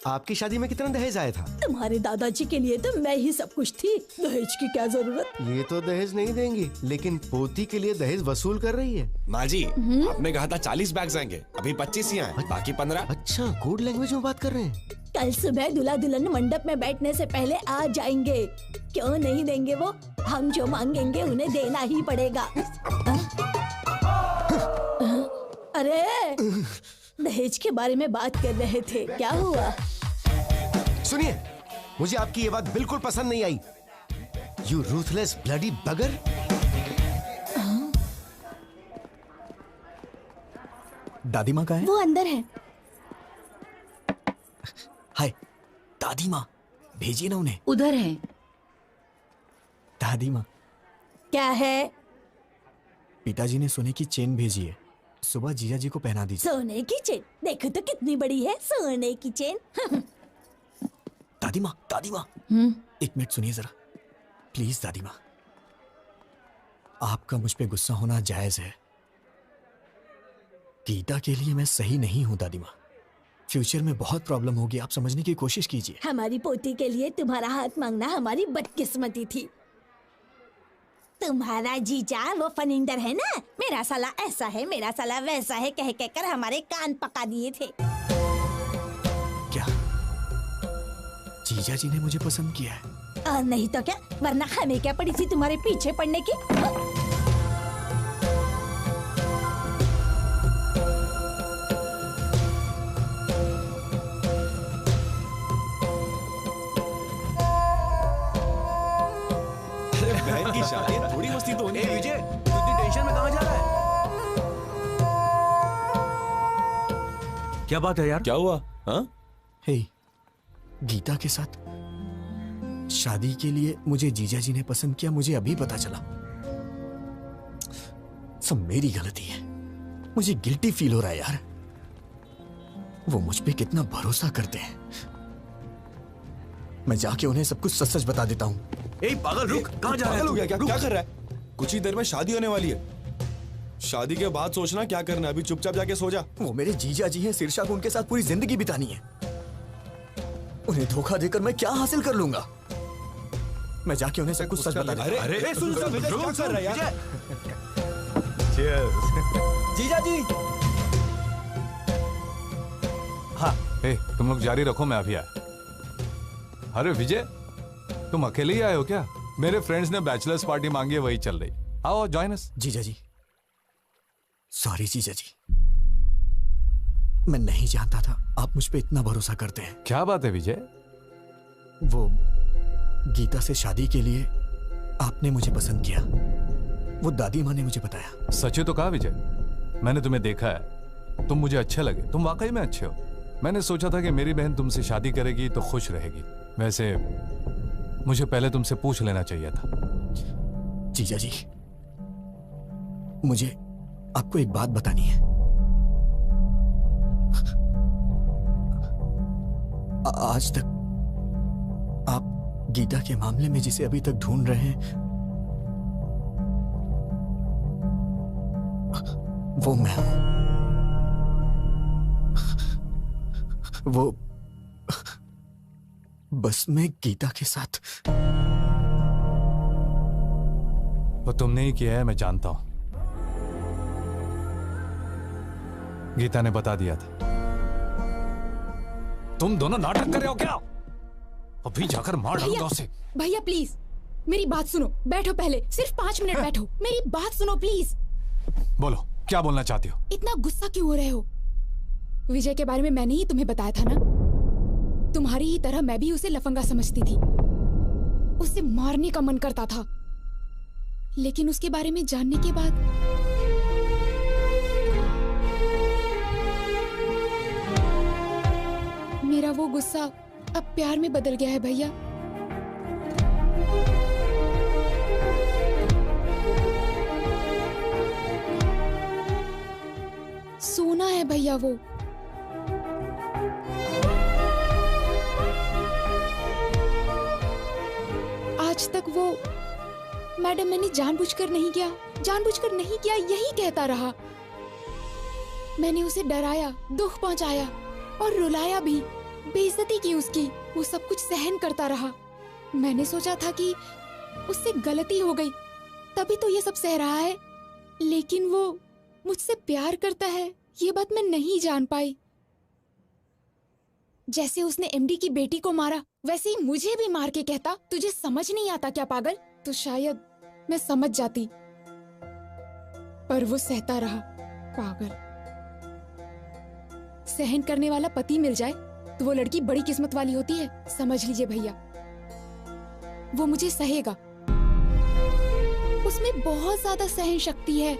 आपकी शादी में कितना दहेज आया था? तुम्हारे दादाजी के लिए तो मैं ही सब कुछ थी, दहेज की क्या जरूरत? ये तो दहेज नहीं देंगी, लेकिन पोती के लिए दहेज वसूल कर रही है। माँ जी, आपने कहा था 40 बैग्स आएंगे, अभी 25 ही आए, बाकी 15। अच्छा, कोड लैंग्वेज में बात कर रहे हैं। कल सुबह दूल्हा दुल्हन मंडप में बैठने से पहले आ जाएंगे। क्यों नहीं देंगे वो? हम जो मांगेंगे उन्हें देना ही पड़ेगा। अरे दहेज के बारे में बात कर रहे थे, क्या हुआ? सुनिए, मुझे आपकी ये बात बिल्कुल पसंद नहीं आई। You ruthless bloody bugger। दादी माँ कहाँ है? वो अंदर है। हाय दादी माँ, भेजिए ना उन्हें। उधर है। दादी माँ क्या है? पिताजी ने सोने की चेन भेजी है, सुबह जीजा जी को पहना दीजिए। सोने की चेन? देखो तो कितनी बड़ी है सोने की चेन। दादी माँ एक मिनट सुनिए जरा, प्लीज दादी माँ। आपका मुझ पे गुस्सा होना जायज है। गीता के लिए मैं सही नहीं हूँ दादी माँ। फ्यूचर में बहुत प्रॉब्लम होगी, आप समझने की कोशिश कीजिए। हमारी पोती के लिए तुम्हारा हाथ मांगना हमारी बदकिस्मती थी। तुम्हारा जीजा वो फनिंदर है ना, मेरा साला ऐसा है, मेरा साला वैसा है कह कहकर हमारे कान पका दिए थे। क्या जीजा जी ने मुझे पसंद किया है? और नहीं तो क्या, वरना हमें क्या पड़ी थी तुम्हारे पीछे पड़ने की? बहन की शादी है, थोड़ी मस्ती तो होनी। विजय, तू इतनी टेंशन में कहाँ जा रहा है? क्या बात है यार? क्या हुआ? हाँ? हे, गीता के साथ शादी के लिए मुझे जीजा जी ने पसंद किया, मुझे अभी पता चला। सब मेरी गलती है, मुझे गिल्टी फील हो रहा है यार। वो मुझ पे कितना भरोसा करते हैं। मैं जाके उन्हें सब कुछ सच सच बता देता हूँ। ए पागल रुक, कहाँ जा रहा है? पागल हो गया क्या? क्या कर रहा है? कुछ ही देर में शादी होने वाली है। शादी के बाद सोचना क्या करना है, अभी चुपचाप जाके सो जा। वो मेरे जीजा जी हैं, सिरशा को उनके साथ पूरी जिंदगी बितानी है। उन्हें धोखा देकर मैं क्या हासिल कर लूंगा? मैं जाके उन्हें सब कुछ सच बता देता हूं। अरे सुन सुन, क्या कर रहा है यार? जीजा जी। हाँ तुम लोग जारी रखो, मैं अभी आया। अरे विजय, तुम अकेले ही आए हो क्या? मेरे फ्रेंड्स ने बैचलर्स पार्टी मांगी है, वही चल रही। आओ जॉइन अस। जीजा जी सॉरी जीजा जी, मैं नहीं जानता था आप मुझ पे इतना भरोसा करते हैं। क्या बात है विजय, वो गीता से शादी के लिए आपने मुझे पसंद किया, वो दादी माँ ने मुझे बताया। सच ही तो कहा विजय, मैंने तुम्हें देखा है, तुम मुझे अच्छे लगे, तुम वाकई में अच्छे हो। मैंने सोचा था कि मेरी बहन तुमसे शादी करेगी तो खुश रहेगी। वैसे मुझे पहले तुमसे पूछ लेना चाहिए था। जीजा जी, मुझे आपको एक बात बतानी है। आज तक आप गीता के मामले में जिसे अभी तक ढूंढ रहे हैं, वो मैं हूं। वो बस मैं गीता के साथ। वो तुमने ही किया है, मैं जानता हूं। गीता ने बता दिया था। तुम दोनों नाटक कर रहे हो क्या? अभी जाकर मार डालूंगा उसे। भैया प्लीज मेरी बात सुनो, बैठो पहले, सिर्फ 5 मिनट बैठो, मेरी बात सुनो प्लीज। बोलो, क्या बोलना चाहती हो? इतना गुस्सा क्यों हो रहे हो? विजय के बारे में मैंने ही तुम्हें बताया था ना। तुम्हारी ही तरह मैं भी उसे लफंगा समझती थी, उसे मारने का मन करता था, लेकिन उसके बारे में जानने के बाद मेरा वो गुस्सा अब प्यार में बदल गया है भैया। सोना है भैया वो। आज तक वो मैडम मैंने जानबूझकर नहीं किया, जानबूझकर नहीं किया यही कहता रहा। मैंने उसे डराया, दुख पहुंचाया और रुलाया भी, बेइज्जती की उसकी। वो सब कुछ सहन करता रहा। मैंने सोचा था कि उससे गलती हो गई तभी तो ये सब सह रहा है, लेकिन वो मुझसे प्यार करता है ये बात मैं नहीं जान पाई। जैसे उसने एमडी की बेटी को मारा वैसे ही मुझे भी मार के कहता तुझे समझ नहीं आता क्या पागल, तो शायद मैं समझ जाती, पर वो सहता रहा। पागल। सहन करने वाला पति मिल जाए तो वो लड़की बड़ी किस्मत वाली होती है, समझ लीजिए भैया। वो मुझे सहेगा, उसमें बहुत ज्यादा सहन शक्ति है।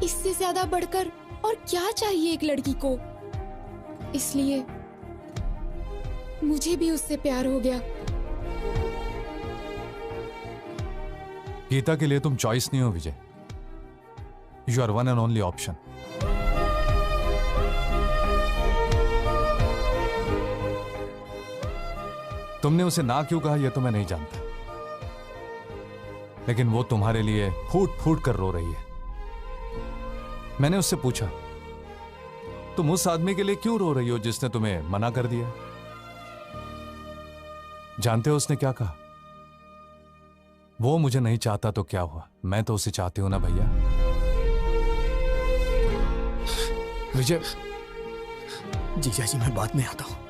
इससे ज्यादा बढ़कर और क्या चाहिए एक लड़की को। इसलिए मुझे भी उससे प्यार हो गया। गीता के लिए तुम चॉइस नहीं हो Vijay, you are one and only option. तुमने उसे ना क्यों कहा यह तो मैं नहीं जानता, लेकिन वो तुम्हारे लिए फूट फूट कर रो रही है। मैंने उससे पूछा, तुम उस आदमी के लिए क्यों रो रही हो जिसने तुम्हें मना कर दिया? जानते हो उसने क्या कहा? वो मुझे नहीं चाहता तो क्या हुआ, मैं तो उसे चाहती हूं ना भैया। विजय, जीजा जी मैं बाद में आता हूं।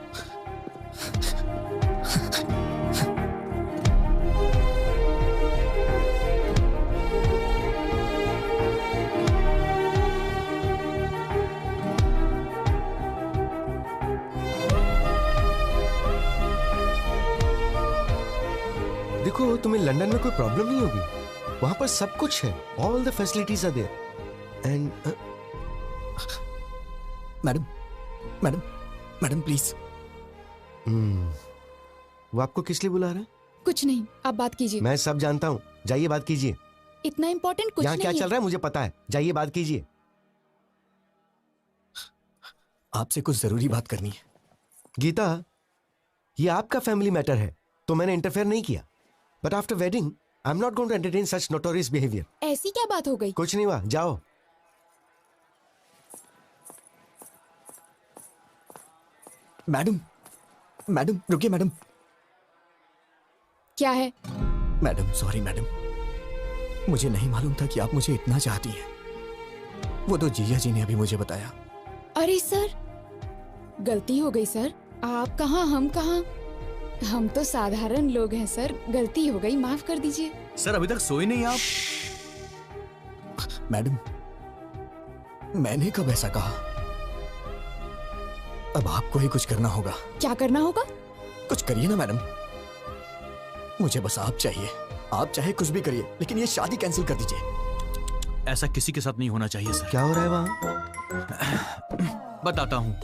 देखो, तुम्हें लंदन में कोई प्रॉब्लम नहीं होगी, वहां पर सब कुछ है, all the facilities are there. And madam madam madam please. वो आपको किस लिए बुला रहा है? कुछ नहीं, आप बात कीजिए। मैं सब जानता हूँ, जाइए बात कीजिए। इतना इम्पोर्टेंट कुछ यहाँ नहीं क्या चल रहा है मुझे पता है, जाइए बात कीजिए। आपसे कुछ जरूरी बात करनी है। गीता, ये आपका फैमिली मैटर है तो मैंने इंटरफेयर नहीं किया, but after wedding I am not going to entertain such notorious behaviour. ऐसी क्या बात हो गई? कुछ नहीं हुआ, जाओ। मैडम मैडम रुकिए मैडम। क्या है? मैडम सॉरी मैडम, मुझे नहीं मालूम था कि आप मुझे इतना चाहती हैं। वो तो जीजा जी ने अभी मुझे बताया। अरे सर, गलती हो गई सर। आप कहाँ हम कहाँ, हम तो साधारण लोग हैं सर। गलती हो गई, माफ कर दीजिए। सर अभी तक सोए नहीं आप? मैडम मैंने कब ऐसा कहा? अब आपको ही कुछ करना होगा। क्या करना होगा? कुछ करिए ना मैडम, मुझे बस आप चाहिए। आप चाहे कुछ भी करिए, लेकिन ये शादी कैंसिल कर दीजिए। ऐसा किसी के साथ नहीं होना चाहिए सर। क्या हो रहा है वहाँ? बताता हूँ।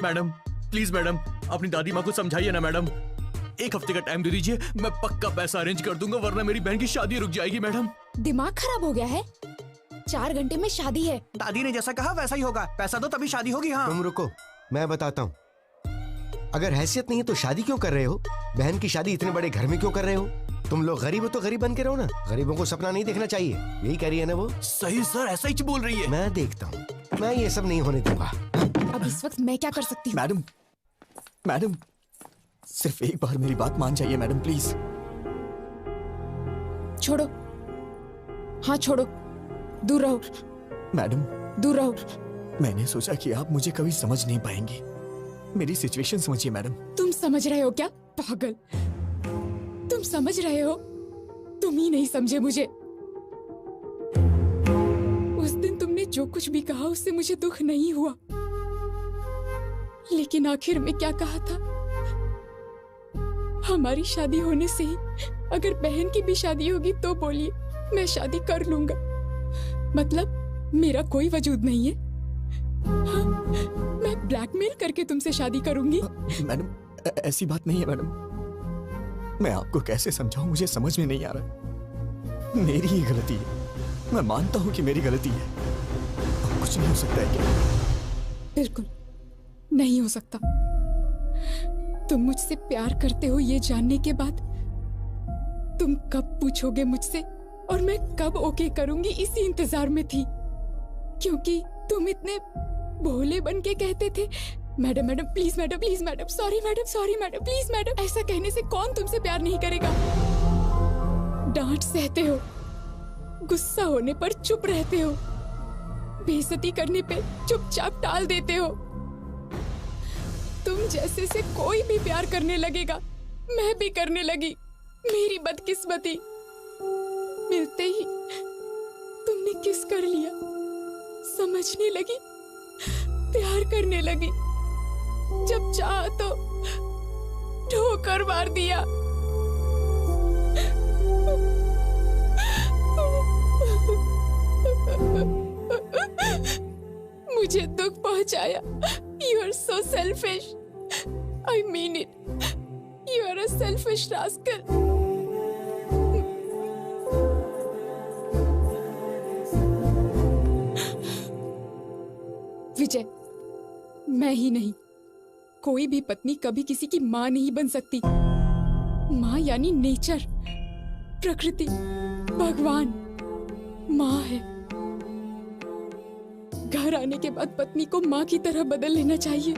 मैडम प्लीज मैडम, अपनी दादी माँ को समझाइए ना मैडम। 1 हफ्ते का टाइम दे दीजिए, मैं पक्का पैसा अरेंज कर दूंगा, वरना मेरी बहन की शादी रुक जाएगी मैडम। दिमाग खराब हो गया है? 4 घंटे में शादी है। दादी ने जैसा कहा वैसा ही होगा। पैसा दो तभी शादी होगी। हाँ तुम रुको, मैं बताता हूँ। अगर हैसियत नहीं है तो शादी क्यों कर रहे हो? बहन की शादी इतने बड़े घर में क्यों कर रहे हो? तुम लोग गरीब हो तो गरीब बन के रहो ना। गरीबों को सपना नहीं देखना चाहिए, यही कह रही है ना वो? सही सर, ऐसा ही बोल रही है। मैं देखता हूँ, मैं ये सब नहीं होने दूंगा। अब इस वक्त मैं क्या कर सकती हूँ? मैडम, मैडम सिर्फ एक बार मेरी बात मान जाइए मैडम, प्लीज। छोड़ो, हाँ छोड़ो, दूर रहो। मैडम दूर रहो। मैंने सोचा कि आप मुझे कभी समझ नहीं पाएंगी। मेरी सिचुएशन समझिए मैडम। तुम समझ रहे हो क्या पागल? तुम समझ रहे हो? तुम ही नहीं समझे मुझे। उस दिन तुमने जो कुछ भी कहा उससे मुझे दुख नहीं हुआ, लेकिन आखिर में क्या कहा था? हमारी शादी होने से ही अगर बहन की भी शादी होगी तो बोलिए, मैं शादी कर लूंगा। मतलब मेरा कोई वजूद नहीं है? हाँ, मैं ब्लैकमेल करके तुमसे शादी करूंगी? मैडम ऐसी बात नहीं है मैडम। मैं आपको कैसे समझाऊं, मुझे समझ में नहीं आ रहा। मेरी ही गलती है, मैं मानता हूं कि मेरी गलती है। अब कुछ नहीं हो सकता है क्या? बिल्कुल नहीं हो सकता। तुम मुझसे प्यार करते हो ये जानने के बाद तुम कब पूछोगे मुझसे और मैं कब ओके करूंगी, इसी इंतजार में थी। क्योंकि तुम इतने भोले बन के कहते थे, madam madam please madam, please madam, sorry madam, please madam. ऐसा कहने से कौन तुमसे प्यार नहीं करेगा? डांट सहते हो, गुस्सा होने पर चुप रहते हो, बेइज्जती करने पे चुपचाप टाल देते हो। तुम जैसे से कोई भी प्यार करने लगेगा, मैं भी करने लगी। मेरी बदकिस्मती, मिलते ही तुमने किस कर लिया, समझने लगी, प्यार करने लगी। जब चाहा तो ठोकर मार दिया। मुझे दुख पहुंचाया। You are so selfish. I mean it. You are a selfish rascal. विजय, मैं ही नहीं, कोई भी पत्नी कभी किसी की माँ नहीं बन सकती। माँ यानी नेचर, प्रकृति, भगवान माँ है। घर आने के बाद पत्नी को माँ की तरह बदल लेना चाहिए।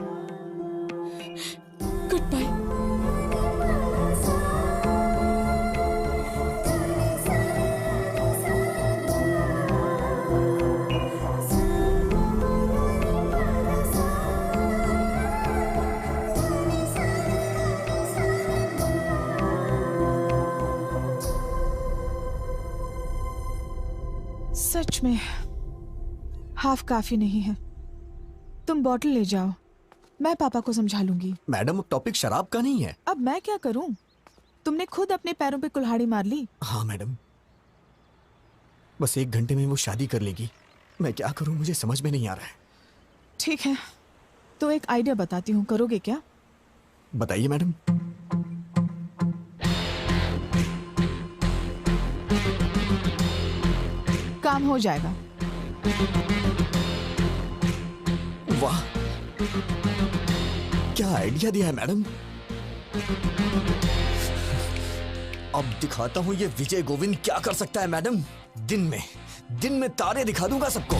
Good bye. सच में हाफ काफी नहीं है। तुम बॉटल ले जाओ, मैं पापा को समझा लूंगी। मैडम टॉपिक शराब का नहीं है। अब मैं क्या करूं? तुमने खुद अपने पैरों पे कुल्हाड़ी मार ली। हाँ मैडम, बस 1 घंटे में वो शादी कर लेगी। मैं क्या करूं, मुझे समझ में नहीं आ रहा है। ठीक है, तो एक आइडिया बताती हूँ, करोगे क्या? बताइए मैडम। काम हो जाएगा। वाह, क्या आइडिया दिया है मैडम। अब दिखाता हूं ये विजय गोविंद क्या कर सकता है मैडम। दिन में तारे दिखा दूंगा सबको।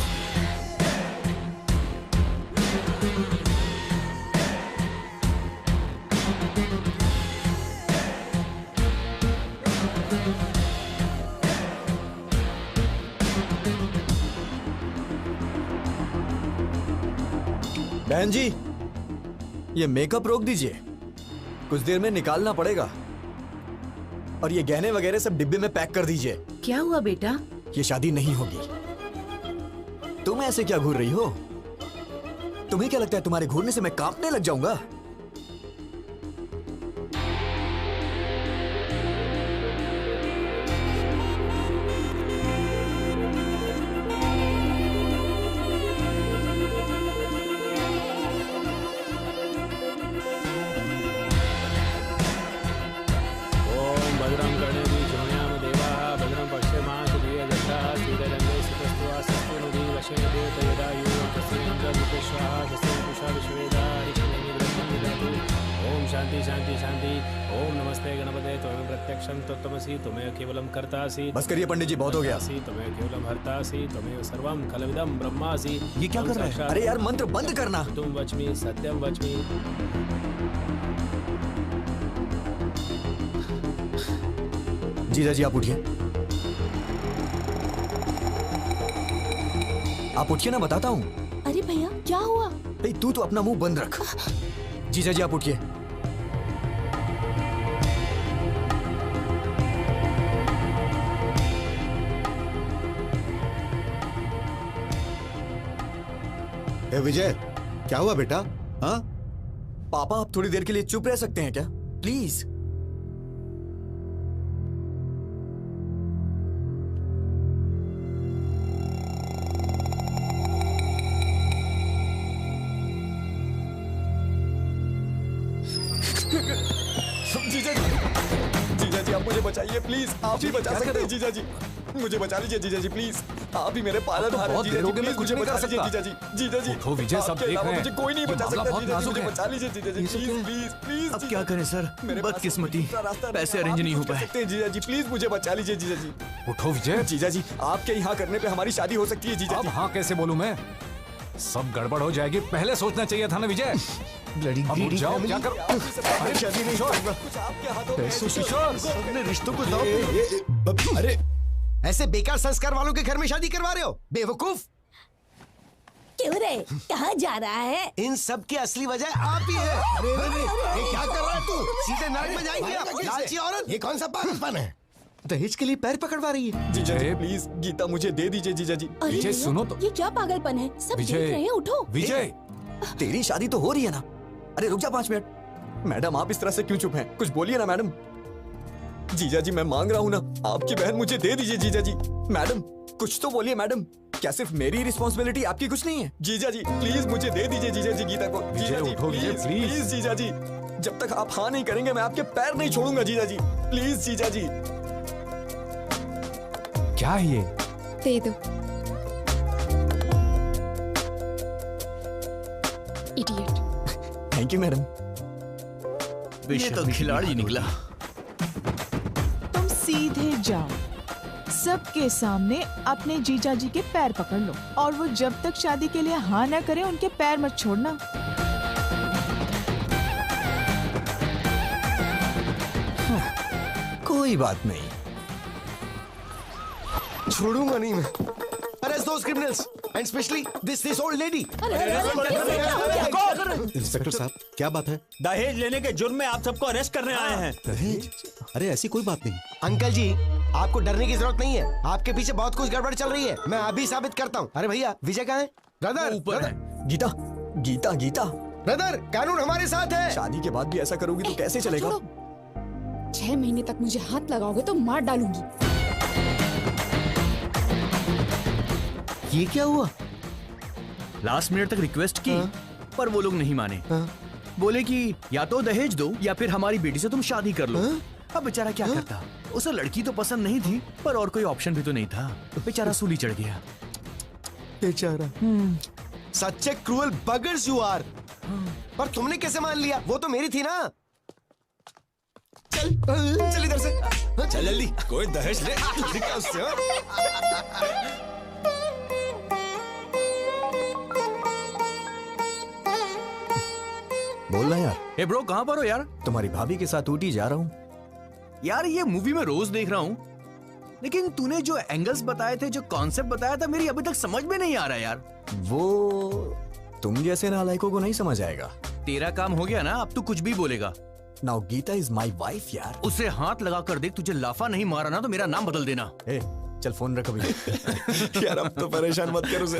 बहन जी, ये मेकअप रोक दीजिए, कुछ देर में निकालना पड़ेगा। और ये गहने वगैरह सब डिब्बे में पैक कर दीजिए। क्या हुआ बेटा? ये शादी नहीं होगी। तुम ऐसे क्या घूर रही हो? तुम्हें क्या लगता है तुम्हारे घूरने से मैं कांपने लग जाऊंगा? शांति शांति शांति। ओम नमस्ते गणपते त्वमेव प्रत्यक्षं तत्त्वमसि त्वमेव केवलं कर्तासि। बस करिए पंडित जी, बहुत हो गया। त्वमेव केवलं हर्तासि त्वमेव सर्वं खलविदं ब्रह्मासि। ये क्या कर रहे हैं? अरे यार मंत्र बंद करना। तुम वच्मि सत्यं वच्मि। जीजा जी आप उठिए, आप उठिए ना, बताता हूँ। अरे भैया क्या हुआ? तू तो अपना मुंह बंद रख। जीजा जी आप उठिए। ए विजय, क्या हुआ बेटा? हाँ पापा आप थोड़ी देर के लिए चुप रह सकते हैं क्या प्लीज? जीजा जी आप मुझे बचाइए प्लीज, आप ही बचा सकते हैं जीजा जी, मुझे बचा लीजिए जीजा जी प्लीज, आप ही मेरे पालनहार हैं जीजा जी, प्लीज मुझे बचा लीजिए जीजा जी। जीजा जी उठो विजय, सब देख रहे हैं। मुझे कोई नहीं बचा सकता जीजा जी, मुझे बचा लीजिए जीजा जी, प्लीज प्लीज प्लीज। अब क्या करें सर, बदकिस्मती, पैसे अरेंज नहीं हो पाए। जीजा जी प्लीज मुझे बचा लीजिए जीजा जी। उठो विजय। जीजा जी आपके यहाँ करने पे हमारी शादी हो सकती है जीजा जी। हाँ कैसे बोलूं मैं, सब गड़बड़ हो जाएगी, पहले सोचना चाहिए था ना विजय। अब उठ जाओ, क्या करो? अरे शादी नहीं होगा, कुछ आपके हाथों में अपने रिश्तों को दाव पे। अरे ऐसे बेकार संस्कार वालों के घर में शादी करवा रहे हो बेवकूफ। क्यों रे, कहाँ जा रहा है? इन सब की असली वजह आप ही है। ये क्या कर रहा है तू? सीधे नरक में जाएंगे आप, लालची औरत। ये कौन सा पागलपन है? दहेज के लिए पैर पकड़वा रही है। जीजा जी प्लीज गीता मुझे दे दीजिए जीजा जी। विजय सुनो तो, ये क्या पागलपन है? सब देख रहे हैं, उठो। विजय तेरी शादी तो हो रही है ना? अरे रुक जा 5 मिनट। मैडम आप इस तरह से क्यों चुप हैं? कुछ बोलिए ना मैडम। जीजा जी मैं मांग रहा हूँ ना, आपकी बहन मुझे दे दीजिए जीजा जी। मैडम कुछ तो बोलिए मैडम, क्या सिर्फ मेरी रिस्पॉन्सिबिलिटी आपकी कुछ नहीं है? जीजा जी प्लीज मुझे दे दीजिए जीजा जी गीता को। जीजा जी प्लीज जीजा जी, जब तक आप हाँ नहीं करेंगे मैं आपके पैर नहीं छोड़ूंगा जीजा जी, प्लीज जीजा जी। क्या है ये? दे दो। इडियट। Thank you madam. ये तो खिलाड़ी निकला। तुम सीधे जाओ, सबके सामने अपने जीजा जी के पैर पकड़ लो, और वो जब तक शादी के लिए हाँ न करे उनके पैर मत छोड़ना। कोई बात नहीं, छोड़ूंगा नहीं मैं। Arrest those criminals and specially this old lady. Inspector साहब क्या बात है? दहेज लेने के जुर्म में आप सबको अरेस्ट करने आए हैं। दहेज? अरे ऐसी कोई बात नहीं। अंकल जी आपको डरने की जरूरत नहीं है, आपके पीछे बहुत कुछ गड़बड़ चल रही है, मैं अभी साबित करता हूँ। अरे भैया विजय कहाँ है? ब्रदर ऊपर है। गीता गीता गीता ब्रदर कानून हमारे साथ है। शादी के बाद भी ऐसा करोगी तो कैसे चलेगा? 6 महीने तक मुझे हाथ लगाओगे तो मार डालूंगी। ये क्या हुआ? लास्ट मिनट तक रिक्वेस्ट की पर वो लोग नहीं माने। बोले कि या तो दहेज दो या फिर हमारी बेटी से तुम शादी कर लो। अब बेचारा क्या करता, उसे लड़की तो पसंद नहीं थी पर और कोई ऑप्शन भी तो नहीं था, बेचारा सूली चढ़ गया। बेचारा। सच्चे क्रूअल बगर्स यू आर। पर तुमने कैसे मान लिया? वो तो मेरी थी ना। चल इधर से, चल जल्दी, कोई दहेज ले उससे। बोलना यार। ए ब्रो कहाँ पर हो यार? तुम्हारी भाभी के साथ ऊटी जा रहा हूँ। यार ये मूवी में रोज देख रहा हूँ, लेकिन तूने जो एंगल्स बताए थे, जो कॉन्सेप्ट बताया था, मेरी अभी तक समझ में नहीं आ रहा यार। वो तुम जैसे नालायकों को नहीं समझ आएगा। तेरा काम हो गया ना, अब तू कुछ भी बोलेगा। Now Geeta is my wife यार। उसे हाथ लगा कर देख, तुझे लाफा नहीं मारा ना तो मेरा नाम बदल देना। चल फोन रख अभी। यार अब तो परेशान मत कर उसे।